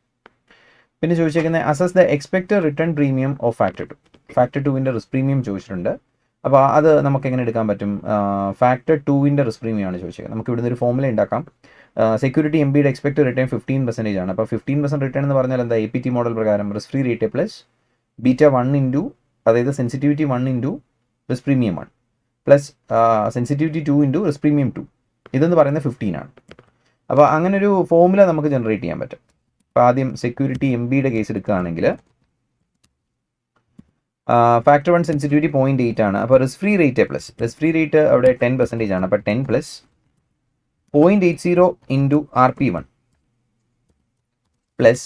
പിന്നെ ചോദിച്ചേക്കുന്നത് assess the expected return premium of factor 2. Factor 2ൻ്റെ റിസ്ക് പ്രീമിയം ചോദിച്ചിട്ടുണ്ട്. അപ്പോൾ അത് നമുക്ക് എങ്ങനെ എടുക്കാൻ പറ്റും? ഫാക്ടർ 2ൻ്റെ റിസ്ക് പ്രീമിയം ആണ് ചോദിച്ചത്. നമുക്ക് ഇവിടുന്ന് ഒരു ഫോമുല ഉണ്ടാക്കാം. സെക്യൂരിറ്റി MBയുടെ എക്സ്പെക്റ്റഡ് റിട്ടേൺ 15% ആണ്. അപ്പോൾ 15% റിട്ടേൺ എന്ന് പറഞ്ഞാൽ എന്താ? APT മോഡൽ പ്രകാരം risk free rate plus beta 1 into, അതായത് sensitivity 1 into risk premium 1 plus sensitivity 2 into risk premium 2, ഇതെന്ന് പറയുന്നത് 15 ആണ്. അപ്പോൾ അങ്ങനെ ഒരു ഫോമുല നമുക്ക് ജനറേറ്റ് ചെയ്യാൻ പറ്റും. അപ്പോൾ ആദ്യം സെക്യൂരിറ്റി എം ബിയുടെ കേസ് എടുക്കുകയാണെങ്കിൽ ഫാക്ടർ 1 സെൻസിറ്റിവിറ്റി 0.8 ആണ്. അപ്പോൾ risk free rate risk free rate അവിടെ 10% ആണ്. അപ്പോൾ 10 plus 0.80 into RP1 plus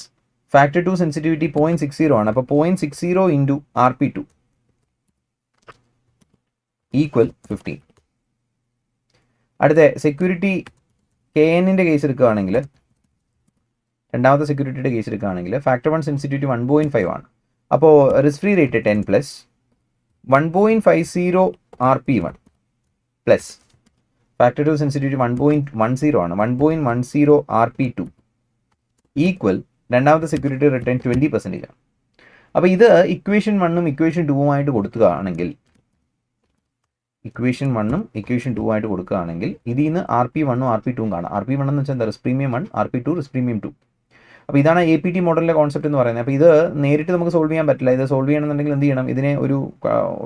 factor 2 sensitivity 0.60 ആണ്. അപ്പോൾ 0.60 ഇൻറ്റു RP2 ഈക്വൽ 15. അടുത്ത സെക്യൂരിറ്റി KNൻ്റെ കേസ് എടുക്കുകയാണെങ്കിൽ, രണ്ടാമത്തെ സെക്യൂരിറ്റിയുടെ കേസ് എടുക്കുകയാണെങ്കിൽ ഫാക്ടർ 1 സെൻസിറ്റിവിറ്റി 1.5 ആണ്. അപ്പോൾ risk free rate 10 plus 1.50 RP1 plus factor 2 sensitivity 1.10 ആണ്, 1.10 RP2 ഈക്വൽ രണ്ടാമത്തെ സെക്യൂരിറ്റി റിട്ടേൺ 20% ആണ്. അപ്പോൾ ഇത് ഇക്വേഷൻ 1ഉം ഇക്വേഷൻ 2ഉമായിട്ട് കൊടുക്കുകയാണെങ്കിൽ, ഇക്വേഷൻ 1ഉം ഇക്വേഷൻ 2ആയിട്ട് കൊടുക്കുകയാണെങ്കിൽ ഇതിൽ നിന്ന് RP1ഉം RP2ഉം കാണാം. RP1 എന്ന് വെച്ചാൽ എന്താ, risk premium 1, RP2 risk premium 2. അപ്പോൾ ഇതാണ് APT മോഡലിൻ്റെ കോൺസെപ്റ്റ് എന്ന് പറയുന്നത്. അപ്പോൾ ഇത് നേരിട്ട് നമുക്ക് സോൾവ് ചെയ്യാൻ പറ്റില്ല. ഇത് സോൾവ് ചെയ്യണമെന്നുണ്ടെങ്കിൽ എന്ത് ചെയ്യണം, ഇതിനെ ഒരു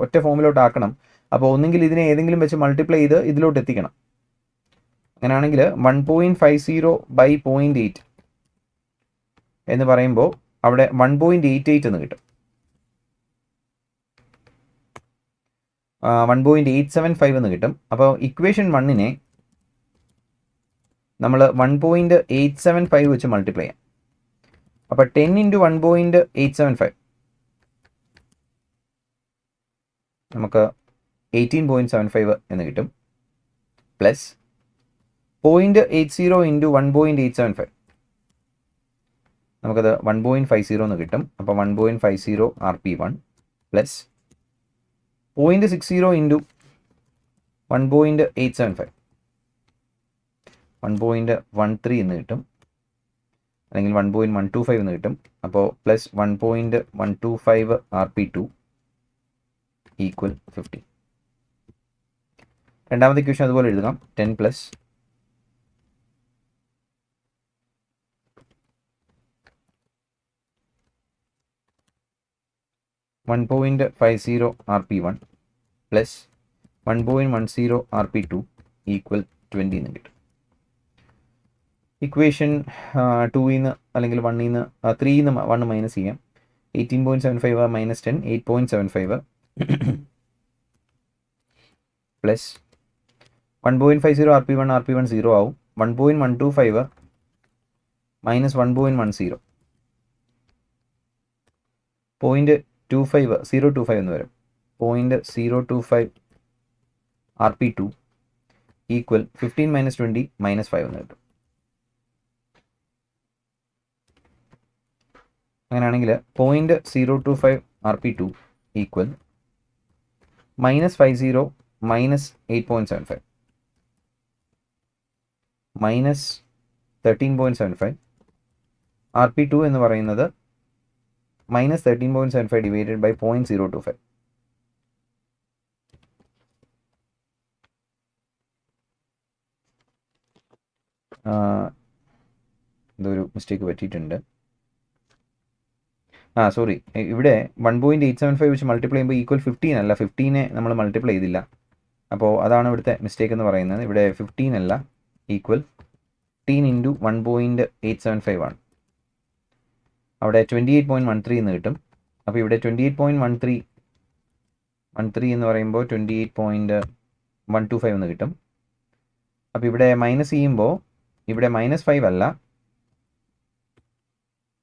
ഒറ്റ ഫോമിലോട്ട് ആക്കണം. അപ്പോൾ ഒന്നെങ്കിൽ ഇതിനെ ഏതെങ്കിലും വെച്ച് മൾട്ടിപ്ലൈ ചെയ്ത് ഇതിലോട്ട് എത്തിക്കണം. അങ്ങനെയാണെങ്കിൽ 1.50 ബൈ 0.8 എന്ന് പറയുമ്പോൾ അവിടെ 1.88 എന്ന് കിട്ടും. 1.875 എന്ന് കിട്ടും. അപ്പോൾ ഇക്വേഷൻ 1നെ നമ്മൾ 1.875 വെച്ച് മൾട്ടിപ്ലൈ ചെയ്യാം. അപ്പോൾ 10 ഇൻറ്റു 1.875 നമുക്ക് 18.75 എന്ന് കിട്ടും. പ്ലസ് 0.80 ഇൻറ്റു 1.875 നമുക്കത് 1.50 എന്ന് കിട്ടും. അപ്പോൾ 1.50 RP1 പ്ലസ് 0.60 ഇൻറ്റു 1.875 1.13 എന്ന് കിട്ടും, അല്ലെങ്കിൽ 1.125 എന്ന് കിട്ടും. അപ്പോൾ പ്ലസ് 1.125 RP2 ഈക്വൽ 50. രണ്ടാമത്തെ ഇക്വേഷൻ അതുപോലെ എഴുതാം. 10 plus 1.50 RP1 plus 1.10 RP2 equal 20 എന്ന് കിട്ടും. ഇക്വേഷൻ 2ൽ നിന്ന് അല്ലെങ്കിൽ 1ൽ നിന്ന് 3ൽ നിന്ന് 1 മൈനസ് ചെയ്യാം. 18.75 മൈനസ് 10 8.75 പ്ലസ് 1.50 RP1 0 ആവും. 1.125 മൈനസ് 1.10 0.25 എന്ന് വരും. 0.025 RP2 ഈക്വൽ 15 മൈനസ് 20 മൈനസ് 5 എന്ന് കിട്ടും. അങ്ങനെയാണെങ്കിൽ 0.025 RP2 equal minus 50 minus 8.75 minus 13.75 RP2 എന്ന് പറയുന്നത് മൈനസ് 13.75 ഡിവൈഡഡ് ബൈ 0.025. ഇതൊരു മിസ്റ്റേക്ക് പറ്റിയിട്ടുണ്ട്. സോറി, ഇവിടെ 1.875 വെച്ച് മൾട്ടിപ്ലൈ ചെയ്യുമ്പോൾ ഈക്വൽ 15 അല്ല, 15 നമ്മൾ മൾട്ടിപ്ലൈ ചെയ്തില്ല. അപ്പോൾ അതാണ് ഇവിടുത്തെ മിസ്റ്റേക്ക് എന്ന് പറയുന്നത്. ഇവിടെ 15 അല്ല, ഈക്വൽ 15 ഇൻറ്റു 1.875 ആണ്. അവിടെ 28.13 എന്ന് കിട്ടും. അപ്പോൾ ഇവിടെ 28.13 എന്ന് പറയുമ്പോൾ 28.125 എന്ന് കിട്ടും. അപ്പോൾ ഇവിടെ മൈനസ് ചെയ്യുമ്പോൾ ഇവിടെ മൈനസ് 5 അല്ല,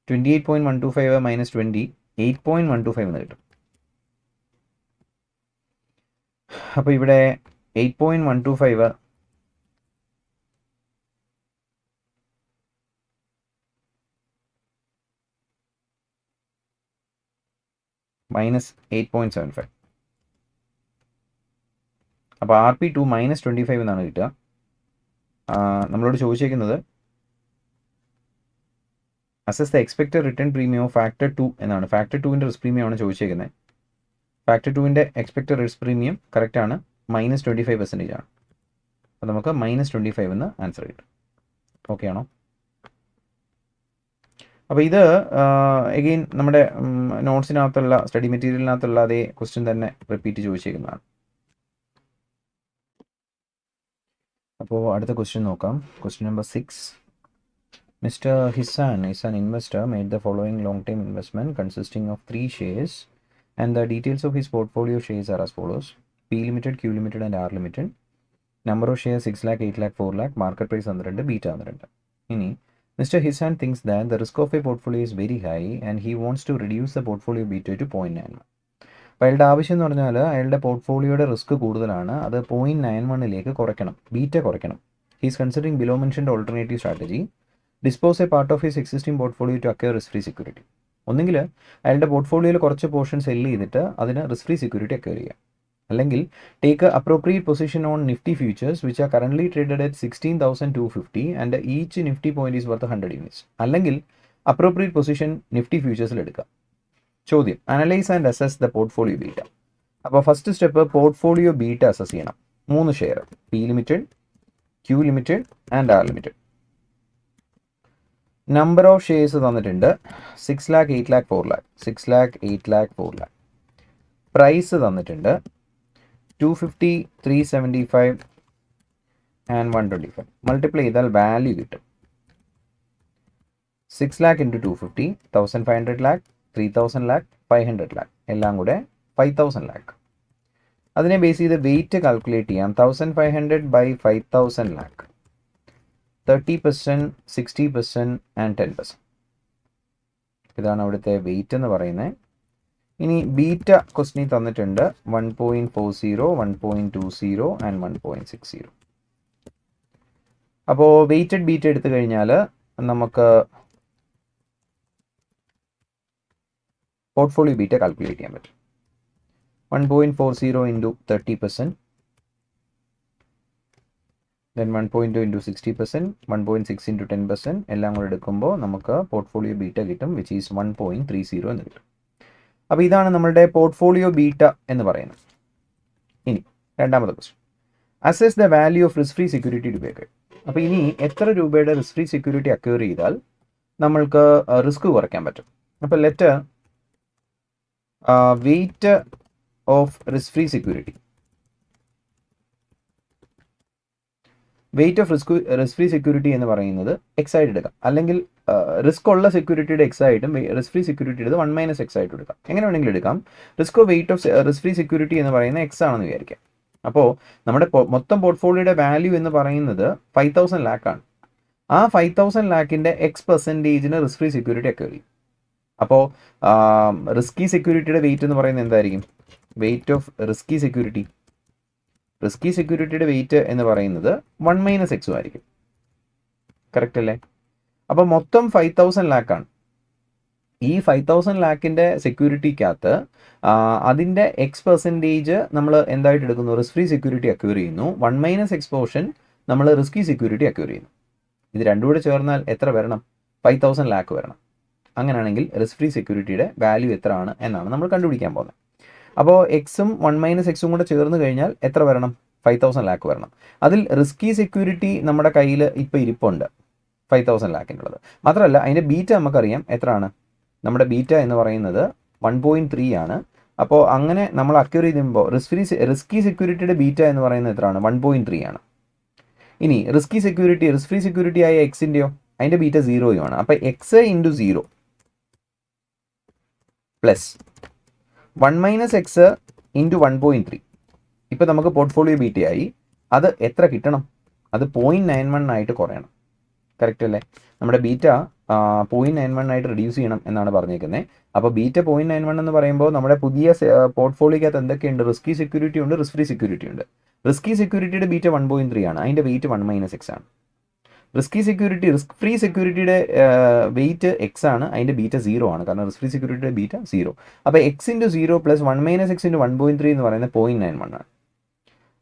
28.125 മൈനസ് 20 8.125 എന്ന് കിട്ടും. അപ്പോൾ ഇവിടെ 8.125 മൈനസ് 8.75. അപ്പോൾ RP2 മൈനസ് 25 എന്നാണ് കിട്ടുക. നമ്മളോട് ചോദിച്ചേക്കുന്നത് assess the expected return premium of factor 2 എന്നാണ്. ഫാക്ടർ 2ൻ്റെ റിസ്ക് പ്രീമിയം ആണ് ചോദിച്ചേക്കുന്നത്. ഫാക്ടർ 2ൻ്റെ എക്സ്പെക്റ്റഡ് റിസ്ക് പ്രീമിയം കറക്റ്റാണ്, മൈനസ് 25% ആണ്. അപ്പോൾ നമുക്ക് മൈനസ് 25 എന്ന് ആൻസർ കിട്ടും. ഓക്കെ ആണോ? അപ്പോൾ ഇത് എഗെയിൻ നമ്മുടെ നോട്ട്സിനകത്തുള്ള സ്റ്റഡി മെറ്റീരിയലിനകത്തുള്ള അതേ ക്വസ്റ്റ്യൻ തന്നെ റിപ്പീറ്റ് ചോദിച്ചേക്കുന്നതാണ്. അപ്പോൾ അടുത്ത ക്വസ്റ്റ്യൻ നോക്കാം. Question number 6. Mr. Hissan is an investor, made the following long-term investment consisting of 3 shares, and the details of his portfolio shares are as follows: P Limited, Q Limited, and R Limited. Number of shares 6 lakh, 8 lakh, 4 lakh, market price 12, beta 12. Ini, Mr. Hissan thinks that the risk of a portfolio is very high and he wants to reduce the portfolio beta to 0.91. അപ്പോൾ അയാളുടെ ആവശ്യം എന്ന് പറഞ്ഞാൽ അയാളുടെ പോർട്ട്ഫോളിയോയുടെ risk കൂടുതലാണ്, അത് 0.91 കുറയ്ക്കണം, beta കുറയ്ക്കണം. He's considering below mentioned alternative strategy: dispose a part of his existing portfolio to acquire risk free security. ഒന്നുകിൽ അയാളുടെ പോർട്ട്ഫോളിയോയിൽ കുറച്ച് പോർഷൻ സെല്ല് ചെയ്തിട്ട് അതിന് റിസ്ക് ഫ്രീ സെക്യൂരിറ്റി അക്വയർ ചെയ്യാം, അല്ലെങ്കിൽ take appropriate position on Nifty futures which are currently traded at 16,250 and each Nifty point is worth 100 units. അല്ലെങ്കിൽ appropriate position Nifty ഫ്യൂച്ചേഴ്സിൽ എടുക്കുക. ചോദ്യം: analyse and assess the portfolio beta. അപ്പോൾ first step portfolio beta assess ചെയ്യണം. 3 share, P limited, Q limited and R limited. Number of shares തന്നിട്ടുണ്ട് 6 lakh, 8 lakh, 4 lakh. 6 lakh, 8 lakh, 4 lakh. Price തന്നിട്ടുണ്ട് 250, 375 and 125. Multiply ചെയ്താൽ value കിട്ടും. 6 lakh into 250, 1500 lakh, 3000 lakh, 500 lakh. എല്ലാം കൂടെ 5000 lakh. അതിനെ base ചെയ്ത് wait calculate ചെയ്യാം. 1500 by 5000 lakh. 30%, 60% ആൻഡ് 10%. ഇതാണ് അവിടുത്തെ വെയിറ്റ് എന്ന് പറയുന്നത്. ഇനി ബീറ്റ ക്വസ്റ്റ്യൻ തന്നിട്ടുണ്ട് 1.40, 1.20 ആൻഡ് 1.60. അപ്പോൾ വെയിറ്റഡ് ബീറ്റ എടുത്തു കഴിഞ്ഞാൽ നമുക്ക് പോർട്ട്ഫോളിയോ ബീറ്റ കാൽക്കുലേറ്റ് ചെയ്യാൻ പറ്റും. 1.40 into 30%, then 1.2 into 60%, 1.6 into 10%, എല്ലാം കൂടെ എടുക്കുമ്പോൾ നമുക്ക് പോർട്ട്ഫോളിയോ ബീറ്റ കിട്ടും, വിച്ച് ഈസ് 1.30 എന്ന് കിട്ടും. അപ്പോൾ ഇതാണ് നമ്മളുടെ പോർട്ട്ഫോളിയോ ബീറ്റ എന്ന് പറയുന്നത്. ഇനി രണ്ടാമത്തെ question: assess the value of risk free security to be acquired. അപ്പോൾ ഇനി എത്ര രൂപയുടെ റിസ്ക് ഫ്രീ സെക്യൂരിറ്റി അക്വയർ ചെയ്താൽ നമ്മൾക്ക് റിസ്ക് കുറയ്ക്കാൻ പറ്റും. അപ്പോൾ let weight of risk free security. Weight of risk free security എന്ന് പറയുന്നത് എക്സ് ആയിട്ട് എടുക്കാം, അല്ലെങ്കിൽ റിസ്ക് ഉള്ള സെക്യൂരിറ്റിയുടെ എക്സ് ആയിട്ടും റിസ്ക് ഫ്രീ സെക്യൂരിറ്റിയുടെ 1 - x ആയിട്ട് എടുക്കാം. എങ്ങനെ വേണമെങ്കിലും എടുക്കാം. Risk of weight of risk free security എന്ന് പറയുന്നത് എക്സ് ആണെന്ന് വിചാരിക്കാം. അപ്പോൾ നമ്മുടെ മൊത്തം പോർട്ട്ഫോളിയോയുടെ വാല്യൂ എന്ന് പറയുന്നത് 5000 lakh ആണ്. ആ 5000 lakhന്റെ X% risk free security acquire ചെയ്യും. അപ്പോൾ റിസ്കി സെക്യൂരിറ്റിയുടെ വെയിറ്റ് എന്ന് പറയുന്നത് എന്തായിരിക്കും? വെയിറ്റ് ഓഫ് റിസ്കി സെക്യൂരിറ്റിയുടെ വെയിറ്റ് എന്ന് പറയുന്നത് 1 - x ആയിരിക്കും. കറക്റ്റ് അല്ലേ? അപ്പോൾ മൊത്തം 5000 lakh ആണ്. ഈ 5000 lakhന്റെ സെക്യൂരിറ്റിക്കകത്ത് അതിൻ്റെ X% നമ്മൾ എന്തായിട്ട് എടുക്കുന്നു? റിസ്ക് ഫ്രീ സെക്യൂരിറ്റി അക്വയർ ചെയ്യുന്നു. 1 - x പോർഷൻ നമ്മൾ റിസ്കി സെക്യൂരിറ്റി അക്വയർ ചെയ്യുന്നു. ഇത് രണ്ടും കൂടെ ചേർന്നാൽ എത്ര വരണം? 5000 lakh വരണം. അങ്ങനെയാണെങ്കിൽ റിസ്ക് ഫ്രീ സെക്യൂരിറ്റിയുടെ വാല്യൂ എത്ര ആണ് എന്നാണ് നമ്മൾ കണ്ടുപിടിക്കാൻ പോകുന്നത്. അപ്പോൾ എക്സും 1 - x കൂടെ ചേർന്ന് കഴിഞ്ഞാൽ എത്ര വരണം? 5000 lakh വരണം. അതിൽ റിസ്കി സെക്യൂരിറ്റി നമ്മുടെ കയ്യിൽ ഇപ്പോൾ ഇരിപ്പുണ്ട് 5000 lakhനുള്ളത്. മാത്രമല്ല അതിൻ്റെ ബീറ്റ നമുക്കറിയാം എത്രയാണ്. നമ്മുടെ ബീറ്റ എന്ന് പറയുന്നത് 1.3 ആണ്. അപ്പോൾ അങ്ങനെ നമ്മൾ അക്വയർ ചെയ്യുമ്പോൾ റിസ്കി സെക്യൂരിറ്റിയുടെ ബീറ്റ എന്ന് പറയുന്നത് എത്രയാണ്? 1.3 ആണ്. ഇനി റിസ്ക് ഫ്രീ സെക്യൂരിറ്റി ആയ എക്സിൻ്റെയോ അതിൻ്റെ ബീറ്റ 0 ആണ്. അപ്പോൾ X into 0 plus 1 - x into 1.3. ഇപ്പോൾ നമുക്ക് പോർട്ട്ഫോളിയോ ബീറ്റയായി. അത് എത്ര കിട്ടണം? അത് 0.91 ആയിട്ട് കുറയണം. കറക്റ്റ് അല്ലേ? നമ്മുടെ ബീറ്റ 0.91 ആയിട്ട് റെഡ്യൂസ് ചെയ്യണം എന്നാണ് പറഞ്ഞേക്കുന്നത്. അപ്പോൾ ബീറ്റ 0.91 എന്ന് പറയുമ്പോൾ നമ്മുടെ പുതിയ പോർട്ട്ഫോളിയോക്കകത്ത് എന്തൊക്കെയുണ്ട്? റിസ്കി സെക്യൂരിറ്റി ഉണ്ട്, റിസ്ക് ഫ്രീ സെക്യൂരിറ്റി ഉണ്ട്. റിസ്കി സെക്യൂരിറ്റിയുടെ ബീറ്റ 1.3 ആണ്. അതിൻ്റെ വെയിറ്റ് 1 - x ആണ്. റിസ്ക് ഫ്രീ സെക്യൂരിറ്റിയുടെ വെയിറ്റ് എക്സ് ആണ്. അതിൻ്റെ ബീറ്റ 0 ആണ്, കാരണം റിസ്ക് ഫ്രീ സെക്യൂരിറ്റിയുടെ ബീറ്റ 0. അപ്പോൾ X into 0 plus 1 - x into 1.3 എന്ന് പറയുന്നത് 0.91 ആണ്.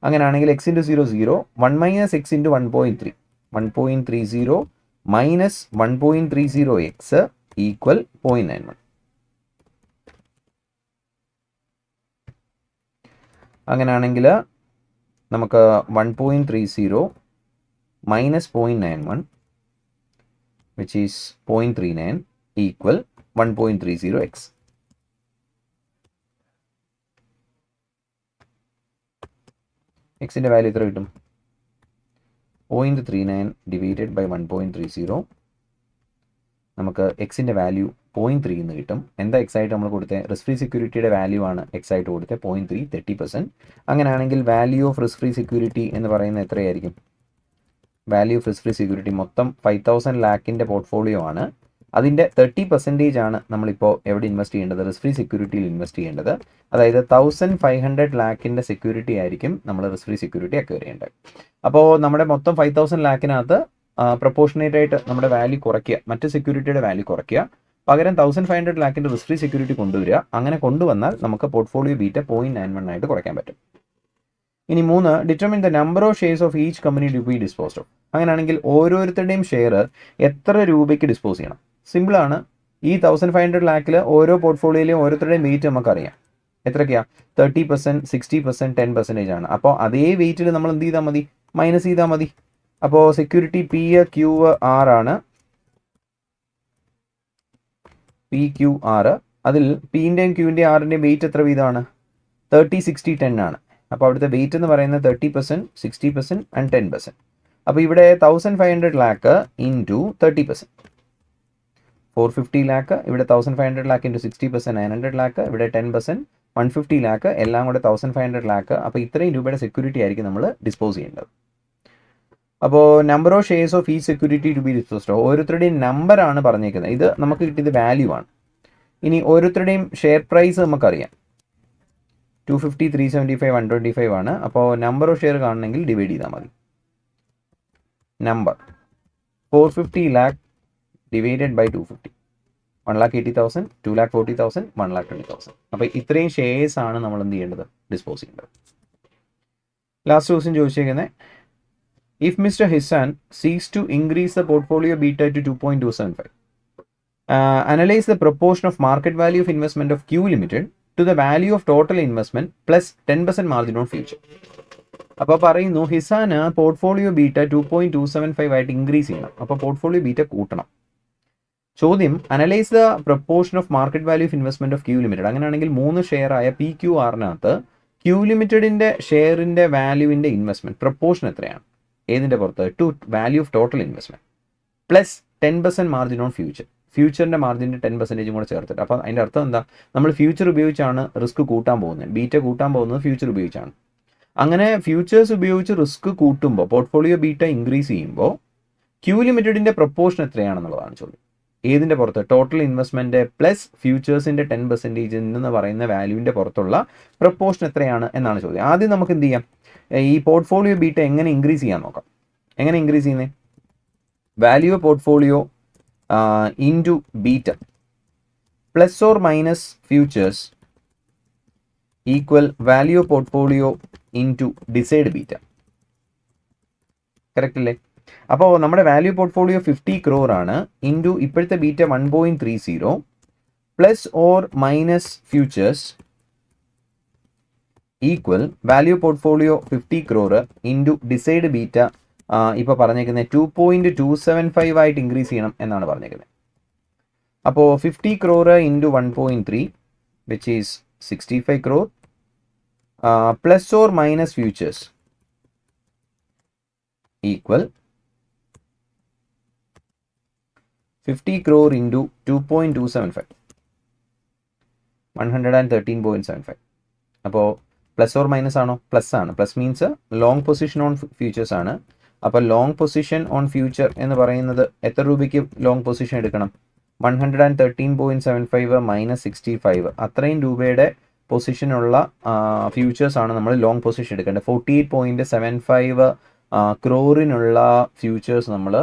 അങ്ങനെയാണെങ്കിൽ X into 0 0, 1 - x into 1.3, 1.30 minus 1.30 X equal 0.91. അങ്ങനെയാണെങ്കിൽ നമുക്ക് 1.30 minus 0.91, which is 0.39 equal 1.30x. Xന്റെ value എത്ര കിട്ടും? 0.39 divided by 1.30 നമുക്ക് എക്സിൻ്റെ വാല്യൂ 0.3 എന്ന് കിട്ടും. എന്താ എക്സ് ആയിട്ട് നമ്മൾ കൊടുത്തത്? റിസ്ക് ഫ്രീ സെക്യൂരിറ്റിയുടെ വാല്യൂ ആണ് എക്സ് ആയിട്ട് കൊടുത്തത് 0.3, 30%. അങ്ങനെയാണെങ്കിൽ value of risk free security എന്ന് പറയുന്നത് എത്രയായിരിക്കും? Value of risk free security മൊത്തം 5,000 ലാക്കിൻ്റെ പോർട്ട്ഫോളിയോ ആണ്. അതിൻ്റെ 30% ആണ് നമ്മളിപ്പോൾ എവിടെ ഇൻവെസ്റ്റ് ചെയ്യേണ്ടത്? റിസ്ക് ഫ്രീ സെക്യൂരിറ്റിയിൽ ഇൻവെസ്റ്റ് ചെയ്യേണ്ടത്. അതായത് 1,500 ലാക്കിൻ്റെ സെക്യൂരിറ്റി ആയിരിക്കും നമ്മൾ റിസ്ക് ഫ്രീ സെക്യൂരിറ്റി അക്വയർ ചെയ്യേണ്ടത്. അപ്പോൾ നമ്മുടെ മൊത്തം 5,000 ലാക്കിനകത്ത് പ്രൊപ്പോർഷനേറ്റ് ആയിട്ട് നമ്മുടെ വാല്യൂ കുറയ്ക്കുക, മറ്റ് സെക്യൂരിറ്റിയുടെ വാല്യൂ കുറയ്ക്കുക, പകരം 1,500 ലാക്കിൻ്റെ റിസ്ക് ഫ്രീ സെക്യൂരിറ്റി കൊണ്ടുവരിക. അങ്ങനെ കൊണ്ടുവന്നാൽ നമുക്ക് പോർട്ട്ഫോളിയോ ബീറ്റ 0.91 ആയിട്ട് കുറയ്ക്കാൻ പറ്റും. ഇനി 3, determine the number of shares of each company to be disposed of. അങ്ങനെയാണെങ്കിൽ ഓരോരുത്തരുടെയും ഷെയർ എത്ര രൂപയ്ക്ക് ഡിസ്പോസ് ചെയ്യണം? സിമ്പിളാണ്. ഈ 1,500 ലാക്കിൽ ഓരോ പോർട്ട്ഫോളിയോയിലെയും ഓരോരുത്തരുടെയും വെയിറ്റ് നമുക്കറിയാം. എത്രയ്ക്കാണ്? 30%, 60%, 10% ആണ്. അപ്പോൾ അതേ വെയിറ്റിൽ നമ്മൾ എന്ത് ചെയ്താൽ മതി? മൈനസ് ചെയ്താൽ മതി. അപ്പോൾ സെക്യൂരിറ്റി പി ക്യൂ ആർ ആണ്. പി ക്യൂ ആർ, അതിൽ പിൻ്റെയും ക്യൂവിൻ്റെയും ആറിൻ്റെയും വെയിറ്റ് എത്ര വീതമാണ്? 30, 60, 10 ആണ്. അപ്പോൾ അവിടുത്തെ വെയിറ്റ് എന്ന് പറയുന്നത് 30%, 60% ആൻഡ് 10%. അപ്പോൾ ഇവിടെ 1,500 ലാക്ക് ഇൻറ്റു 30%, 450 ലാക്ക്. ഇവിടെ 1,500 ലാക്ക് ഇൻറ്റു 60%, 900 ലാക്ക്. ഇവിടെ 10%, 150 ലാക്ക്. എല്ലാം കൂടെ 1,500 ലാക്ക്. അപ്പോൾ ഇത്രയും രൂപയുടെ സെക്യൂരിറ്റി ആയിരിക്കും നമ്മൾ ഡിസ്പോസ് ചെയ്യേണ്ടത്. അപ്പോൾ നമ്പർ ഓഫ് ഷെയർസ് ഓഫ് ഈ സെക്യൂരിറ്റി ടു ബി ഡിസ്പോസ്ഡ്, ഓരോരുത്തരുടെയും നമ്പറാണ് പറഞ്ഞേക്കുന്നത്. ഇത് നമുക്ക് കിട്ടിയത് വാല്യൂ ആണ്. ഇനി ഓരോരുത്തരുടെയും ഷെയർ പ്രൈസ് നമുക്കറിയാം. 250, 375, 125 ആണ്. അപ്പോൾ നമ്പർ ഓഫ് ഷെയർ കാണണമെങ്കിൽ ഡിവൈഡ് ചെയ്താൽ മതി. Number 450 lakh divided by 250, 1,80,000, 2,40,000, 1,20,000. അപ്പോൾ ഇത്രയും ഷെയർസ് ആണ് നമ്മൾ എന്ത് ചെയ്യേണ്ടത്? ഡിസ്പോസ് ചെയ്യേണ്ടത്. ലാസ്റ്റ് ക്വസ്റ്റ്യൻ ചോദിച്ചേക്കുന്നത്, if mister Hisan seeks to increase the portfolio beta to 2.275, analyse the proportion of market value of investment of Q limited to the value of total investment plus 10% margin on future. അപ്പോൾ പറയുന്നു ഹിസാന് portfolio beta 2.275 ആയിട്ട് increase ചെയ്യണം. അപ്പോൾ portfolio beta കൂട്ടണം. ചോദ്യം, analyse the proportion of market value of investment of Q limited. അങ്ങനെയാണെങ്കിൽ 3 share ആയ P Q ആറിനകത്ത് Q ലിമിറ്റഡിന്റെ ഷെയറിന്റെ വാല്യൂവിന്റെ ഇൻവെസ്റ്റ്മെന്റ് പ്രൊപ്പോർഷൻ എത്രയാണ്? ഏതിന്റെ പുറത്ത്? To value of total investment plus 10% margin on future. ഫ്യൂച്ചറിന്റെ മാർജിൻ്റെ 10% കൂടെ ചേർത്തിട്ട്. അപ്പോൾ അതിൻ്റെ അർത്ഥം എന്താ? നമ്മൾ ഫ്യൂച്ചർ ഉപയോഗിച്ചാണ് റിസ്ക് കൂട്ടാൻ പോകുന്നത്. ബീറ്റ കൂട്ടാൻ പോകുന്നത് ഫ്യൂച്ചർ ഉപയോഗിച്ചാണ്. അങ്ങനെ ഫ്യൂച്ചേഴ്സ് ഉപയോഗിച്ച് റിസ്ക് കൂട്ടുമ്പോൾ, പോർട്ട്ഫോളിയോ ബീറ്റ ഇൻക്രീസ് ചെയ്യുമ്പോൾ ക്യൂ ലിമിറ്റഡിന്റെ പ്രൊപ്പോർഷൻ എത്രയാണെന്നുള്ളതാണ് ചോദ്യം. ഏതിൻ്റെ പുറത്ത്? ടോട്ടൽ ഇൻവെസ്റ്റ്മെന്റ് പ്ലസ് ഫ്യൂച്ചേഴ്സിന്റെ 10% എന്ന് പറയുന്ന വാല്യൂവിന്റെ പുറത്തുള്ള പ്രൊപ്പോർഷൻ എത്രയാണ് എന്നാണ് ചോദ്യം. ആദ്യം നമുക്ക് എന്ത് ചെയ്യാം? ഈ പോർട്ട്ഫോളിയോ ബീറ്റ എങ്ങനെ ഇൻക്രീസ് ചെയ്യാൻ നോക്കാം. എങ്ങനെ ഇൻക്രീസ് ചെയ്യുന്നത്? Value portfolio into beta plus or minus futures equal value portfolio into decide beta. Correct അല്ലേ? അപ്പോൾ നമ്മുടെ വാല്യൂ പോർട്ട്ഫോളിയോ 50 crore ആണ്. ഇൻറ്റു ഇപ്പോഴത്തെ beta 1.30 plus or minus futures equal value portfolio 50 crore into decide beta. ഇപ്പോൾ പറഞ്ഞേക്കുന്നത് 2.275 ആയിട്ട് increase ചെയ്യണം എന്നാണ് പറഞ്ഞേക്കുന്നത്. അപ്പോൾ 50 crore into 1.3 which is 65 crore plus or minus futures equal 50 crore into 2.275, 113.75. അപ്പോൾ പ്ലസ് ഓർ മൈനസ് ആണോ? പ്ലസ് ആണ്. Plus means long position on futures ആണ്. അപ്പോൾ ലോങ് പൊസിഷൻ ഓൺ ഫ്യൂച്ചർ എന്ന് പറയുന്നത് എത്ര രൂപയ്ക്ക് ലോങ് പൊസിഷൻ എടുക്കണം? 113.75 മൈനസ് 65, അത്രയും രൂപയുടെ പൊസിഷനുള്ള ഫ്യൂച്ചേഴ്സ് ആണ് നമ്മൾ ലോങ് പൊസിഷൻ എടുക്കേണ്ടത്. 48.75 ക്രോറിനുള്ള ഫ്യൂച്ചേഴ്സ് നമ്മൾ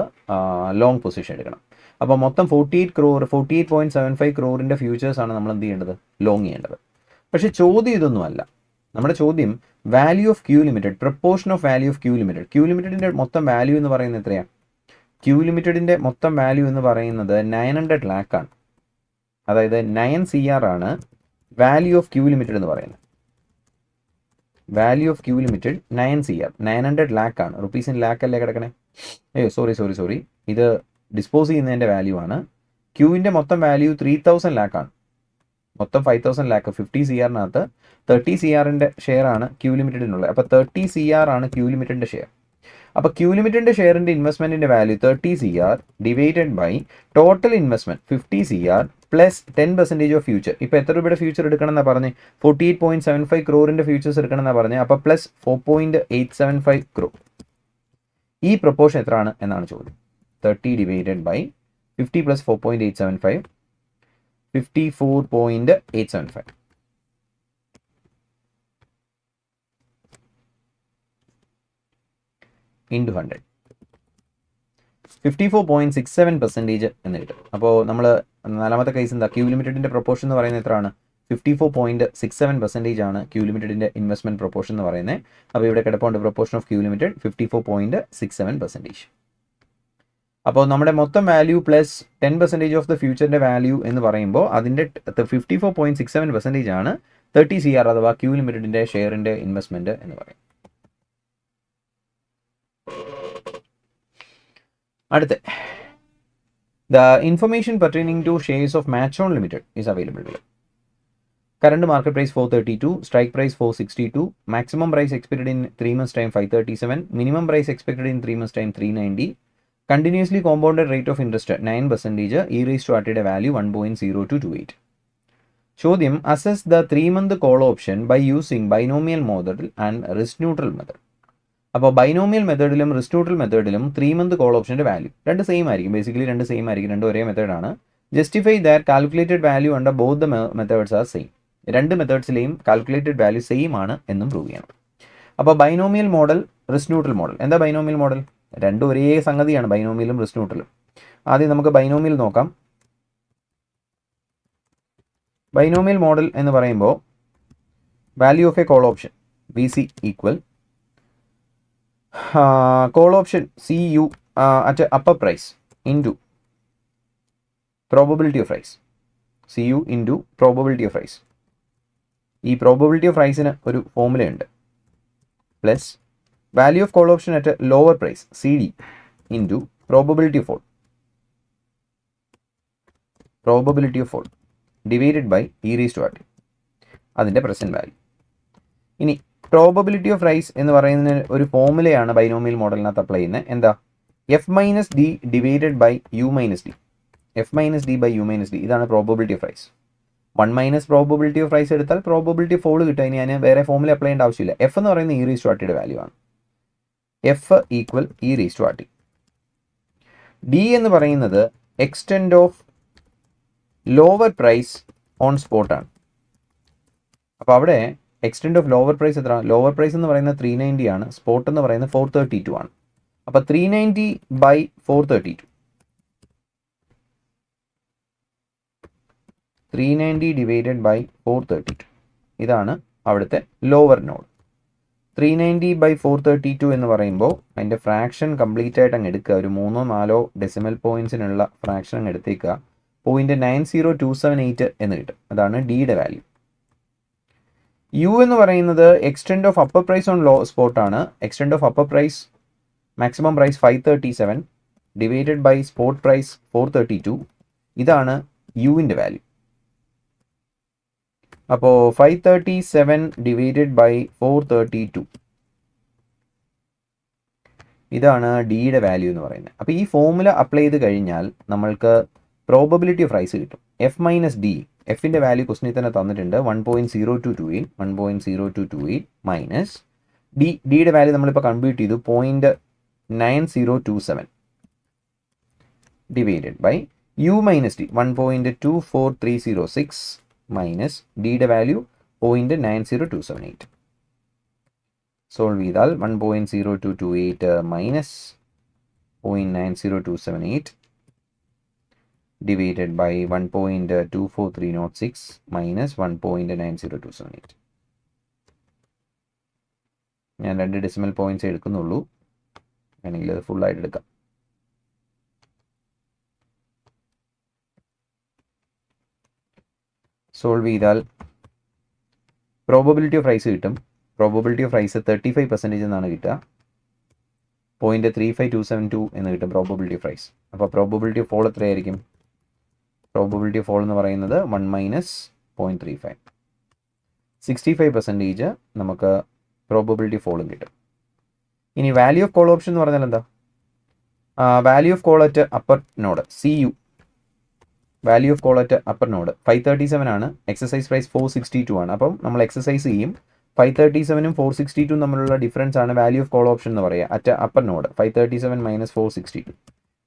ലോങ് പൊസിഷൻ എടുക്കണം. അപ്പോൾ മൊത്തം 48.75 ക്രോറിൻ്റെ ഫ്യൂച്ചേഴ്സാണ് നമ്മൾ എന്ത് ചെയ്യേണ്ടത്? ലോങ് ചെയ്യേണ്ടത്. പക്ഷേ ചോദ്യം ഇതൊന്നുമല്ല. നമ്മുടെ ചോദ്യം value of Q limited, proportion of value of Q limited. Q ലിമിറ്റഡിൻ്റെ മൊത്തം വാല്യൂ എന്ന് പറയുന്നത് എത്രയാണ്? ക്യൂ ലിമിറ്റഡിൻ്റെ മൊത്തം വാല്യൂ എന്ന് പറയുന്നത് 900 lakh ആണ്. അതായത് 9 CR ആണ് വാല്യൂ ഓഫ് ക്യൂ ലിമിറ്റഡ് എന്ന് പറയുന്നത്. Value of Q limited 9 CR, 900 lakh ആണ്. റുപ്പീസ് ഇൻ ലാക്ക് അല്ലേ കിടക്കണേ? സോറി, ഇത് ഡിസ്പോസ് ചെയ്യുന്നതിൻ്റെ വാല്യൂ ആണ്. ക്യൂവിൻ്റെ മൊത്തം വാല്യൂ 3,000 lakh ആണ്. മൊത്തം 5,000 lakh. 50 CRനകത്ത് 30 CRൻ്റെ ഷെയർ ആണ് ക്യൂ ലിമിറ്റഡിനുള്ളത്. അപ്പോൾ 30 CR ആണ് ക്യൂ ലിമിറ്റഡിൻ്റെ ഷെയർ. അപ്പോൾ ക്യൂ ലിമിറ്റഡിൻ്റെ ഷെയറിൻ്റെ ഇൻവെസ്റ്റ്മെൻറ്റിൻ്റെ value 30 CR divided by total investment 50 CR plus 10% of future. ഇപ്പോൾ എത്ര രൂപയുടെ ഫ്യൂച്ചർ എടുക്കണം എന്നാണ് പറഞ്ഞ് 48.75 crore ഫ്യൂച്ചേഴ്സ് എടുക്കണം എന്നാണ് പറഞ്ഞത്. അപ്പോൾ പ്ലസ് 4.875 crore. ഈ പ്രൊപ്പോർഷൻ എത്രയാണ് എന്നാണ് ചോദ്യം. 30 ഡിവൈഡഡ് ബൈ 50 പ്ലസ് 4.875 54.875 ഇൻറ്റു 100 54.67% എന്ന് കിട്ടും. അപ്പോൾ നമ്മൾ നാലാമത്തെ കേസ് എന്താ, ക്യൂ ലിമിറ്റഡിൻ്റെ പ്രൊപ്പോർഷൻ എന്ന് പറയുന്നത് എത്രയാണ്? 54.67% ആണ് ക്യൂ ലിമിറ്റഡിൻ്റെ ഇൻവെസ്റ്റ്മെൻറ്റ് പ്രൊപ്പോർഷൻ എന്ന് പറയുന്നത്. അപ്പോൾ ഇവിടെ കിടപ്പുണ്ട് പ്രൊപ്പോർഷൻ ഓഫ് ക്യൂ ലിമിറ്റഡ് 54.67%. അപ്പോൾ നമ്മുടെ മൊത്തം വാല്യൂ പ്ലസ് 10% ഓഫ് ദ ഫ്യൂച്ചറിൻ്റെ വാല്യൂ എന്ന് പറയുമ്പോൾ അതിൻ്റെ 54.67% ആണ് 30 CR അഥവാ ക്യൂ ലിമിറ്റഡിൻ്റെ ഷെയറിൻ്റെ ഇൻവെസ്റ്റ്മെൻറ്റ് എന്ന് പറയും. അടുത്ത the information pertaining to shares of മാച്ചോൺ limited is available below. Current market price 432, strike price 462, maximum price expected in 3 months time 537, minimum price expected in 3 months time 390, continuously compounded rate of interest 9%, e raise to ആർട്ടിയുടെ value 1.0228. ചോദ്യം, assess the 3-month call option by using binomial model and risk neutral method. അപ്പോൾ binomial മെത്തേഡിലും risk neutral മെത്തേഡിലും 3-month call ഓപ്ഷൻ്റെ value രണ്ട് same ആയിരിക്കും. Basically രണ്ട് same ആയിരിക്കും, രണ്ട് ഒരേ മെത്തേഡാണ്. Justify that calculated value under both the methods are same. രണ്ട് മെത്തേഡ്സിലെയും കാൽക്കുലേറ്റഡ് വാല്യൂ സെയിം ആണ് എന്നും പ്രൂവ് ചെയ്യണം. അപ്പോൾ binomial model, risk neutral model. എന്താ ബൈനോമിയൽ മോഡൽ? രണ്ടും ഒരേ സംഗതിയാണ്, ബൈനോമിയലും റിസ്ക് ന്യൂട്രലും. ആദ്യം നമുക്ക് ബൈനോമിയൽ നോക്കാം. ബൈനോമിയൽ മോഡൽ എന്ന് പറയുമ്പോൾ value of a call option VC equal call option CU at upper price into probability of price. CU into probability of price. ഈ പ്രോബബിലിറ്റി ഓഫ് പ്രൈസിന് ഒരു ഫോമുലയുണ്ട്. Plus value of call option at lower price CD into probability of fall. Probability of fall divided by e raise to R T അതിൻ്റെ present value. ഇനി probability of rise എന്ന് പറയുന്നതിന് ഒരു ഫോമുലയാണ് binomial മോഡലിനകത്ത് apply ചെയ്യുന്നത്. എന്താ? F-D divided by U-D. F-D by U-D ഇതാണ് probability of rise. 1 probability of rise എടുത്താൽ probability fall കിട്ടും. ഇനി ഞാൻ വേറെ ഫോമുല അപ്ലൈ ചെയ്യേണ്ട ആവശ്യമില്ല. F എന്ന് പറയുന്നത് ഇ റേസ് ടു ആർട്ടിയുടെ വാല്യൂ ആണ്. F equal e raise to R T. D എന്ന് പറയുന്നത് extent of lower price on spot ആണ്. അപ്പോൾ അവിടെ എക്സ്റ്റെൻഡ് ഓഫ് ലോവർ പ്രൈസ് എത്ര? ലോവർ പ്രൈസ് എന്ന് പറയുന്നത് 390 ആണ്, സ്പോട്ട് എന്ന് പറയുന്നത് 432 ആണ്. അപ്പോൾ 390 ബൈ 432, 390 ഡിവൈഡഡ് ബൈ 432 ഇതാണ് അവിടുത്തെ ലോവർ നോഡ്. 390 ബൈ 432 എന്ന് പറയുമ്പോൾ അതിൻ്റെ ഫ്രാക്ഷൻ കംപ്ലീറ്റ് ആയിട്ട് അങ്ങ് എടുക്കുക. ഒരു 3-4 ഡെസിമൽ പോയിൻറ്റ്സിനുള്ള ഫ്രാക്ഷൻ അങ്ങ് എടുത്തേക്കുക. 0.90278 എന്ന് കിട്ടും. അതാണ് ഡിയുടെ വാല്യൂ. U എന്ന് പറയുന്നത് extent of upper price on low spot ആണ്. Extent of upper price maximum price 537 divided by spot price 432 ഇതാണ് യുവിൻ്റെ വാല്യൂ. അപ്പോൾ 537 ഡിവൈഡഡ് ബൈ 432 ഇതാണ് ഡിയുടെ വാല്യൂ എന്ന് പറയുന്നത്. അപ്പോൾ ഈ ഫോമുല അപ്ലൈ ചെയ്ത് കഴിഞ്ഞാൽ നമ്മൾക്ക് പ്രോബബിലിറ്റി ഓഫ് റൈസ് കിട്ടും. F-D, എഫിൻ്റെ വാല്യൂ ക്വസ്റ്റിനിൽ തന്നെ തന്നിട്ടുണ്ട് 1.0228, 1.0228 മൈനസ് ഡിയുടെ വാല്യൂ നമ്മളിപ്പോൾ കമ്പ്യൂട്ട് ചെയ്തു 0.9027 ഡിവൈഡഡ് ബൈ U-D 1.24306 മൈനസ് ഡിയുടെ വാല്യൂ 0.90278. സോൾവ് ചെയ്താൽ 1.0228 മൈനസ് 0.90278 divided by 1.24306 minus 1.90278. ഞാൻ 2 ഡെസിമൽ പോയിന്റ്സ് എടുക്കുന്നുള്ളൂ, വേണമെങ്കിൽ അത് ഫുള്ളായിട്ട് എടുക്കാം. സോൾവ് ചെയ്താൽ പ്രോബബിലിറ്റി ഓഫ് റൈസ് കിട്ടും. പ്രോബബിലിറ്റി ഓഫ് റൈസ് 35% എന്നാണ് കിട്ടുക. 0.35272 എന്ന് കിട്ടും പ്രോബബിലിറ്റി ഓഫ് റൈസ്. അപ്പോൾ പ്രോബബിലിറ്റി ഓഫ് ഫോൾ എത്രയായിരിക്കും? പ്രോബബിലിറ്റി ഓഫ് ഫോൾ എന്ന് പറയുന്നത് 1 മൈനസ് 0.35, 65% നമുക്ക് പ്രോബബിലിറ്റി ഫോളും കിട്ടും. ഇനി വാല്യൂ ഓഫ് കോൾ ഓപ്ഷൻ എന്ന് പറഞ്ഞാൽ എന്താ? Value of call at upper node CU, value of call at upper node 537 ആണ്. എക്സസൈസ് പ്രൈസ് 462 ആണ്. അപ്പം നമ്മൾ എക്സസൈസ് ചെയ്യും. 537ഉം 462 തമ്മിലുള്ള ഡിഫറൻസ് ആണ് വാല്യൂ ഓഫ് കോൾ ഓപ്ഷൻ എന്ന് പറയുക. അറ്റ് അപ്പർ നോഡ് 537 മൈനസ് 462,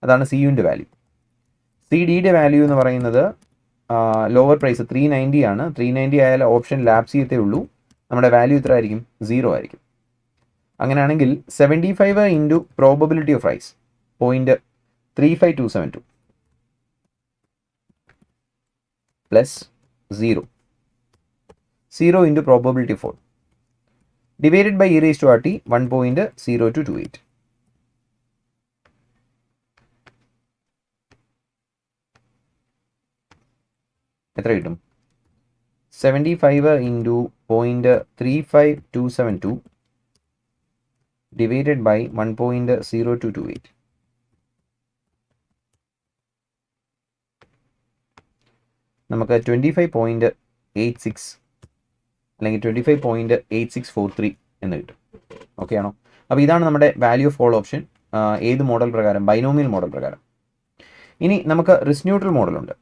അതാണ് CUവിൻ്റെ വാല്യൂ. CDയുടെ വാല്യൂ എന്ന് പറയുന്നത് ലോവർ പ്രൈസ് 390 ആണ്. 390 ആയാൽ ഓപ്ഷൻ ലാപ്സ് ചെയ്യത്തേ ഉള്ളൂ. നമ്മുടെ വാല്യൂ എത്ര ആയിരിക്കും? 0 ആയിരിക്കും. അങ്ങനെയാണെങ്കിൽ 75 into probability of rise 0.35272 plus 0 into probability fall divided by e⁻t 1.0228. എത്ര കിട്ടും? 75 ഇൻറ്റു 0.35272 divided by 1.0228. നമുക്ക് 25.86 അല്ലെങ്കിൽ 25.8643 എന്ന് കിട്ടും. ഓക്കെ ആണോ? അപ്പോൾ ഇതാണ് നമ്മുടെ വാല്യൂ ഓഫ് കോൾ ഓപ്ഷൻ. ഏത് മോഡൽ പ്രകാരം? ബൈനോമിയൽ മോഡൽ പ്രകാരം. ഇനി നമുക്ക് റിസ്ക് ന്യൂട്രൽ മോഡലുണ്ട്.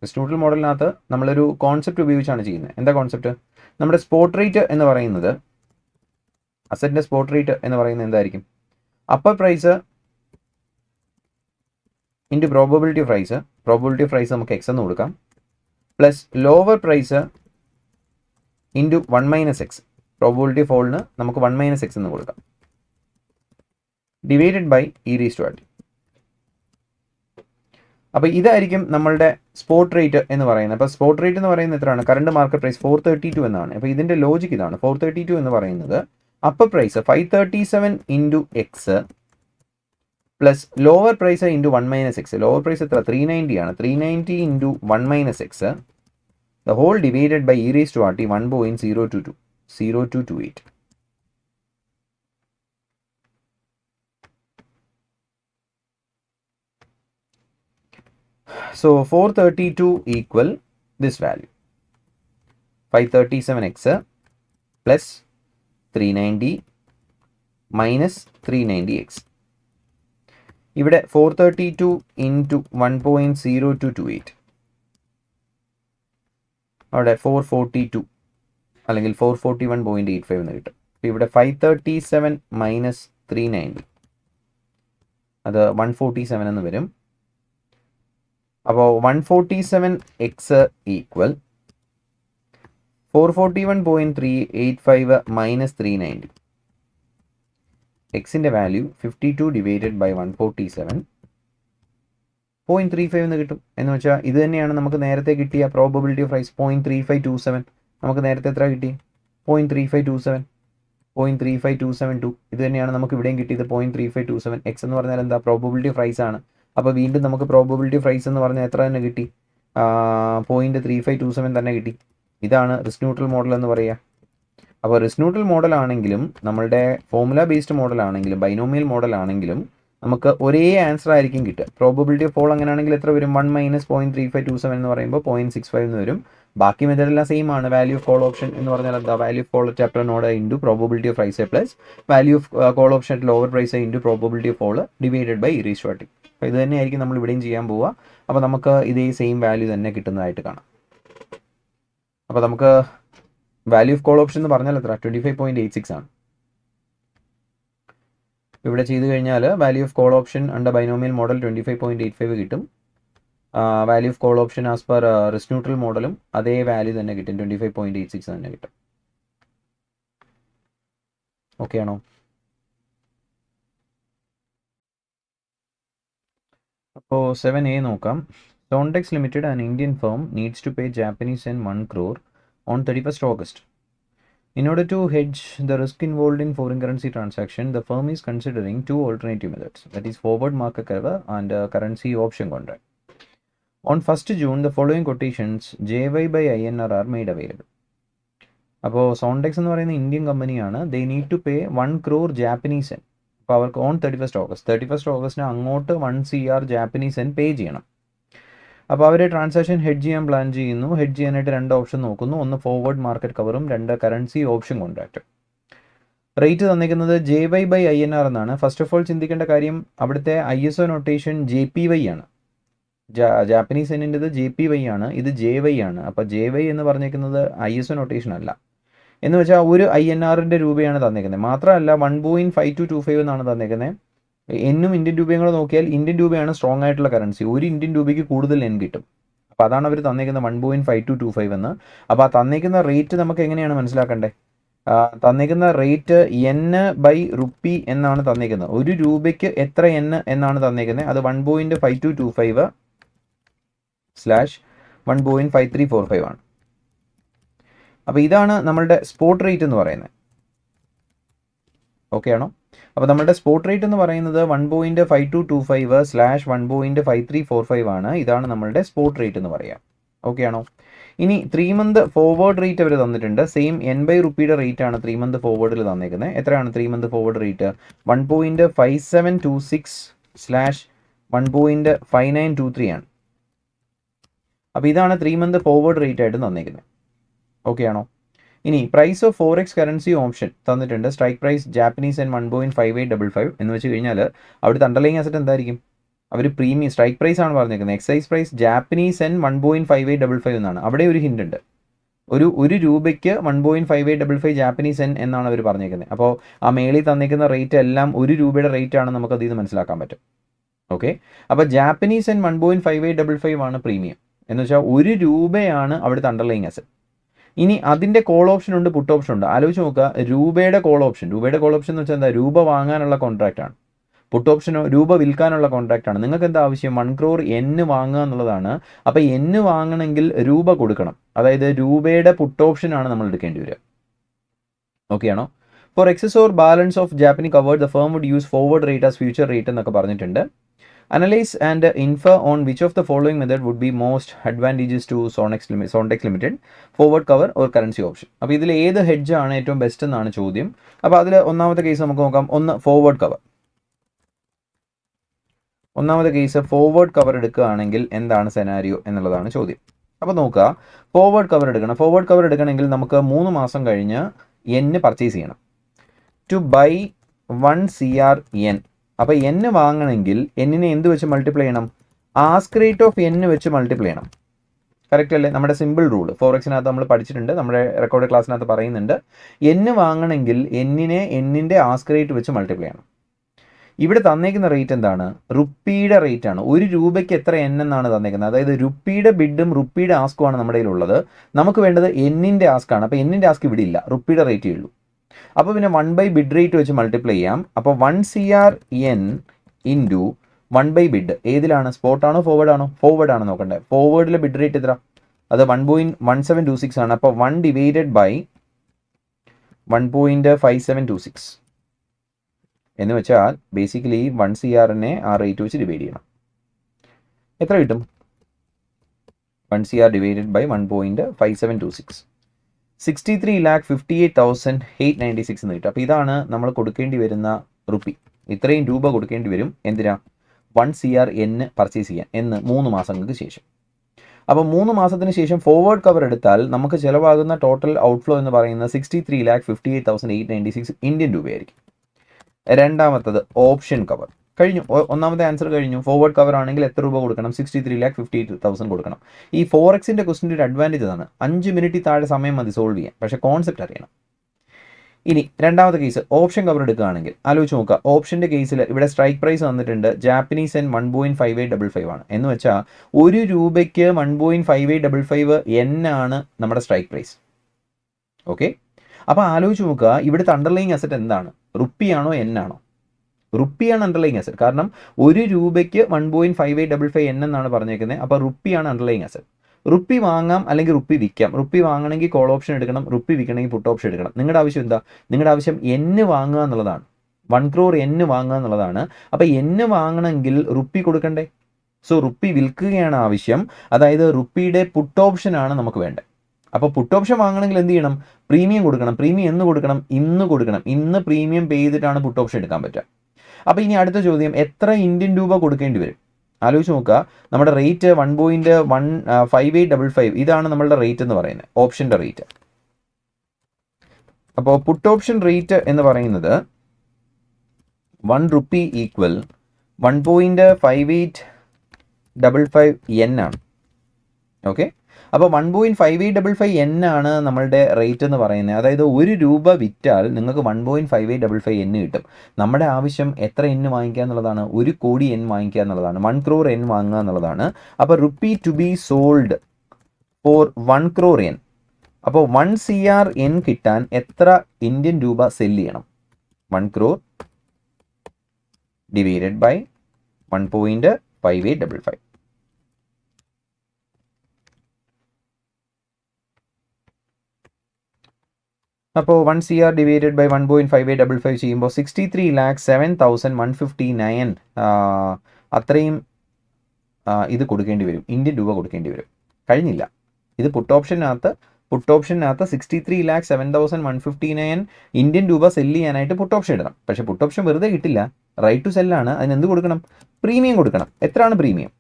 റിസ്ക് ന്യൂട്രൽ മോഡലിനകത്ത് നമ്മളൊരു കോൺസെപ്റ്റ് ഉപയോഗിച്ചാണ് ചെയ്യുന്നത്. എന്താ കോൺസെപ്റ്റ്? നമ്മുടെ സ്പോട്ട് റേറ്റ് എന്ന് പറയുന്നത്, അസറ്റിൻ്റെ സ്പോട്ട് റേറ്റ് എന്ന് പറയുന്നത് എന്തായിരിക്കും? Upper price into probability of price. Probability of price നമുക്ക് എക്സ് എന്ന് കൊടുക്കാം. Plus lower price into 1 minus X. Probability ഫോളിന് നമുക്ക് 1 മൈനസ് എക്സ് എന്ന് കൊടുക്കാം. Divided by e⁻t. അപ്പോൾ ഇതായിരിക്കും നമ്മളുടെ സ്പോട്ട് റേറ്റ് എന്ന് പറയുന്നത്. അപ്പോൾ സ്പോട്ട് റേറ്റ് എന്ന് പറയുന്നത് എത്രയാണ്? കറണ്ട് മാർക്കറ്റ് പ്രൈസ് 432 എന്നാണ്. അപ്പോൾ ഇതിൻ്റെ ലോജിക്ക് ഇതാണ്. 432 എന്ന് പറയുന്നത് upper price 537 into x plus lower price into 1 minus x. Lower price എത്ര? 390 ആണ്. 390 into 1 minus x the whole divided by e⁻t 1.0228. So 432 equal this value, 537x plus 390 minus 390x. ഇവിടെ 432 into 1.0228, അവിടെ 442 അല്ലെങ്കിൽ 441.85 എന്ന് കിട്ടും. അപ്പോൾ ഇവിടെ 537 മൈനസ് 390 അത് 147 എന്ന് വരും. അപ്പോൾ 147x ഈക്വൽ 441.385 മൈനസ് 390. എക്സിൻ്റെ വാല്യൂ 52 ഡിവൈഡഡ് ബൈ 147.35 എന്ന് കിട്ടും. എന്ന് വെച്ചാൽ ഇത് തന്നെയാണ് നമുക്ക് നേരത്തെ കിട്ടിയ പ്രോബബിലിറ്റി ഓഫ് റൈസ് 0.3527. നമുക്ക് നേരത്തെ എത്ര കിട്ടി? 0.3527, 0.35272. ഇത് തന്നെയാണ് നമുക്ക് ഇവിടെയും കിട്ടിയത് 0.3527. എക്സ് എന്ന് പറഞ്ഞാൽ എന്താ? പ്രോബബിലിറ്റി ഓഫ് റൈസ് ആണ്. അപ്പോൾ വീണ്ടും നമുക്ക് പ്രോബബിലിറ്റി ഓഫ് റൈസ് എന്ന് പറഞ്ഞാൽ എത്ര തന്നെ കിട്ടി? 0.3527 തന്നെ കിട്ടി. ഇതാണ് റിസ്ക് ന്യൂട്രൽ മോഡൽ എന്ന് പറയുക. അപ്പോൾ റിസ്ക് ന്യൂട്രൽ മോഡൽ ആണെങ്കിലും നമ്മളുടെ ഫോർമുല ബേസ്ഡ് മോഡൽ ആണെങ്കിലും ബൈനോമിയൽ മോഡൽ ആണെങ്കിലും നമുക്ക് ഒരേ ആൻസർ ആയിരിക്കും കിട്ടുക. പ്രോബബിലിറ്റി ഓഫ് ഫോൾ അങ്ങനെയാണെങ്കിൽ എത്ര വരും? 1 മൈനസ് 0.3527 എന്ന് പറയുമ്പോൾ 0.65 എന്ന് വരും. ബാക്കി മെത്തേഡെല്ലാം സെയിം ആണ്. വാല്യൂ ഓഫ് കോൾ ഓപ്ഷൻ എന്ന് പറഞ്ഞാൽ എന്താ? Value of call at upper node into probability of rise plus value of call option at lower price into probability of fall divided by e⁻t. അപ്പോൾ ഇത് തന്നെയായിരിക്കും നമ്മൾ ഇവിടെയും ചെയ്യാൻ പോവുക. അപ്പോൾ നമുക്ക് ഇതേ സെയിം വാല്യൂ തന്നെ കിട്ടുന്നതായിട്ട് കാണാം. അപ്പോൾ നമുക്ക് വാല്യൂ ഓഫ് കോൾ ഓപ്ഷൻ എന്ന് പറഞ്ഞാൽ എത്ര? 25.86 ആണ്. ഇവിടെ ചെയ്ത് കഴിഞ്ഞാൽ value of call option under binomial model 25.85 കിട്ടും. Value of call option as per risk neutral മോഡലും അതേ വാല്യൂ തന്നെ കിട്ടും, 25.86 തന്നെ കിട്ടും. ഓക്കെ ആണോ? അപ്പോൾ 7A നോക്കാം. Sontex Limited, an Indian firm, needs to pay Japanese yen 1 crore on 31st August. In order to hedge the risk involved in foreign currency transaction, the firm is considering two alternative methods, that is forward market cover and currency option contract. On 1st June, the following quotations JY by INR are made available. അപ്പോൾ സോൺടെക്സ് എന്ന് പറയുന്ന Indian കമ്പനിയാണ്. They need to pay 1 crore Japanese yen. അപ്പോൾ അവർക്ക് on 31st ഓഗസ്റ്റിന് അങ്ങോട്ട് 1 CR Japanese N പേ ചെയ്യണം. അപ്പോൾ അവർ transaction hedge ചെയ്യാൻ പ്ലാൻ ചെയ്യുന്നു. ഹെഡ്ജ് ചെയ്യാനായിട്ട് 2 ഓപ്ഷൻ നോക്കുന്നു. ഒന്ന് ഫോർവേഡ് മാർക്കറ്റ് കവറും 2 കറൻസി ഓപ്ഷൻ കോൺട്രാക്റ്റ്. റേറ്റ് തന്നിരിക്കുന്നത് JY/INR എന്നാണ്. ഫസ്റ്റ് ഓഫ് ഓൾ ചിന്തിക്കേണ്ട കാര്യം അവിടുത്തെ ISO നൊട്ടേഷൻ JPY ആണ്. ജാപ്പനീസ് യെന്നിൻ്റെത് JPY ആണ്, ഇത് JY ആണ്. അപ്പോൾ JY എന്ന് പറഞ്ഞേക്കുന്നത് ISO നൊട്ടേഷൻ അല്ല. എന്ന് വെച്ചാൽ ഒരു INRൻ്റെ രൂപയാണ് തന്നേക്കുന്നത്. മാത്രമല്ല 1.5225 എന്നാണ് തന്നേക്കുന്നത്. എന്നും ഇന്ത്യൻ രൂപയും കൂടെ നോക്കിയാൽ ഇന്ത്യൻ രൂപയാണ് സ്ട്രോങ് ആയിട്ടുള്ള കറൻസി. ഒരു ഇന്ത്യൻ രൂപയ്ക്ക് കൂടുതൽ എൻ കിട്ടും. അപ്പോൾ അതാണ് അവർ തന്നേക്കുന്നത് 1.5225 എന്ന്. അപ്പോൾ ആ തന്നേക്കുന്ന റേറ്റ് നമുക്ക് എങ്ങനെയാണ് മനസ്സിലാക്കേണ്ടത്? തന്നേക്കുന്ന റേറ്റ് N/റുപ്പി എന്നാണ് തന്നേക്കുന്നത്. ഒരു രൂപയ്ക്ക് എത്ര N എന്നാണ് തന്നേക്കുന്നത്? അത് 1.5225/1.5345 ആണ്. അപ്പോൾ ഇതാണ് നമ്മളുടെ സ്പോട്ട് റേറ്റ് എന്ന് പറയുന്നത്. ഓക്കെ ആണോ? അപ്പോൾ നമ്മുടെ സ്പോട്ട് റേറ്റ് എന്ന് പറയുന്നത് 1.5225/1.5345 ആണ്. ഇതാണ് നമ്മളുടെ സ്പോട്ട് റേറ്റ് എന്ന് പറയാം. ഓക്കെ ആണോ? ഇനി 3 മന്ത് ഫോർവേഡ് റേറ്റ് അവർ തന്നിട്ടുണ്ട്. സെയിം N/റുപ്പിയുടെ റേറ്റ് ആണ് 3 മന്ത് ഫോർവേഡിൽ തന്നേക്കുന്നത്. എത്രയാണ് 3 മന്ത് ഫോർവേഡ് റേറ്റ്? 1.5726/1.5923 ആണ്. അപ്പോൾ ഇതാണ് 3 മന്ത് ഫോർവേഡ് റേറ്റ് ആയിട്ട് തന്നേക്കുന്നത്. ഓക്കെ ആണോ? ഇനി price of forex currency option തന്നിട്ടുണ്ട്. സ്ട്രൈക്ക് പ്രൈസ് ജാപ്പനീസ് യെൻ 1.5855 എന്ന് വെച്ച് കഴിഞ്ഞാൽ അവിടുത്തെ അണ്ടർലൈങ് അസറ്റ് എന്തായിരിക്കും? അവർ പ്രീമിയം സ്ട്രൈക്ക് പ്രൈസ് ആണ് പറഞ്ഞേക്കുന്നത്. എക്സൈസ് പ്രൈസ് ജാപ്പനീസ് യെൻ 1.5855 എന്നാണ്. അവിടെ ഒരു ഹിൻ്റ് ഉണ്ട്. ഒരു രൂപയ്ക്ക് 1.5855 ജാപ്പനീസ് യെൻ എന്നാണ് അവർ പറഞ്ഞേക്കുന്നത്. അപ്പോൾ ആ മേളിൽ തന്നിരിക്കുന്ന റേറ്റ് എല്ലാം ഒരു രൂപയുടെ റേറ്റ് ആണ്, നമുക്കത് ഇത് മനസ്സിലാക്കാൻ പറ്റും. ഓക്കെ, അപ്പോൾ ജാപ്പനീസ് യെൻ 1.5855 ആണ് പ്രീമിയം. എന്ന് വെച്ചാൽ ഒരു രൂപയാണ് അവിടുത്തെ അണ്ടർലൈങ് അസറ്റ്. ഇനി അതിൻ്റെ കോൾ ഓപ്ഷൻ ഉണ്ട്, പുട്ട് ഓപ്ഷൻ ഉണ്ട്. ആലോചിച്ച് നോക്കുക, രൂപയുടെ കോൾ ഓപ്ഷൻ എന്ന് വെച്ചാൽ എന്താ? രൂപ വാങ്ങാനുള്ള കോൺട്രാക്റ്റ് ആണ്. പുട്ട് ഓപ്ഷനോ രൂപ വിൽക്കാനുള്ള കോൺട്രാക്റ്റ് ആണ്. നിങ്ങൾക്ക് എന്താ ആവശ്യം? 1 crore N വാങ്ങുക എന്നുള്ളതാണ്. അപ്പോൾ N വാങ്ങണമെങ്കിൽ രൂപ കൊടുക്കണം. അതായത് രൂപയുടെ പുട്ട് ഓപ്ഷനാണ് നമ്മൾ എടുക്കേണ്ടി വരിക. ഓക്കെ ആണോ? For excess or balance of Japanese covered the firm would use forward rate as future rate എന്നൊക്കെ പറഞ്ഞിട്ടുണ്ട്. Analyse and infer on which of the following method would be most advantages to Sontex limited, forward cover or currency option. അപ്പോൾ ഇതിൽ ഏത് hedge ആണ് ഏറ്റവും best എന്നാണ് ചോദ്യം. അപ്പോൾ അതിൽ ഒന്നാമത്തെ കേസ് നമുക്ക് നോക്കാം. Forward cover. ഒന്നാമത്തെ കേസ് ഫോർവേഡ് കവർ എടുക്കുകയാണെങ്കിൽ എന്താണ് സെനാരിയോ എന്നുള്ളതാണ് ചോദ്യം. അപ്പോൾ നോക്കുക, ഫോർവേഡ് കവർ എടുക്കണം. ഫോർവേഡ് കവർ എടുക്കണമെങ്കിൽ നമുക്ക് 3 മാസം കഴിഞ്ഞ് N പർച്ചേസ് ചെയ്യണം. To buy 1 CR N. അപ്പോൾ N വാങ്ങണമെങ്കിൽ N-നെ എന്ത് വെച്ച് മൾട്ടിപ്ലൈ ചെയ്യണം? ആസ്ക് റേറ്റ് ഓഫ് N വെച്ച് മൾട്ടിപ്ലൈ ചെയ്യണം. കറക്റ്റ് അല്ലേ? നമ്മുടെ സിമ്പിൾ റൂൾ ഫോറക്സിനകത്ത് നമ്മൾ പഠിച്ചിട്ടുണ്ട്, നമ്മുടെ റെക്കോർഡ് ക്ലാസ്സിനകത്ത് പറയുന്നുണ്ട്. N വാങ്ങണമെങ്കിൽ N-നെ N-ന്റെ ആസ്ക് റേറ്റ് വെച്ച് മൾട്ടിപ്ലൈ ചെയ്യണം. ഇവിടെ തന്നേക്കുന്ന റേറ്റ് എന്താണ്? റുപ്പിയുടെ റേറ്റ് ആണ്. ഒരു രൂപയ്ക്ക് എത്ര N എന്നാണ് തന്നേക്കുന്നത്. അതായത് റുപ്പിയുടെ ബിഡും റുപ്പിയുടെ ആസ്കുമാണ് നമ്മുടെ കയ്യിലുള്ളത്. നമുക്ക് വേണ്ടത് N-ന്റെ ആസ്കാണ്. അപ്പോൾ N-ന്റെ ആസ്ക് ഇവിടെ ഇല്ല, റുപ്പിയുടെ റേറ്റേ ഉള്ളൂ. അപ്പോൾ പിന്നെ 1 ബിഡ് റേറ്റ് വെച്ച് മൾട്ടിപ്ലൈ ചെയ്യാം. അപ്പോൾ 1 CR N ഇൻറ്റു 1 ബിഡ്. ഏതിലാണ്? സ്പോട്ടാണോ ഫോർവേഡ് ആണോ? ഫോർവേഡ് ആണ് നോക്കണ്ടേ. ഫോർവേഡിലെ ബിഡ് റേറ്റ് എത്ര? അത് 1.1726 ആണ്. അപ്പോൾ 1 ഡിവൈഡഡ് ബൈ 1.5726 എന്ന് വെച്ചാൽ ബേസിക്കലി 1 CR-നെ ആ റേറ്റ് വെച്ച് ഡിവൈഡ് ചെയ്യണം. എത്ര കിട്ടും? 1 CR ഡിവൈഡഡ് ബൈ 1.5726 63,58,896 എന്ന് കിട്ടും. അപ്പോൾ ഇതാണ് നമ്മൾ കൊടുക്കേണ്ടി വരുന്ന റുപ്പി. ഇത്രയും രൂപ കൊടുക്കേണ്ടി വരും. എന്തിനാ? 1 CR N പർച്ചേസ് ചെയ്യാൻ എന്ന് 3 മാസങ്ങൾക്ക് ശേഷം. അപ്പോൾ 3 മാസത്തിന് ശേഷം ഫോർവേഡ് കവർ എടുത്താൽ നമുക്ക് ചിലവാകുന്ന ടോട്ടൽ ഔട്ട്ഫ്ലോ എന്ന് പറയുന്നത് 63,58,896 ഇന്ത്യൻ രൂപയായിരിക്കും. രണ്ടാമത്തത് ഓപ്ഷൻ കവർ കഴിഞ്ഞു. ഒന്നാമത്തെ ആൻസർ കഴിഞ്ഞു. ഫോർവേഡ് കവർ ആണെങ്കിൽ എത്ര രൂപ കൊടുക്കണം? 63,58,000 കൊടുക്കണം. ഈ ഫോറക്സിൻ്റെ ക്വസ്റ്റിൻ്റെ ഒരു അഡ്വാൻറ്റേജ് ആണ്, 5 മിനിറ്റിൽ താഴെ സമയം മതി സോൾവ് ചെയ്യാൻ. പക്ഷേ കോൺസെപ്റ്റ് അറിയണം. ഇനി രണ്ടാമത്തെ കേസ് ഓപ്ഷൻ കവർ എടുക്കുകയാണെങ്കിൽ ആലോചിച്ച് നോക്കുക. ഓപ്ഷൻ്റെ കേസിൽ ഇവിടെ സ്ട്രൈക്ക് പ്രൈസ് തന്നിട്ടുണ്ട്. ജാപ്പനീസ് യെൻ 1.5855 ആണ്. എന്ന് വെച്ചാൽ ഒരു രൂപയ്ക്ക് 1.5855 N ആണ് നമ്മുടെ സ്ട്രൈക്ക് പ്രൈസ്. ഓക്കെ, അപ്പോൾ ആലോചിച്ച് നോക്കുക, ഇവിടുത്തെ അണ്ടർലൈങ് അസറ്റ് എന്താണ്? റുപ്പിയാണോ N ആണോ? റുപ്പിയാണ് അണ്ടർലൈങ് അസറ്റ്. കാരണം ഒരു രൂപയ്ക്ക് 1.5855 N എന്നാണ് പറഞ്ഞേക്കുന്നത്. അപ്പോൾ റുപ്പിയാണ് അണ്ടർലൈങ് അസറ്റ്. റുപ്പി വാങ്ങാം അല്ലെങ്കിൽ റുപ്പി വിൽക്കാം. റുപ്പി വാങ്ങണമെങ്കിൽ കോൾ ഓപ്ഷൻ എടുക്കണം, റുപ്പി വിൽക്കണമെങ്കിൽ പുട്ട് ഓപ്ഷൻ എടുക്കണം. നിങ്ങളുടെ ആവശ്യം എന്താ? നിങ്ങളുടെ ആവശ്യം N വാങ്ങുക എന്നുള്ളതാണ്. 1 crore N വാങ്ങുക എന്നുള്ളതാണ്. അപ്പോൾ N വാങ്ങണമെങ്കിൽ റുപ്പി കൊടുക്കണ്ടേ? സോ റുപ്പി വിൽക്കുകയാണ് ആവശ്യം. അതായത് റുപ്പിയുടെ പുട്ട് ഓപ്ഷനാണ് നമുക്ക് വേണ്ടത്. അപ്പോൾ പുട്ട് ഓപ്ഷൻ വാങ്ങണമെങ്കിൽ എന്ത് ചെയ്യണം? പ്രീമിയം കൊടുക്കണം. പ്രീമിയം എന്ന് കൊടുക്കണം? ഇന്ന് കൊടുക്കണം. ഇന്ന് പ്രീമിയം പേ ചെയ്തിട്ടാണ് പുട്ട് ഓപ്ഷൻ എടുക്കാൻ പറ്റുക. അപ്പോൾ ഇനി അടുത്ത ചോദ്യം, എത്ര ഇന്ത്യൻ രൂപ കൊടുക്കേണ്ടി വരും? ആലോചിച്ച് നോക്കുക. നമ്മുടെ റേറ്റ് 1.5855 ഇതാണ് നമ്മളുടെ റേറ്റ് എന്ന് പറയുന്നത്, ഓപ്ഷൻ്റെ റേറ്റ്. അപ്പോൾ പുട്ട് ഓപ്ഷൻ റേറ്റ് എന്ന് പറയുന്നത് 1 rupee ഈക്വൽ 1.5855 ആണ്. ഓക്കെ, അപ്പോൾ 1.5855 ആണ് നമ്മളുടെ റേറ്റ് എന്ന് പറയുന്നത്. അതായത് 1 രൂപ വിറ്റാൽ നിങ്ങൾക്ക് 1.5855 കിട്ടും. നമ്മുടെ ആവശ്യം എത്ര വാങ്ങിക്കുക എന്നുള്ളതാണ്, 1 കോടി വാങ്ങിക്കുക എന്നുള്ളതാണ്, 1 crore വാങ്ങുക എന്നുള്ളതാണ്. അപ്പോൾ rupee to be sold for 1 crore. അപ്പോൾ 1 CR കിട്ടാൻ എത്ര ഇന്ത്യൻ രൂപ സെല് ചെയ്യണം? 1 crore ഡിവൈഡഡ് ബൈ 1.5855. അപ്പോൾ 1 CR ഡിവൈഡഡ് ബൈ 1.5855 ചെയ്യുമ്പോൾ 63,07,159 അത്രയും ഇത് കൊടുക്കേണ്ടി വരും, ഇന്ത്യൻ രൂപ കൊടുക്കേണ്ടി വരും. കഴിഞ്ഞില്ല. ഇത് പുട്ട് ഓപ്ഷനകത്ത് 63,07,159 ഇന്ത്യൻ രൂപ സെല്ല് ചെയ്യാനായിട്ട് പുട്ട് ഓപ്ഷൻ ഇടണം. പക്ഷേ പുട്ട് ഓപ്ഷൻ വെറുതെ കിട്ടില്ല, റൈറ്റ് ടു സെല്ലാണ്. അതിന് എന്ത് കൊടുക്കണം? പ്രീമിയം കൊടുക്കണം. എത്രയാണ് പ്രീമിയം?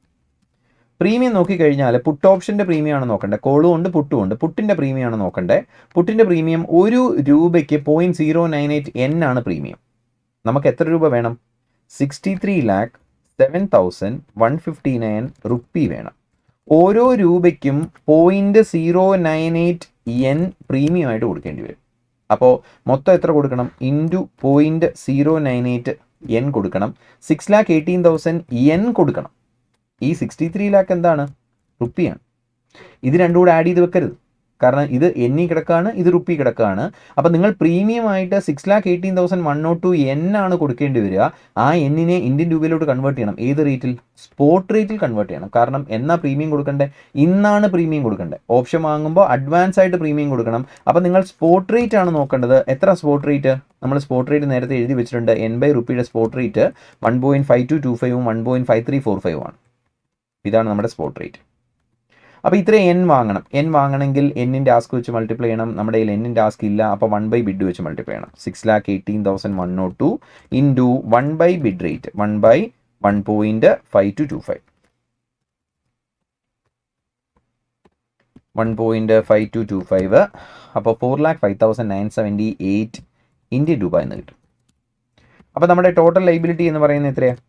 പ്രീമിയം നോക്കിക്കഴിഞ്ഞാൽ പുട്ട് ഓപ്ഷൻ്റെ പ്രീമിയം ആണ് നോക്കേണ്ടത്. കോളും ഉണ്ട്, പുട്ടും ഉണ്ട്. പുട്ടിൻ്റെ പ്രീമിയം ആണ് നോക്കേണ്ടത്. പുട്ടിൻ്റെ പ്രീമിയം 1 രൂപയ്ക്ക് 0.098 ആണ് പ്രീമിയം. നമുക്ക് എത്ര രൂപ വേണം? 63,07,159 റുപ്പി വേണം. ഓരോ രൂപയ്ക്കും 0.098 പ്രീമിയം ആയിട്ട് കൊടുക്കേണ്ടി വരും. അപ്പോൾ മൊത്തം എത്ര കൊടുക്കണം? ഇൻറ്റു 0.098 കൊടുക്കണം. 6,18,000 കൊടുക്കണം. ഈ 63 lakh എന്താണ്? റുപ്പിയാണ്. ഇത് രണ്ടും കൂടെ ആഡ് ചെയ്ത് വെക്കരുത്. കാരണം ഇത് കിടക്കാണ്, ഇത് റുപ്പി കിടക്കാണ്. അപ്പോൾ നിങ്ങൾ പ്രീമിയം ആയിട്ട് 6,18,102 ആണ് കൊടുക്കേണ്ടി വരിക. ആ നെ ഇന്ത്യൻ രൂപയിലോട്ട് കൺവേർട്ട് ചെയ്യണം. ഏത് റേറ്റിൽ? സ്പോട്ട് റേറ്റിൽ കൺവേർട്ട് ചെയ്യണം. കാരണം എന്നാ പ്രീമിയം കൊടുക്കണ്ടേ? ഇന്നാണ് പ്രീമിയം കൊടുക്കേണ്ടത്. ഓപ്ഷൻ വാങ്ങുമ്പോൾ അഡ്വാൻസ് ആയിട്ട് പ്രീമിയം കൊടുക്കണം. അപ്പോൾ നിങ്ങൾ സ്പോട്ട് റേറ്റ് ആണ് നോക്കേണ്ടത്. എത്ര സ്പോട്ട് റേറ്റ്? നമ്മൾ സ്പോട്ട് റേറ്റ് നേരത്തെ എഴുതി വെച്ചിട്ടുണ്ട്. 80 റുപ്പിയുടെ സ്പോട്ട് റേറ്റ് 1.5225 1.5345 ആണ്. ഇതാണ് നമ്മുടെ സ്പോട്ട് റേറ്റ്. അപ്പോൾ ഇത്രയും വാങ്ങണം. വാങ്ങണമെങ്കിൽ ൻ്റെ ആസ്ക് വെച്ച് മൾട്ടിപ്ലൈ ചെയ്യണം. നമ്മുടെ കയ്യിൽ ൻ്റെ ആസ്ക് ഇല്ല. അപ്പോൾ 1 by ബിഡ് വെച്ച് മൾട്ടിപ്ലൈ ചെയ്യണം. 6,18,102 into 1 by bid rate 1 by 1.5225. 1.5225. അപ്പോൾ 4,05,978 ഇന്ത്യൻ രൂപ എന്ന് കിട്ടും. അപ്പോൾ നമ്മുടെ ടോട്ടൽ ലൈബിലിറ്റി എന്ന് പറയുന്നത് എത്രയാണ്?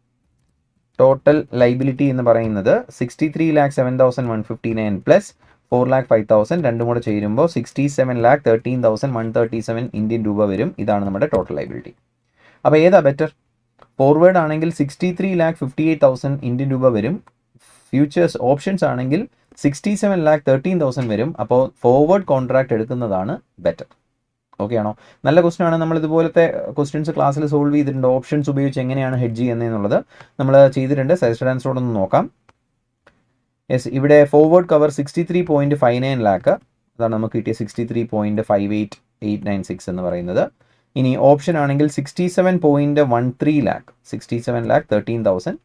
ടോട്ടൽ ലൈബിലിറ്റി എന്ന് പറയുന്നത് 63,07,159 പ്ലസ് 4,05,000 രണ്ടും കൂടെ ചേരുമ്പോൾ 67,13,137 ഇന്ത്യൻ രൂപ വരും. ഇതാണ് നമ്മുടെ ടോട്ടൽ ലൈബിലിറ്റി. അപ്പോൾ ഏതാ ബെറ്റർ? ഫോർവേഡ് ആണെങ്കിൽ 63,58,000 ഇന്ത്യൻ രൂപ വരും. ഫ്യൂച്ചേഴ്സ് ഓപ്ഷൻസ് ആണെങ്കിൽ 67,13,000 വരും. അപ്പോൾ ഫോർവേഡ് കോൺട്രാക്ട് എടുക്കുന്നതാണ് ബെറ്റർ. ഓക്കെ ആണോ? നല്ല ക്വസ്റ്റൻ ആണ്. നമ്മൾ ഇതുപോലത്തെ ക്വസ്റ്റ്യൻസ് ക്ലാസ്സിൽ സോൾവ് ചെയ്തിട്ടുണ്ട്. ഓപ്ഷൻസ് ഉപയോഗിച്ച് എങ്ങനെയാണ് ഹെഡ്ജ് ചെയ്യുന്നതെന്നുള്ളത് നമ്മൾ ചെയ്തിട്ടുണ്ട്. സജസ്റ്റഡ് ആൻസറോടൊന്ന് നോക്കാം. യെസ്, ഇവിടെ ഫോർവേഡ് കവർ 63.59 lakh. അതാണ് നമുക്ക് കിട്ടിയ 63.58896 എന്ന് പറയുന്നത്. ഇനി ഓപ്ഷൻ ആണെങ്കിൽ 67.13 lakh. 67,13,000.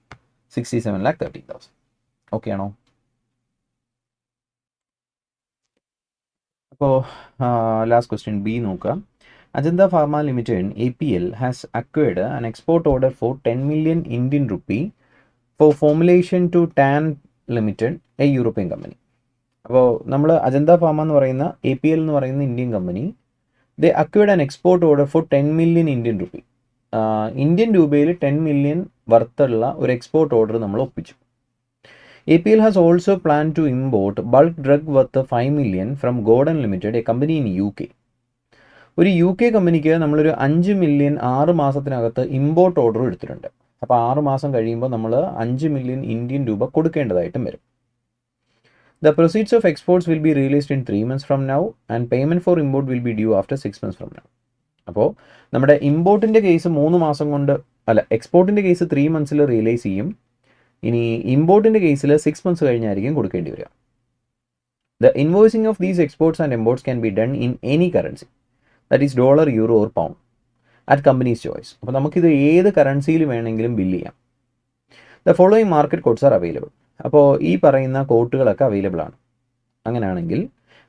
67,13,000. ഓക്കെ ആണോ? അപ്പോൾ ലാസ്റ്റ് ക്വസ്റ്റ്യൻ ബി നോക്കാം. Ajanta pharma limited APL has acquired an export order for 10 million Indian rupee for formulation to Tan limited, a European company. അപ്പോൾ നമ്മൾ അജന്ത ഫാർമ എന്ന് പറയുന്ന APL എന്ന് പറയുന്ന Indian company, they acquired an export order for 10 million Indian rupee. ഇന്ത്യൻ രൂപയിൽ 10 million വർത്തുള്ള ഒരു export order നമ്മൾ ഒപ്പിച്ചു. APL has also planned to import bulk drug worth 5 million from Gordon Limited, a company in UK. ഒരു UK കമ്പനിക്ക് നമ്മളൊരു 5 million 6 മാസത്തിനകത്ത് import order എടുത്തിട്ടുണ്ട്. അപ്പോൾ 6 മാസം കഴിയുമ്പോൾ നമ്മൾ 5 million ഇന്ത്യൻ രൂപ കൊടുക്കേണ്ടതായിട്ടും വരും. The proceeds of exports will be released in 3 months from now and payment for import will be due after 6 months from now. അപ്പോൾ നമ്മുടെ ഇമ്പോർട്ടിൻ്റെ കേസ് 3 മാസം കൊണ്ട് എക്സ്പോർട്ടിൻ്റെ കേസ് 3 monthsൽ റിയലൈസ് ചെയ്യും. ഇനി ഇമ്പോർട്ടിൻ്റെ കേസിൽ 6 months കഴിഞ്ഞായിരിക്കും കൊടുക്കേണ്ടി വരിക. The invoicing of these exports and imports can be done in any currency, that is dollar, euro or pound, at company's choice. അപ്പോൾ നമുക്കിത് ഏത് കറൻസിയിൽ വേണമെങ്കിലും ബില്ല് ചെയ്യാം. The following market codes are available. അപ്പോൾ ഈ പറയുന്ന കോട്ടുകളൊക്കെ അവൈലബിൾ ആണ്. അങ്ങനെയാണെങ്കിൽ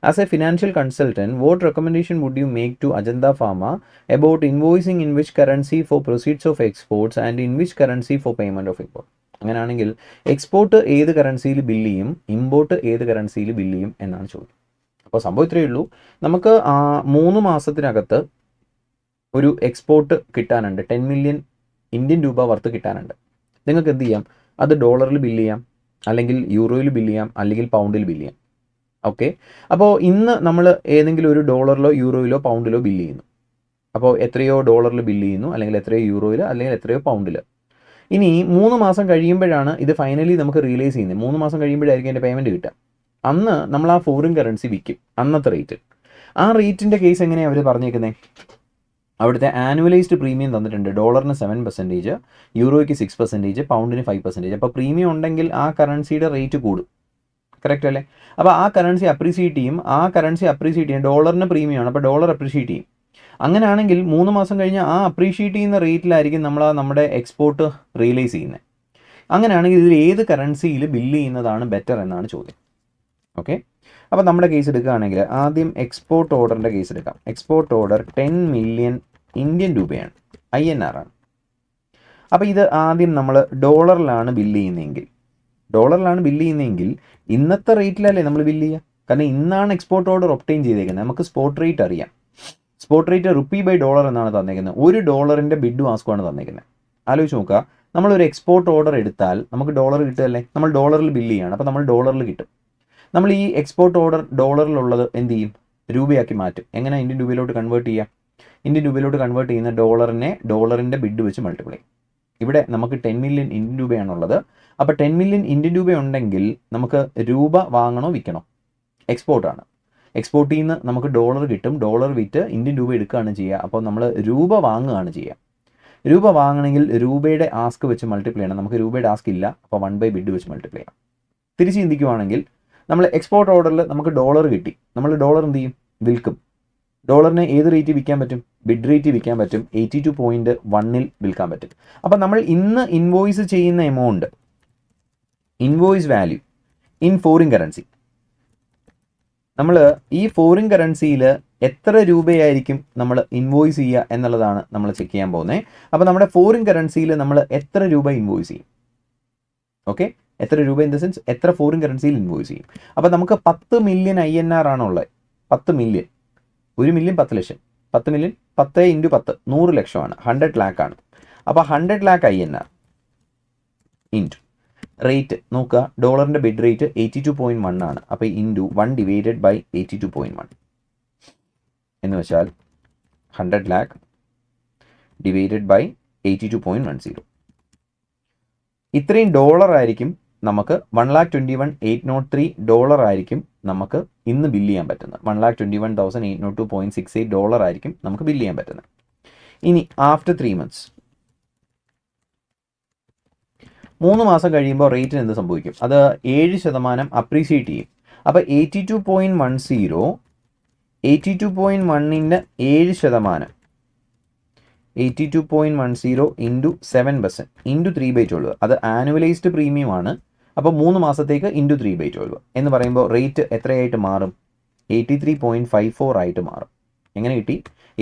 as A financial consultant, what recommendation would you make to Ajanta Pharma about invoicing in which currency for proceeds of exports and in which currency for payment of import? അങ്ങനെയാണെങ്കിൽ export ഏത് കറൻസിയിൽ bill ചെയ്യും, import ഏത് കറൻസിയിൽ bill ചെയ്യും എന്നാണ് ചോദ്യം. അപ്പോൾ സംഭവം ഇത്രയേ ഉള്ളൂ. നമുക്ക് 3 മാസത്തിനകത്ത് ഒരു എക്സ്പോർട്ട് കിട്ടാനുണ്ട്, 10 മില്യൺ ഇന്ത്യൻ രൂപ വർത്ത് കിട്ടാനുണ്ട്. നിങ്ങൾക്ക് എന്ത് ചെയ്യാം, അത് ഡോളറിൽ ബില്ല് ചെയ്യാം, അല്ലെങ്കിൽ യൂറോയിൽ ബില്ല് ചെയ്യാം, അല്ലെങ്കിൽ പൗണ്ടിൽ ബില്ല് ചെയ്യാം. ഓക്കെ, അപ്പോൾ ഇന്ന് നമ്മൾ ഏതെങ്കിലും ഒരു ഡോളറിലോ യൂറോയിലോ പൗണ്ടിലോ ബില്ല് ചെയ്യുന്നു. അപ്പോൾ എത്രയോ ഡോളറിൽ ബില്ല് ചെയ്യുന്നു, അല്ലെങ്കിൽ എത്രയോ യൂറോയിൽ, അല്ലെങ്കിൽ എത്രയോ പൗണ്ടിൽ. ഇനി 3 മാസം കഴിയുമ്പോഴാണ് ഇത് ഫൈനലി നമുക്ക് റിയലൈസ് ചെയ്യുന്നത്. 3 മാസം കഴിയുമ്പോഴായിരിക്കും എൻ്റെ പേയ്മെൻറ്റ് കിട്ടുക. അന്ന് നമ്മൾ ആ ഫോറിൻ കറൻസി വിൽക്കും, അന്നത്തെ റേറ്റ്. ആ റേറ്റിൻ്റെ കേസ് എങ്ങനെയാണ് അവർ പറഞ്ഞേക്കുന്നത്? അവിടുത്തെ ആനുവലൈസ്ഡ് പ്രീമിയം തന്നിട്ടുണ്ട്. ഡോളറിന് 7%, യൂറോയ്ക്ക് 6%, പൗണ്ടിന് 5%. അപ്പോൾ പ്രീമിയം ഉണ്ടെങ്കിൽ ആ കറൻസിയുടെ റേറ്റ് കൂടും. കറക്റ്റ് അല്ലേ? അപ്പോൾ ആ കറൻസി അപ്രീഷിയേറ്റ് ചെയ്യും. ഡോളറിന് പ്രീമിയമാണ്, അപ്പോൾ ഡോളർ അപ്രീഷിയേറ്റ് ചെയ്യും. അങ്ങനെയാണെങ്കിൽ 3 മാസം കഴിഞ്ഞ് ആ അപ്രീഷിയേറ്റ് ചെയ്യുന്ന റേറ്റിലായിരിക്കും നമ്മൾ നമ്മുടെ എക്സ്പോർട്ട് റിയലൈസ് ചെയ്യുന്നത്. അങ്ങനെയാണെങ്കിൽ ഇതിൽ ഏത് കറൻസിയിൽ ബില്ല് ചെയ്യുന്നതാണ് ബെറ്റർ എന്നാണ് ചോദ്യം. ഓക്കെ, അപ്പോൾ നമ്മുടെ കേസ് എടുക്കുകയാണെങ്കിൽ ആദ്യം എക്സ്പോർട്ട് ഓർഡറിൻ്റെ കേസ് എടുക്കാം. എക്സ്പോർട്ട് ഓർഡർ 10 മില്യൺ ഇന്ത്യൻ രൂപയാണ്, INR ആണ്. അപ്പോൾ ഇത് ആദ്യം നമ്മൾ ഡോളറിലാണ് ബില്ല് ചെയ്യുന്നതെങ്കിൽ ഇന്നത്തെ റേറ്റിലല്ലേ നമ്മൾ ബില്ല് ചെയ്യുക. കാരണം ഇന്നാണ് എക്സ്പോർട്ട് ഓർഡർ ഒബ്റ്റെയിൻ ചെയ്തേക്കുന്നത്. നമുക്ക് സ്പോട്ട് റേറ്റ് അറിയാം. സ്പോട്ട് റേറ്റ് $1 എന്നാണ് തന്നേക്കുന്നത്. $1 ബിഡ് ആസ്കുമാണ് തന്നേക്കുന്നത്. ആലോചിച്ച് നോക്കുക, നമ്മളൊരു എക്സ്പോർട്ട് ഓർഡർ എടുത്താൽ നമുക്ക് ഡോളർ കിട്ടുമല്ലേ, നമ്മൾ ഡോളറിൽ ബില്ല് ചെയ്യാണ്, അപ്പോൾ നമ്മൾ ഡോളറിൽ കിട്ടും. നമ്മൾ ഈ എക്സ്പോർട്ട് ഓർഡർ ഡോളറിലുള്ളത് എന്ത് ചെയ്യും, രൂപയാക്കി മാറ്റും. എങ്ങനെ ഇന്ത്യൻ രൂപയിലോട്ട് കൺവേർട്ട് ചെയ്യാം? ഇന്ത്യൻ രൂപയിലോട്ട് കൺവേർട്ട് ചെയ്യുന്ന ഡോളറിൻ്റെ ബിഡ് വെച്ച് മൾട്ടിപ്ലൈ. ഇവിടെ നമുക്ക് 10 മില്യൺ ഇന്ത്യൻ രൂപയാണുള്ളത്. അപ്പോൾ 10 മില്യൺ ഇന്ത്യൻ രൂപ ഉണ്ടെങ്കിൽ നമുക്ക് രൂപ വാങ്ങണോ വിൽക്കണോ? എക്സ്പോർട്ടാണ്. എക്സ്പോർട്ടിൽ നിന്ന് നമുക്ക് ഡോളർ കിട്ടും. ഡോളർ വിറ്റ് ഇന്ത്യൻ രൂപ എടുക്കുകയാണ് ചെയ്യുക. അപ്പോൾ നമ്മൾ രൂപ വാങ്ങുകയാണ് ചെയ്യുക. രൂപ വാങ്ങണമെങ്കിൽ രൂപയുടെ ആസ്ക് വെച്ച് മൾട്ടിപ്ലൈ ചെയ്യണം. നമുക്ക് രൂപയുടെ ആസ്ക് ഇല്ല, അപ്പോൾ 1 ബിഡ് വെച്ച് മൾട്ടിപ്ലൈ ചെയ്യാം. തിരിച്ച് ചിന്തിക്കുവാണെങ്കിൽ നമ്മൾ എക്സ്പോർട്ട് ഓർഡറിൽ നമുക്ക് ഡോളർ കിട്ടി, നമ്മൾ ഡോളർ എന്ത് ചെയ്യും, വിൽക്കും. ഡോളറിന് ഏത് റേറ്റ് വിൽക്കാൻ പറ്റും? ബിഡ് റേറ്റ് വിൽക്കാൻ പറ്റും. 82.1 വിൽക്കാൻ പറ്റും. അപ്പോൾ നമ്മൾ ഇന്ന് ഇൻവോയ്സ് ചെയ്യുന്ന amount, invoice value in foreign currency, നമ്മൾ ഈ ഫോറിൻ കറൻസിയിൽ എത്ര രൂപയായിരിക്കും നമ്മൾ ഇൻവോയ്സ് ചെയ്യുക എന്നുള്ളതാണ് നമ്മൾ ചെക്ക് ചെയ്യാൻ പോകുന്നത്. അപ്പോൾ നമ്മുടെ ഫോറിൻ കറൻസിയിൽ നമ്മൾ എത്ര രൂപ ഇൻവോയ്സ് ചെയ്യും? ഓക്കെ, എത്ര രൂപ ഇൻ ദ സെൻസ് എത്ര ഫോറിൻ കറൻസിയിൽ ഇൻവോയ്സ് ചെയ്യും? അപ്പോൾ നമുക്ക് 10 മില്യൺ INR ആണുള്ളത്. 10 മില്യൺ, 1 മില്യൺ 10 ലക്ഷം. 10 മില്യൺ 10 × 10 100 ലക്ഷമാണ്, 100 lakh ആണ്. അപ്പോൾ 100 lakh INR ഇൻറ്റു റേറ്റ് നോക്കുക, ഡോളറിൻ്റെ ബിഡ് റേറ്റ് 82.1 ആണ്. അപ്പോൾ ഇൻറ്റു 1 ഡിവൈഡഡ് ബൈ 82.1 എന്ന് വെച്ചാൽ 100 lakh ഡിവൈഡഡ് ബൈ 82.10. ഇത്രയും ഡോളർ ആയിരിക്കും നമുക്ക്, 1,21,803 ആയിരിക്കും നമുക്ക് ഇന്ന് ബില്ല് ചെയ്യാൻ പറ്റുന്നത്. 1,21,802.68 ആയിരിക്കും നമുക്ക് ബില്ല് ചെയ്യാൻ പറ്റുന്നത്. ഇനി ആഫ്റ്റർ 3 months, 3 മാസം കഴിയുമ്പോൾ റേറ്റിന് എന്ത് സംഭവിക്കും? അത് 7% അപ്രീഷിയേറ്റ് ചെയ്യും. അപ്പോൾ 82.10, 82.1ൻ്റെ 7%, 82.10 ഇൻറ്റു 7% ഇൻറ്റു 3/12. അത് ആനുവലൈസ്ഡ് പ്രീമിയം ആണ്. അപ്പോൾ 3 മാസത്തേക്ക് ഇൻറ്റു 3/12 എന്ന് പറയുമ്പോൾ റേറ്റ് എത്രയായിട്ട് മാറും? 83.54 ആയിട്ട് മാറും. എങ്ങനെ കിട്ടി?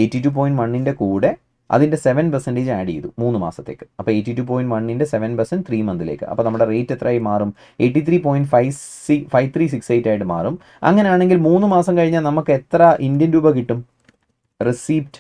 82.1ൻ്റെ കൂടെ അതിൻ്റെ 7% ആഡ് ചെയ്തു 3 മാസത്തേക്ക്. അപ്പോൾ 82.1ൻ്റെ 7% 3 മന്തിലേക്ക്. അപ്പോൾ നമ്മുടെ റേറ്റ് എത്രയായി മാറും? 83.5368 ആയിട്ട് മാറും. അങ്ങനെയാണെങ്കിൽ 3 മാസം കഴിഞ്ഞാൽ നമുക്ക് എത്ര ഇന്ത്യൻ രൂപ കിട്ടും? Receipt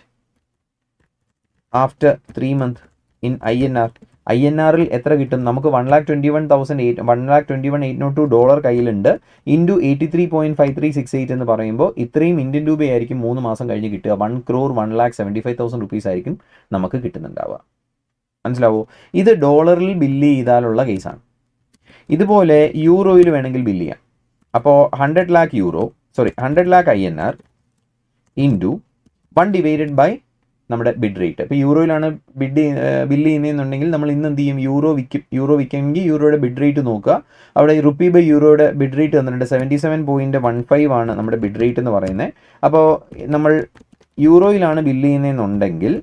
after 3 months in INR. INRൽ എത്ര കിട്ടും? നമുക്ക് 1,21,802 കയ്യിലുണ്ട്. ഇൻറ്റു 83.5368 എന്ന് പറയുമ്പോൾ ഇത്രയും ഇന്ത്യൻ രൂപയായിരിക്കും 3 മാസം കഴിഞ്ഞ് കിട്ടുക. 1,01,75,000 rupees ആയിരിക്കും നമുക്ക് കിട്ടുന്നുണ്ടാവുക. മനസ്സിലാവോ? ഇത് ഡോളറിൽ ബില്ല് ചെയ്താലുള്ള കേസാണ്. ഇതുപോലെ യൂറോയിൽ വേണമെങ്കിൽ ബില്ല് ചെയ്യാം. അപ്പോൾ 100 lakh INR into 1 divided by നമ്മുടെ ബിഡ് റേറ്റ്. ഇപ്പോൾ യൂറോയിലാണ് ബില്ല് ചെയ്യുന്നതെന്നുണ്ടെങ്കിൽ നമ്മൾ ഇന്ന് എന്ത് ചെയ്യും? യൂറോ വിൽക്കുമെങ്കിൽ യൂറോയുടെ ബിഡ് റേറ്റ് നോക്കുക. അവിടെ ₹/യൂറോയുടെ ബിഡ് റേറ്റ് തന്നിട്ടുണ്ട്. 77.15 ആണ് നമ്മുടെ ബിഡ് റേറ്റ് എന്ന് പറയുന്നത്. അപ്പോൾ നമ്മൾ യൂറോയിലാണ് ബില്ല് ചെയ്യുന്നതെന്നുണ്ടെങ്കിൽ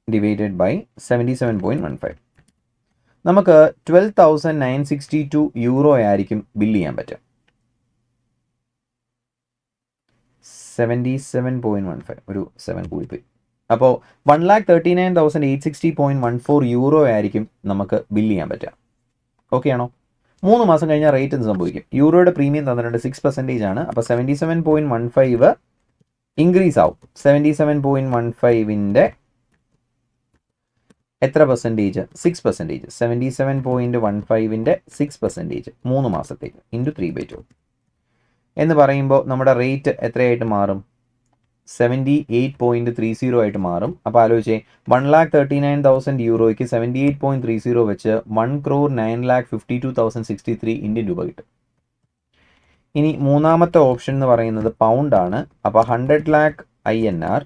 ഡിവൈഡഡ് ബൈ 77.15 നമുക്ക് 12,962 ആയിരിക്കും ബില്ല് ചെയ്യാൻ പറ്റുക. 77.15 ഒരു 7 കൂടിപ്പോയി. അപ്പോൾ 1,39,860.14 ആയിരിക്കും നമുക്ക് ബില്ല് ചെയ്യാൻ പറ്റുക. ഓക്കെ ആണോ? 3 മാസം കഴിഞ്ഞാൽ റേറ്റ് എന്ത് സംഭവിക്കും? യൂറോയുടെ പ്രീമിയം തന്നിട്ടുണ്ട് 6% ആണ്. അപ്പോൾ 77.15 ഇൻക്രീസ് ആവും. 77.15ൻ്റെ എത്ര പെർസെൻറ്റേജ്? 6%. 77.15ൻ്റെ 6% 3 മാസത്തേക്ക് ഇൻറ്റു 3/2 എന്ന് പറയുമ്പോൾ നമ്മുടെ റേറ്റ് എത്രയായിട്ട് മാറും? 78.30 ആയിട്ട് മാറും. അപ്പോൾ ആലോചിച്ചേ, 1,39,000 യൂറോയ്ക്ക് 78.30 വെച്ച് 1,09,52,063 ഇന്ത്യൻ രൂപ കിട്ടും. ഇനി മൂന്നാമത്തെ ഓപ്ഷൻ എന്ന് പറയുന്നത് പൗണ്ട് ആണ്. അപ്പോൾ 100 lakh INR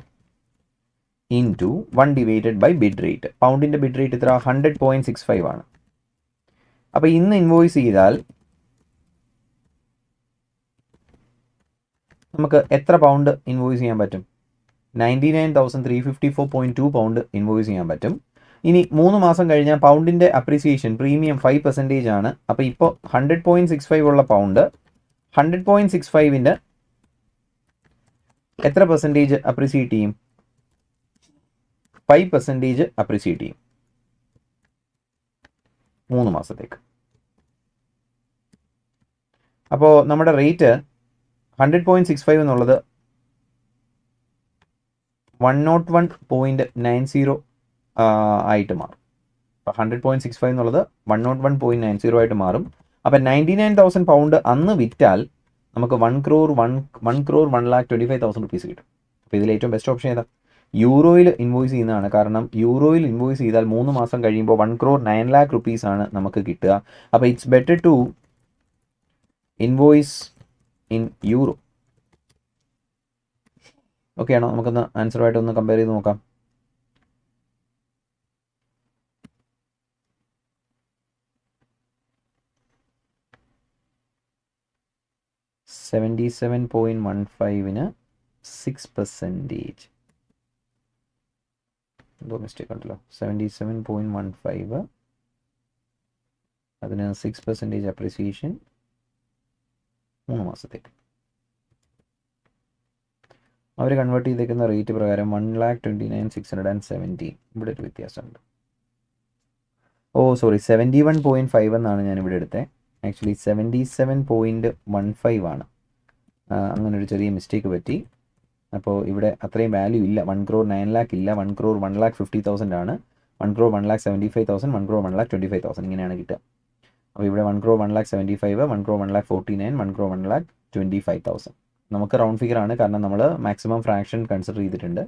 into 1 divided by bid rate. പൗണ്ടിൻ്റെ ബിഡ് റേറ്റ് എത്ര? 100.65 ആണ്. അപ്പോൾ ഇന്ന് ഇൻവോയ്സ് ചെയ്താൽ നമുക്ക് എത്ര പൗണ്ട് ഇൻവോയ്സ് ചെയ്യാൻ പറ്റും? 99,354.2 പൗണ്ട് ഇൻവോയ്സ് ചെയ്യാൻ പറ്റും. ഇനി 3 മാസം കഴിഞ്ഞാൽ പൗണ്ടിൻ്റെ അപ്രീസിയേഷൻ പ്രീമിയം 5% ആണ്. അപ്പോൾ ഇപ്പോൾ 100.65 ഉള്ള പൗണ്ട് 100.65ൻ്റെ എത്ര പെർസെൻറ്റേജ് അപ്രീസിയേറ്റ് ചെയ്യും? 5% അപ്രീസിയേറ്റ് ചെയ്യും 3 മാസത്തേക്ക്. അപ്പോൾ നമ്മുടെ റേറ്റ് 100.65 എന്നുള്ളത് 101.90 ആയിട്ട് മാറും. അപ്പോൾ 100.65 എന്നുള്ളത് 101.90 ആയിട്ട് മാറും. അപ്പം 99,000 പൗണ്ട് അന്ന് വിറ്റാൽ നമുക്ക് 1,01,25,000 റുപ്പീസ് കിട്ടും. അപ്പോൾ ഇതിൽ ഏറ്റവും ബെസ്റ്റ് ഓപ്ഷൻ ഏതാ? യൂറോയിൽ ഇൻവോയ്സ് ചെയ്യുന്നതാണ്. കാരണം യൂറോയിൽ ഇൻവോയ്സ് ചെയ്താൽ 3 മാസം കഴിയുമ്പോൾ 1,09,00,000 റുപ്പീസ് ആണ് നമുക്ക് കിട്ടുക. അപ്പോൾ it's better to invoice in euro. Okay ആണോ? നമുക്കൊന്ന് ആൻസറുമായിട്ട് ഒന്ന് കമ്പയർ ചെയ്ത് നോക്കാം. $77.15 6%. എന്തോ മിസ്റ്റേക്ക് ഉണ്ടല്ലോ. 77.15 അതിന് 6% അപ്രിസിയേഷൻ 3 മാസത്തേക്ക്. അവർ കൺവേർട്ട് ചെയ്തേക്കുന്ന റേറ്റ് പ്രകാരം 1,29,617. ഇവിടെ ഒരു വ്യത്യാസമുണ്ട്. 71.5 എന്നാണ് ഞാനിവിടെ എടുത്തത്. ആക്ച്വലി 77.15 ആണ്. അങ്ങനൊരു ചെറിയ മിസ്റ്റേക്ക് പറ്റി. അപ്പോൾ ഇവിടെ അത്രയും വാല്യൂ ഇല്ല. 1,09,00,000 ഇല്ല. 1,01,50,000 ആണ്. 1,01,75,000, 1,01,25,000 ഇങ്ങനെയാണ് കിട്ടുക. അപ്പോൾ ഇവിടെ 1,01,75,000, 1,01,49,000, 1,01,25,000. നമുക്ക് റൗണ്ട് ഫിഗർ ആണ്, കാരണം നമ്മൾ മാക്സിമം ഫ്രാക്ഷൻ കൺസിഡർ ചെയ്തിട്ടുണ്ട്.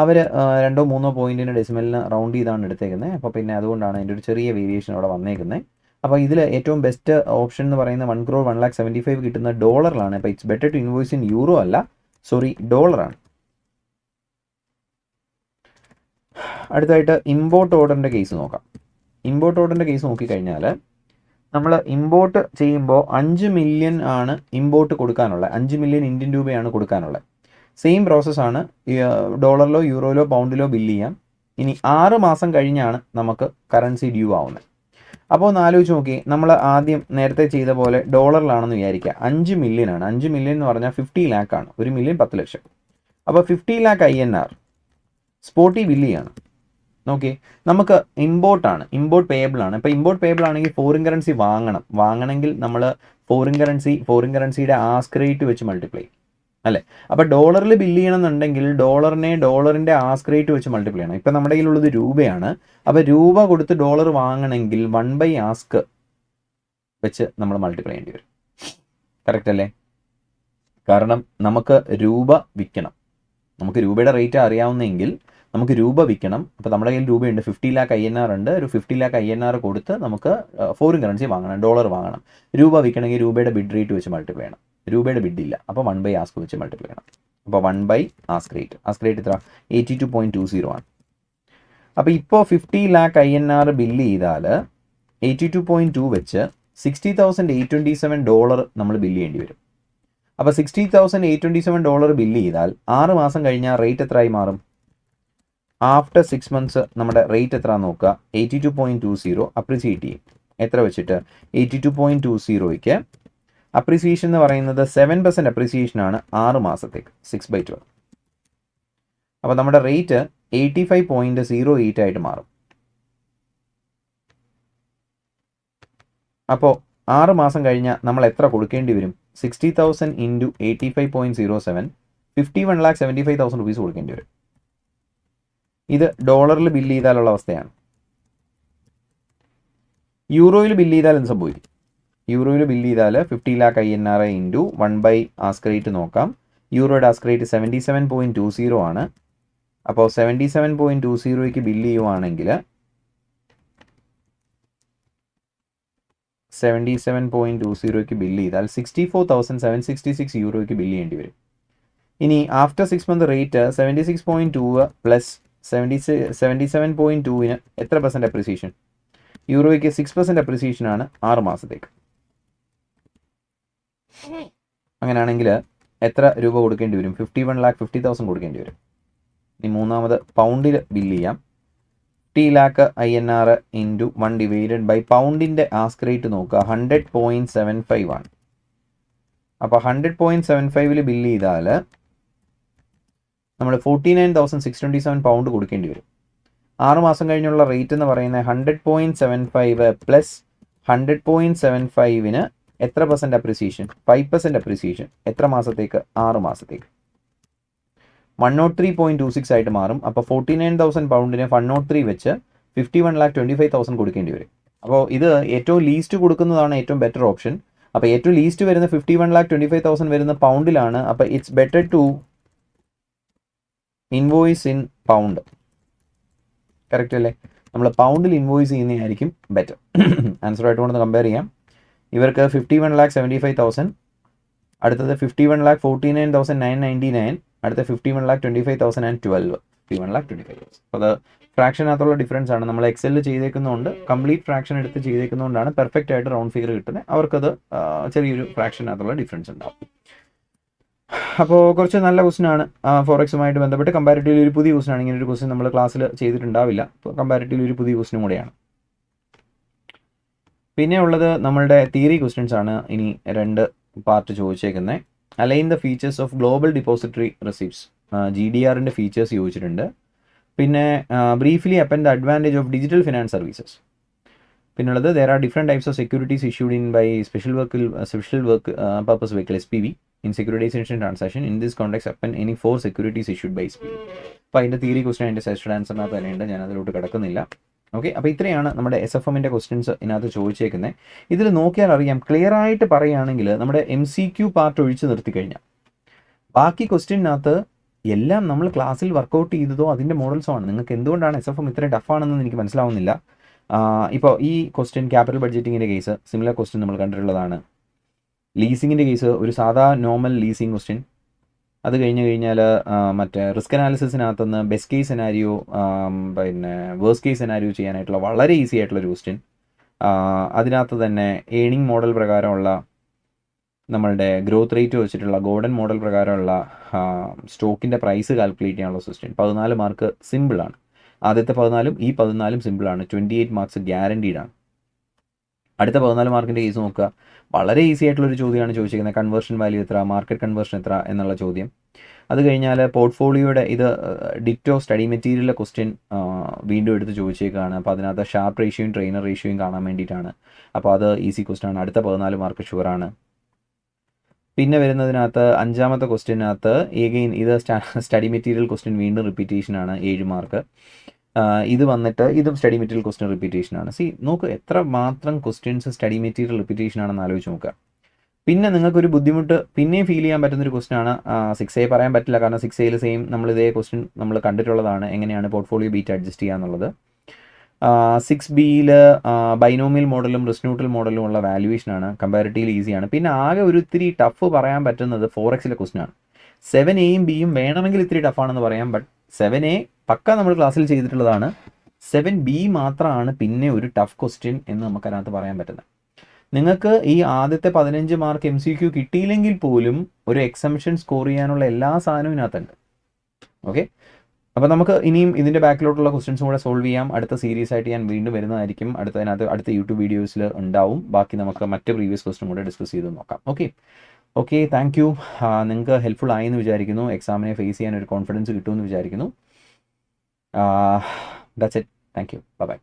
അവർ 2-3 പോയിന്റിന് ഡെസിമലിന് റൗണ്ട് ചെയ്താണ് എടുത്തേക്കുന്നത്. അപ്പോൾ പിന്നെ അതുകൊണ്ടാണ് അതിൻ്റെ ഒരു ചെറിയ വേരിയേഷൻ അവിടെ വന്നേക്കുന്നത്. അപ്പോൾ ഇതിൽ ഏറ്റവും ബെസ്റ്റ് ഓപ്ഷൻ എന്ന് പറയുന്ന 1,01,75,000 കിട്ടുന്ന ഡോളറിലാണ്. അപ്പോൾ it's better to invoice in euro അല്ല, സോറി ഡോളറാണ്. അടുത്തായിട്ട് ഇമ്പോർട്ട് ഓർഡറിൻ്റെ കേസ് നോക്കാം. ഇമ്പോർട്ട് ഓർഡറിൻ്റെ കേസ് നോക്കിക്കഴിഞ്ഞാൽ നമ്മൾ ഇമ്പോർട്ട് ചെയ്യുമ്പോൾ 5 മില്യൺ ആണ് ഇമ്പോർട്ട് കൊടുക്കാനുള്ളത്. 5 മില്യൺ ഇന്ത്യൻ രൂപയാണ് കൊടുക്കാനുള്ളത്. സെയിം പ്രോസസ്സാണ് ഡോളറിലോ യൂറോയിലോ പൗണ്ടിലോ ബില്ല് ചെയ്യാം. ഇനി 6 മാസം കഴിഞ്ഞാണ് നമുക്ക് കറൻസി ഡ്യൂ ആവുന്നത്. അപ്പോൾ ഒന്ന് ആലോചിച്ച് നോക്കി, നമ്മൾ ആദ്യം നേരത്തെ ചെയ്ത പോലെ ഡോളറിലാണെന്ന് വിചാരിക്കുക. 5 മില്യൺ ആണ്. 5 മില്യൺ എന്ന് പറഞ്ഞാൽ 50 lakh ആണ്. 1 മില്യൺ 10 ലക്ഷം. അപ്പോൾ 50 lakh INR സ്പോട്ടി ബില്ല് ചെയ്യണം. ഓക്കെ, നമുക്ക് ഇമ്പോർട്ടാണ്, ഇമ്പോർട്ട് പേയബിൾ ആണ്. ഇപ്പോൾ ഇമ്പോർട്ട് പേയബിൾ ആണെങ്കിൽ ഫോറിൻ കറൻസി വാങ്ങണമെങ്കിൽ നമ്മൾ ഫോറിൻ കറൻസിയുടെ ആസ്ക് റേറ്റ് വെച്ച് മൾട്ടിപ്ലൈ, അല്ലേ? അപ്പോൾ ഡോളറിൽ ബില്ല് ചെയ്യണമെന്നുണ്ടെങ്കിൽ ഡോളറിൻ്റെ ആസ്ക് റേറ്റ് വെച്ച് മൾട്ടിപ്ലൈ ചെയ്യണം. ഇപ്പം നമ്മുടെ കയ്യിലുള്ളത് രൂപയാണ്. അപ്പോൾ രൂപ കൊടുത്ത് ഡോളർ വാങ്ങണമെങ്കിൽ 1/ask വെച്ച് നമ്മൾ മൾട്ടിപ്ലൈ ചെയ്യേണ്ടി വരും. കറക്റ്റ് അല്ലേ? കാരണം നമുക്ക് രൂപ വിൽക്കണം. നമുക്ക് രൂപയുടെ റേറ്റ് അറിയാവുന്നെങ്കിൽ നമുക്ക് രൂപ വിൽക്കണം. അപ്പോൾ നമ്മുടെ കയ്യിൽ രൂപയുണ്ട്, 50 lakh INR ഉണ്ട്. ഒരു 50 lakh INR കൊടുത്ത് നമുക്ക് ഫോറിൻ കറൻസി വാങ്ങണം, ഡോളർ വാങ്ങണം. രൂപ വിൽക്കണമെങ്കിൽ രൂപയുടെ ബിഡ് റേറ്റ് വെച്ച് മൾട്ടിപ്ലൈ ചെയ്യണം. രൂപയുടെ ബിഡില്ല, അപ്പോൾ 1/ask വെച്ച് മൾട്ടിപ്ലൈ ചെയ്യണം. അപ്പോൾ 1/ask റേറ്റ് എത്ര? 82.20 ആണ്. അപ്പോൾ ഇപ്പോൾ 50 lakh INR ബില്ല് ചെയ്താൽ 82.2 വെച്ച് $60,827 നമ്മൾ ബില്ല് ചെയ്യേണ്ടി വരും. അപ്പോൾ $60,827 ബില്ല് ചെയ്താൽ 6 മാസം കഴിഞ്ഞാൽ റേറ്റ് എത്രയായി മാറും? ആഫ്റ്റർ 6 months നമ്മുടെ റേറ്റ് എത്ര നോക്കുക. 82.20 അപ്രിസിയേറ്റ് ചെയ്യും. എത്ര വെച്ചിട്ട്? 82.20ക്ക് അപ്രിസിയേഷൻ എന്ന് പറയുന്നത് 7% അപ്രിസിയേഷൻ ആണ് 6 മാസത്തേക്ക്, 6/12. അപ്പോൾ നമ്മുടെ റേറ്റ് 85.08 ആയിട്ട് മാറും. അപ്പോൾ 6 മാസം കഴിഞ്ഞാൽ നമ്മൾ എത്ര കൊടുക്കേണ്ടി വരും? 60,000 ഇൻറ്റു 85.07 51,75,000 റുപ്പീസ് കൊടുക്കേണ്ടി വരും. ഇത് ഡോളറിൽ ബില്ല് ചെയ്താലുള്ള അവസ്ഥയാണ്. യൂറോയിൽ ബില്ല് ചെയ്താൽ എന്ത് സംഭവിക്കും? യൂറോയിൽ ബില്ല് ചെയ്താൽ 50 lakh INR into 1 ask rate നോക്കാം. യൂറോയുടെ ആസ്ക് റേറ്റ് 77.20 ആണ്. അപ്പോൾ 77.20ക്ക് ബില്ല് ചെയ്യുവാണെങ്കിൽ 77.20ക്ക് ബില്ല് ചെയ്താൽ 64,766 യൂറോയ്ക്ക് ബില്ല് ചെയ്യേണ്ടി വരും. ഇനി ആഫ്റ്റർ 6 month റേറ്റ് 76.2 പ്ലസ് 77.2ന് എത്ര % അപ്രിസിയേഷൻ? യൂറോയ്ക്ക് 6% അപ്രിസിയേഷനാണ് 6 മാസത്തേക്ക്. അങ്ങനെയാണെങ്കിൽ എത്ര രൂപ കൊടുക്കേണ്ടി വരും? 51,50,000 കൊടുക്കേണ്ടി വരും. ഇനി മൂന്നാമത് പൗണ്ടിൽ ബില്ല് ചെയ്യാം. 50 lakh INR into 1 divided by പൗണ്ടിൻ്റെ ആസ്ക് റേറ്റ് നോക്കുക 100.75 ആണ്. അപ്പോൾ 100.75 ബില്ല് ചെയ്താൽ നമ്മൾ 49,627 പൗണ്ട് കൊടുക്കേണ്ടി വരും. 6 മാസം കഴിഞ്ഞുള്ള റേറ്റ് എന്ന് പറയുന്നത് 100.75 പ്ലസ് 100.75ന് എത്ര % അപ്രിസിയേഷൻ? 5% അപ്രിസിയേഷൻ. എത്ര മാസത്തേക്ക്? 6 മാസത്തേക്ക്. 103.26 ആയിട്ട് മാറും. അപ്പോൾ 49,000 പൗണ്ടിന് 103 വെച്ച് 51,25,000 കൊടുക്കേണ്ടി വരും. അപ്പോൾ ഇത് ഏറ്റവും ലീസ്റ്റ് കൊടുക്കുന്നതാണ് ഏറ്റവും ബെറ്റർ ഓപ്ഷൻ. അപ്പോൾ ഏറ്റവും ലീസ്റ്റ് വരുന്ന 51,25,000 വരുന്ന പൗണ്ടിലാണ്. അപ്പോൾ it's better to invoice in pound. Correct അല്ലേ? നമ്മൾ പൗണ്ടിൽ ഇൻവോയ്സ് ചെയ്യുന്നതായിരിക്കും ബെറ്റർ. ആൻസറായിട്ട് കൊണ്ടൊന്ന് കമ്പയർ ചെയ്യാം. ഇവർക്ക് 51,75,000, അടുത്തത് 51,49,999, അടുത്ത 51,25,012, 51,25,000. അപ്പോൾ അത് ഫ്രാക്ഷനകത്തുള്ള ഡിഫറൻസ് ആണ്. നമ്മൾ എക്സലിൽ ചെയ്തേക്കുന്നതുകൊണ്ട് കംപ്ലീറ്റ് ഫ്രാക്ഷൻ എടുത്ത് ചെയ്തേക്കുന്നതുകൊണ്ടാണ് പെർഫെക്റ്റ് ആയിട്ട് റൗണ്ട് ഫിഗർ കിട്ടുന്നത്. അവർക്കത് ചെറിയൊരു ഫ്രാക്ഷനകത്തുള്ള ഡിഫറൻസ് ഉണ്ടാവും. അപ്പോൾ കുറച്ച് നല്ല ക്വസ്റ്റ്യനാണ്. ഫോറക്സുമായിട്ട് ബന്ധപ്പെട്ട് കമ്പാരിറ്റീവ്ലി ഒരു പുതിയ ക്വസ്റ്റ്യനാണ്. ഇങ്ങനെ ഒരു ക്വസ്റ്റ്യൻ നമ്മൾ ക്ലാസ്സിൽ ചെയ്തിട്ടുണ്ടാവില്ല. അപ്പോൾ കമ്പാരിറ്റീവ്ലി ഒരു പുതിയ ക്വസ്റ്റ്യനും കൂടെയാണ്. പിന്നെ ഉള്ളത് നമ്മളുടെ തിയറി ക്വസ്റ്റ്യൻസ് ആണ്. ഇനി 2 പാർട്ട് ചോദിച്ചേക്കുന്നത്. Align the features of global depository receipts, GDRൻ്റെ ഫീച്ചേഴ്സ് ചോദിച്ചിട്ടുണ്ട്. പിന്നെ briefly upon the advantage of digital finance services. പിന്നുള്ളത് there are different types of securities issued in by special work purpose vehicle SPV in securitization transaction. In this context, upon any 4 securities issued by SPV. അപ്പോൾ അതിൻ്റെ theory question അതിൻ്റെ suggested ആൻസറിനകത്ത് തന്നെയുണ്ട്. ഞാൻ അതിലോട്ട് കിടക്കുന്നില്ല. Okay, അപ്പോൾ ഇത്രയാണ് നമ്മുടെ SFMൻ്റെ ക്വസ്റ്റ്യൻസ് ഇതിനകത്ത് ചോദിച്ചേക്കുന്നത്. ഇതിൽ നോക്കിയാൽ അറിയാം, ക്ലിയർ ആയിട്ട് പറയുകയാണെങ്കിൽ നമ്മുടെ MCQ പാർട്ട് ഒഴിച്ച് നിർത്തി കഴിഞ്ഞാൽ ബാക്കി ക്വസ്റ്റ്യനകത്ത് എല്ലാം നമ്മൾ ക്ലാസ്സിൽ വർക്കൗട്ട് ചെയ്തതോ അതിൻ്റെ മോഡൽസോ ആണ്. നിങ്ങൾക്ക് എന്തുകൊണ്ടാണ് SFM ഇത്രയും ടഫാണെന്ന് എനിക്ക് മനസ്സിലാവുന്നില്ല. ഇപ്പോൾ ഈ ക്വസ്റ്റ്യൻ ക്യാപിറ്റൽ ബഡ്ജറ്റിങ്ങിൻ്റെ കേസ് സിമിലർ ക്വസ്റ്റ്യൻ നമ്മൾ കണ്ടിട്ടുള്ളതാണ്. ലീസിങ്ങിൻ്റെ കേസ് ഒരു സാധാ നോർമൽ ലീസിങ് ക്വസ്റ്റ്യൻ. അത് കഴിഞ്ഞാൽ മറ്റേ റിസ്ക് അനാലിസിസിനകത്തുനിന്ന് ബെസ്റ്റ് കേസ് സെനാരിയോ പിന്നെ വേഴ്സ്റ്റ് കേസ് സെനാരിയോ ചെയ്യാനായിട്ടുള്ള വളരെ ഈസി ആയിട്ടുള്ളൊരു ക്വസ്റ്റ്യൻ. അതിനകത്ത് തന്നെ ഏണിംഗ് മോഡൽ പ്രകാരമുള്ള നമ്മളുടെ ഗ്രോത്ത് റേറ്റ് വെച്ചിട്ടുള്ള ഗോൾഡൻ മോഡൽ പ്രകാരമുള്ള സ്റ്റോക്കിൻ്റെ പ്രൈസ് കാൽക്കുലേറ്റ് ചെയ്യാനുള്ള ക്വസ്റ്റ്യൻ. 14 മാർക്ക് സിമ്പിളാണ്. ആദ്യത്തെ 14 ഈ 14 സിമ്പിളാണ്. 28 മാർക്സ് ഗ്യാരണ്ടീഡാണ്. അടുത്ത 14 മാർക്കിൻ്റെ കേസ് നോക്കുക. വളരെ ഈസി ആയിട്ടുള്ളൊരു ചോദ്യമാണ് ചോദിച്ചിരിക്കുന്നത്. കൺവേർഷൻ വാല്യൂ എത്ര, മാർക്കറ്റ് കൺവേർഷൻ എത്ര എന്നുള്ള ചോദ്യം. അത് കഴിഞ്ഞാൽ പോർട്ട്ഫോളിയോയുടെ ഇത് ഡിറ്റോ സ്റ്റഡി മെറ്റീരിയലിലെ ക്വസ്റ്റ്യൻ വീണ്ടും എടുത്ത് ചോദിച്ചേക്കാണ്. അപ്പോൾ അതിനകത്ത് ഷാർപ്പ് റേഷ്യോയും ട്രെയിനർ റേഷ്യോയും കാണാൻ വേണ്ടിയിട്ടാണ്. അപ്പോൾ അത് ഈസി ക്വസ്റ്റ്യൻ ആണ്. അടുത്ത 14 മാർക്ക് ഷുവറാണ്. പിന്നെ വരുന്നതിനകത്ത് 5ാമത്തെ ക്വസ്റ്റ്യനകത്ത് എഗെയിൻ ഇത് സ്റ്റഡി മെറ്റീരിയൽ ക്വസ്റ്റ്യൻ വീണ്ടും റിപ്പീറ്റേഷനാണ്, 7 മാർക്ക്. ഇത് വന്നിട്ട് ഇതും സ്റ്റഡി മെറ്റീരിയൽ ക്വസ്റ്റ്യൻ റിപ്പീറ്റേഷനാണ്. നോക്ക് എത്ര മാത്രം ക്വസ്റ്റ്യൻസ് സ്റ്റഡി മെറ്റീരിയൽ റിപ്പീറ്റേഷൻ ആണെന്ന് ആലോചിച്ച് നോക്കുക. പിന്നെ നിങ്ങൾക്കൊരു ബുദ്ധിമുട്ട് പിന്നെയും ഫീൽ ചെയ്യാൻ പറ്റുന്നൊരു ക്വസ്റ്റ്യനാണ് 6A. പറയാൻ പറ്റില്ല, കാരണം 6Aയിൽ സെയിം നമ്മൾ ഇതേ ക്വസ്റ്റ്യൻ നമ്മൾ കണ്ടിട്ടുള്ളതാണ്, എങ്ങനെയാണ് പോർട്ട്ഫോളിയോ ബീറ്റ് അഡ്ജസ്റ്റ് ചെയ്യുക എന്നുള്ളത്. 6Bയിൽ ബൈനോമിയൽ മോഡലും റിസ്ക് ന്യൂട്രൽ മോഡലും ഉള്ള വാല്യുവേഷനാണ്. കമ്പാരിറ്റീവ്ലി ഈസിയാണ്. പിന്നെ ആകെ ഒരു ഇത്തിരി ടഫ് പറയാൻ പറ്റുന്നത് ഫോറക്സിലെ ക്വസ്റ്റ്യനാണ്. 7Aയും Bയും വേണമെങ്കിൽ ഇത്തിരി ടഫാണെന്ന് പറയാം. ബട്ട് 7A പക്ക നമ്മൾ ക്ലാസ്സിൽ ചെയ്തിട്ടുള്ളതാണ്. 7B മാത്രമാണ് പിന്നെ ഒരു ടഫ് ക്വസ്റ്റ്യൻ എന്ന് നമുക്കതിനകത്ത് പറയാൻ പറ്റുന്നത്. നിങ്ങൾക്ക് ഈ ആദ്യത്തെ 15 മാർക്ക് MCQ കിട്ടിയില്ലെങ്കിൽ പോലും ഒരു എക്സംഷൻ സ്കോർ ചെയ്യാനുള്ള എല്ലാ സാധനവും ഇതിനകത്തുണ്ട്. ഓക്കെ, അപ്പോൾ നമുക്ക് ഇനിയും ഇതിൻ്റെ ബാക്കിലോട്ടുള്ള ക്വസ്റ്റ്യൻസും കൂടെ സോൾവ് ചെയ്യാം. അടുത്ത സീരീസ് ആയിട്ട് ഞാൻ വീണ്ടും വരുന്നതായിരിക്കും. അടുത്ത യൂട്യൂബ് വീഡിയോസിൽ ഉണ്ടാവും. ബാക്കി നമുക്ക് മറ്റ് പ്രീവിയസ് ക്വസ്റ്റ്യൻ കൂടെ ഡിസ്കസ് ചെയ്ത് നോക്കാം. Okay, thank you. നിങ്ങൾക്ക് ഹെൽപ്ഫുൾ ആയി എന്ന് വിചാരിക്കുന്നു. എക്സാമിനെ ഫേസ് ചെയ്യാൻ ഒരു കോൺഫിഡൻസ് കിട്ടുമെന്ന് വിചാരിക്കുന്നു. That's it. Thank you. Bye-bye.